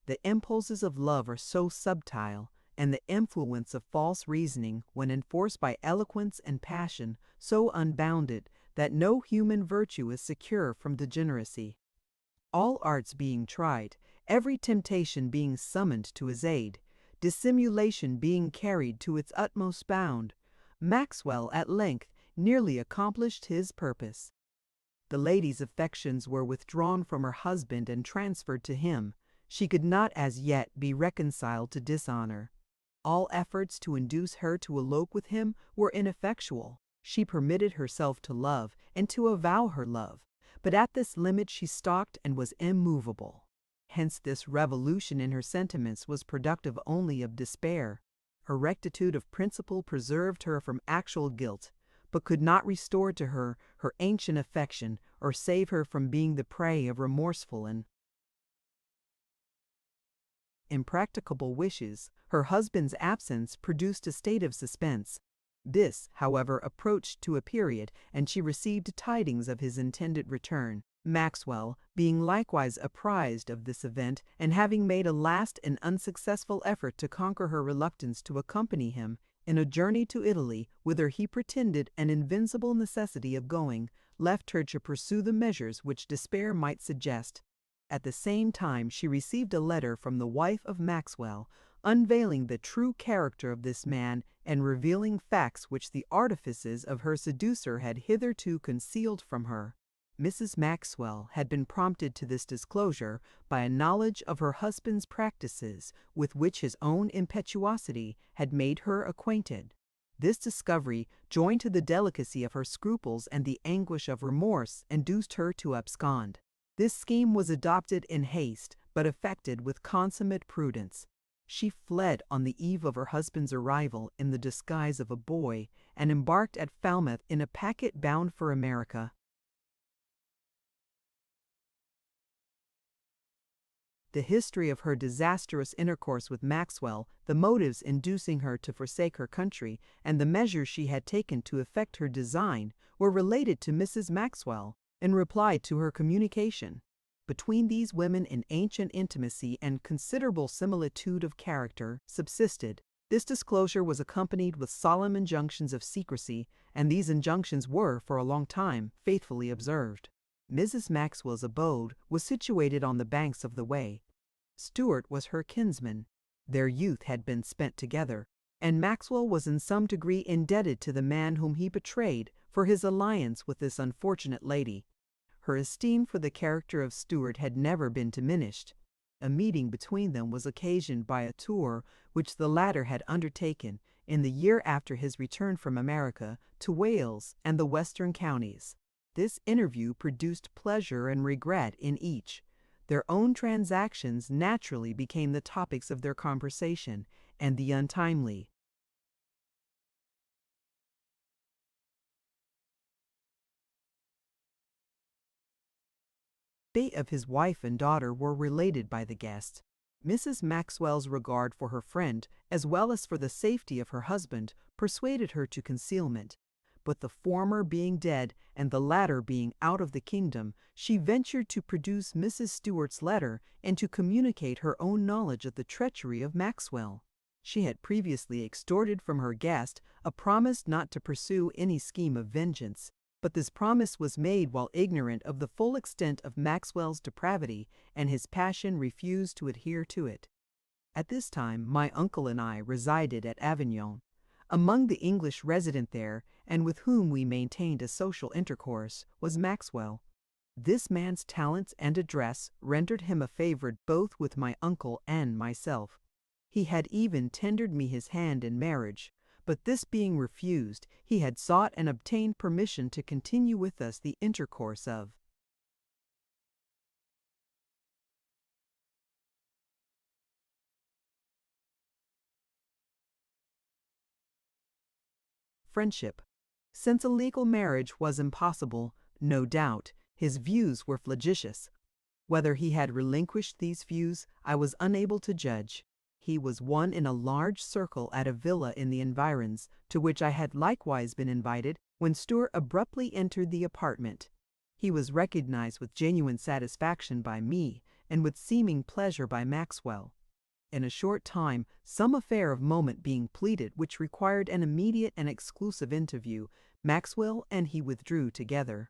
The impulses of love are so subtile, and the influence of false reasoning, when enforced by eloquence and passion, so unbounded, that no human virtue is secure from degeneracy. All arts being tried, every temptation being summoned to his aid, dissimulation being carried to its utmost bound, Maxwell at length nearly accomplished his purpose. The lady's affections were withdrawn from her husband and transferred to him. She could not as yet be reconciled to dishonor. All efforts to induce her to elope with him were ineffectual. She permitted herself to love and to avow her love, but at this limit she stalked and was immovable. Hence this revolution in her sentiments was productive only of despair. Her rectitude of principle preserved her from actual guilt, but could not restore to her her ancient affection or save her from being the prey of remorseful and impracticable wishes. Her husband's absence produced a state of suspense. This, however, approached to a period, and she received tidings of his intended return. Maxwell, being likewise apprised of this event, and having made a last and unsuccessful effort to conquer her reluctance to accompany him in a journey to Italy, whither he pretended an invincible necessity of going, left her to pursue the measures which despair might suggest. At the same time she received a letter from the wife of Maxwell, unveiling the true character of this man and revealing facts which the artifices of her seducer had hitherto concealed from her. Mrs. Maxwell had been prompted to this disclosure by a knowledge of her husband's practices with which his own impetuosity had made her acquainted. This discovery, joined to the delicacy of her scruples and the anguish of remorse, induced her to abscond. This scheme was adopted in haste, but effected with consummate prudence. She fled on the eve of her husband's arrival in the disguise of a boy and embarked at Falmouth in a packet bound for America. The history of her disastrous intercourse with Maxwell, the motives inducing her to forsake her country, and the measures she had taken to effect her design were related to Mrs. Maxwell in reply to her communication. Between these women an ancient intimacy and considerable similitude of character subsisted. This disclosure was accompanied with solemn injunctions of secrecy, and these injunctions were, for a long time, faithfully observed. Mrs. Maxwell's abode was situated on the banks of the Wey. Stuart was her kinsman. Their youth had been spent together, and Maxwell was in some degree indebted to the man whom he betrayed for his alliance with this unfortunate lady. Her esteem for the character of Stuart had never been diminished. A meeting between them was occasioned by a tour which the latter had undertaken in the year after his return from America to Wales and the western counties. This interview produced pleasure and regret in each. Their own transactions naturally became the topics of their conversation, and the untimely fate of his wife and daughter were related by the guest. Mrs. Maxwell's regard for her friend, as well as for the safety of her husband, persuaded her to concealment. But the former being dead and the latter being out of the kingdom, she ventured to produce Mrs. Stuart's letter and to communicate her own knowledge of the treachery of Maxwell. She had previously extorted from her guest a promise not to pursue any scheme of vengeance, but this promise was made while ignorant of the full extent of Maxwell's depravity, and his passion refused to adhere to it. At this time my uncle and I resided at Avignon. Among the English resident there, and with whom we maintained a social intercourse, was Maxwell. This man's talents and address rendered him a favorite both with my uncle and myself. He had even tendered me his hand in marriage, but this being refused, he had sought and obtained permission to continue with us the intercourse of friendship. Since a legal marriage was impossible, no doubt, his views were flagitious. Whether he had relinquished these views, I was unable to judge. He was one in a large circle at a villa in the environs, to which I had likewise been invited, when Stuart abruptly entered the apartment. He was recognized with genuine satisfaction by me, and with seeming pleasure by Maxwell. In a short time, some affair of moment being pleaded which required an immediate and exclusive interview, Maxwell and he withdrew together.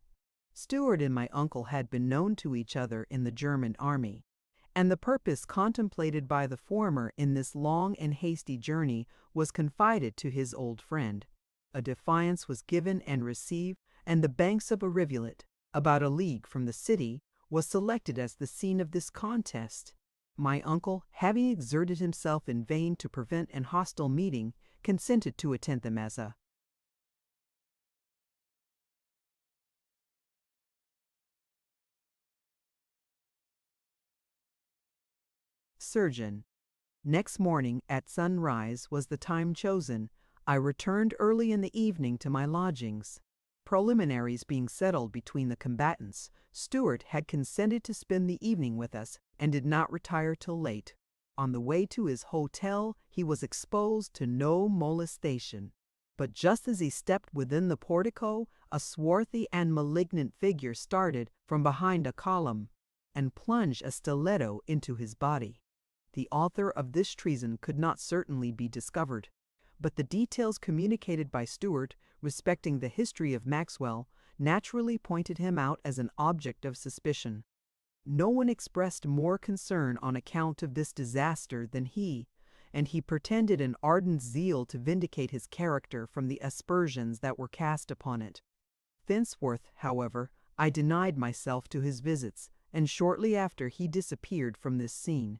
Stuart and my uncle had been known to each other in the German army, and the purpose contemplated by the former in this long and hasty journey was confided to his old friend. A defiance was given and received, and the banks of a rivulet, about a league from the city, was selected as the scene of this contest. My uncle, having exerted himself in vain to prevent an hostile meeting, consented to attend them as a surgeon. Next morning, at sunrise, was the time chosen. I returned early in the evening to my lodgings. Preliminaries being settled between the combatants, Stuart had consented to spend the evening with us, and did not retire till late. On the way to his hotel, he was exposed to no molestation. But just as he stepped within the portico, a swarthy and malignant figure started from behind a column, and plunged a stiletto into his body. The author of this treason could not certainly be discovered, but the details communicated by Stuart respecting the history of Maxwell naturally pointed him out as an object of suspicion. No one expressed more concern on account of this disaster than he, and he pretended an ardent zeal to vindicate his character from the aspersions that were cast upon it. Thenceforth, however, I denied myself to his visits, and shortly after he disappeared from this scene.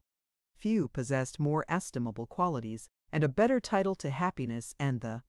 Few possessed more estimable qualities, and a better title to happiness and the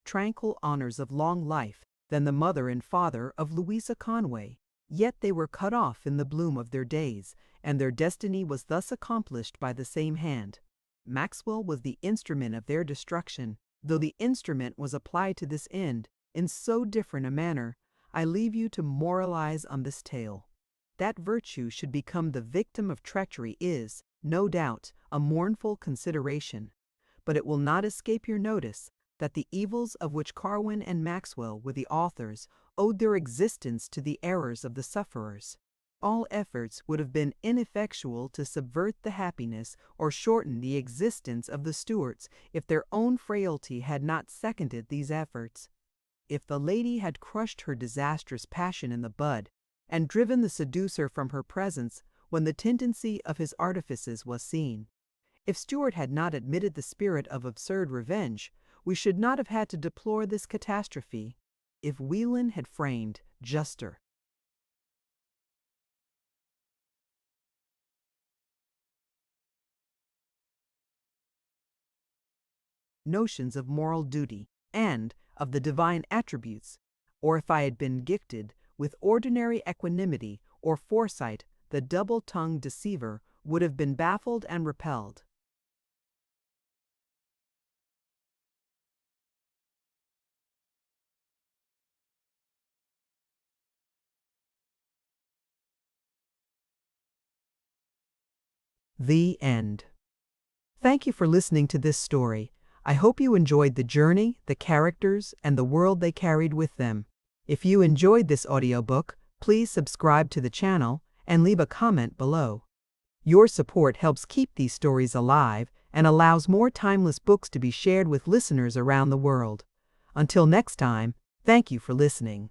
tranquil honors of long life than the mother and father of Louisa Conway. Yet they were cut off in the bloom of their days, and their destiny was thus accomplished by the same hand. Maxwell was the instrument of their destruction, though the instrument was applied to this end in so different a manner. I leave you to moralize on this tale. That virtue should become the victim of treachery is, no doubt, a mournful consideration, but it will not escape your notice that the evils of which Carwin and Maxwell were the authors owed their existence to the errors of the sufferers. All efforts would have been ineffectual to subvert the happiness or shorten the existence of the Stuarts if their own frailty had not seconded these efforts. If the lady had crushed her disastrous passion in the bud, and driven the seducer from her presence when the tendency of his artifices was seen, if Stuart had not admitted the spirit of absurd revenge, we should not have had to deplore this catastrophe. If Wieland had framed juster notions of moral duty and of the divine attributes, or if I had been gifted with ordinary equanimity or foresight, the double-tongued deceiver would have been baffled and repelled. The end. Thank you for listening to this story. I hope you enjoyed the journey, the characters, and the world they carried with them. If you enjoyed this audiobook, please subscribe to the channel and leave a comment below. Your support helps keep these stories alive and allows more timeless books to be shared with listeners around the world. Until next time, thank you for listening.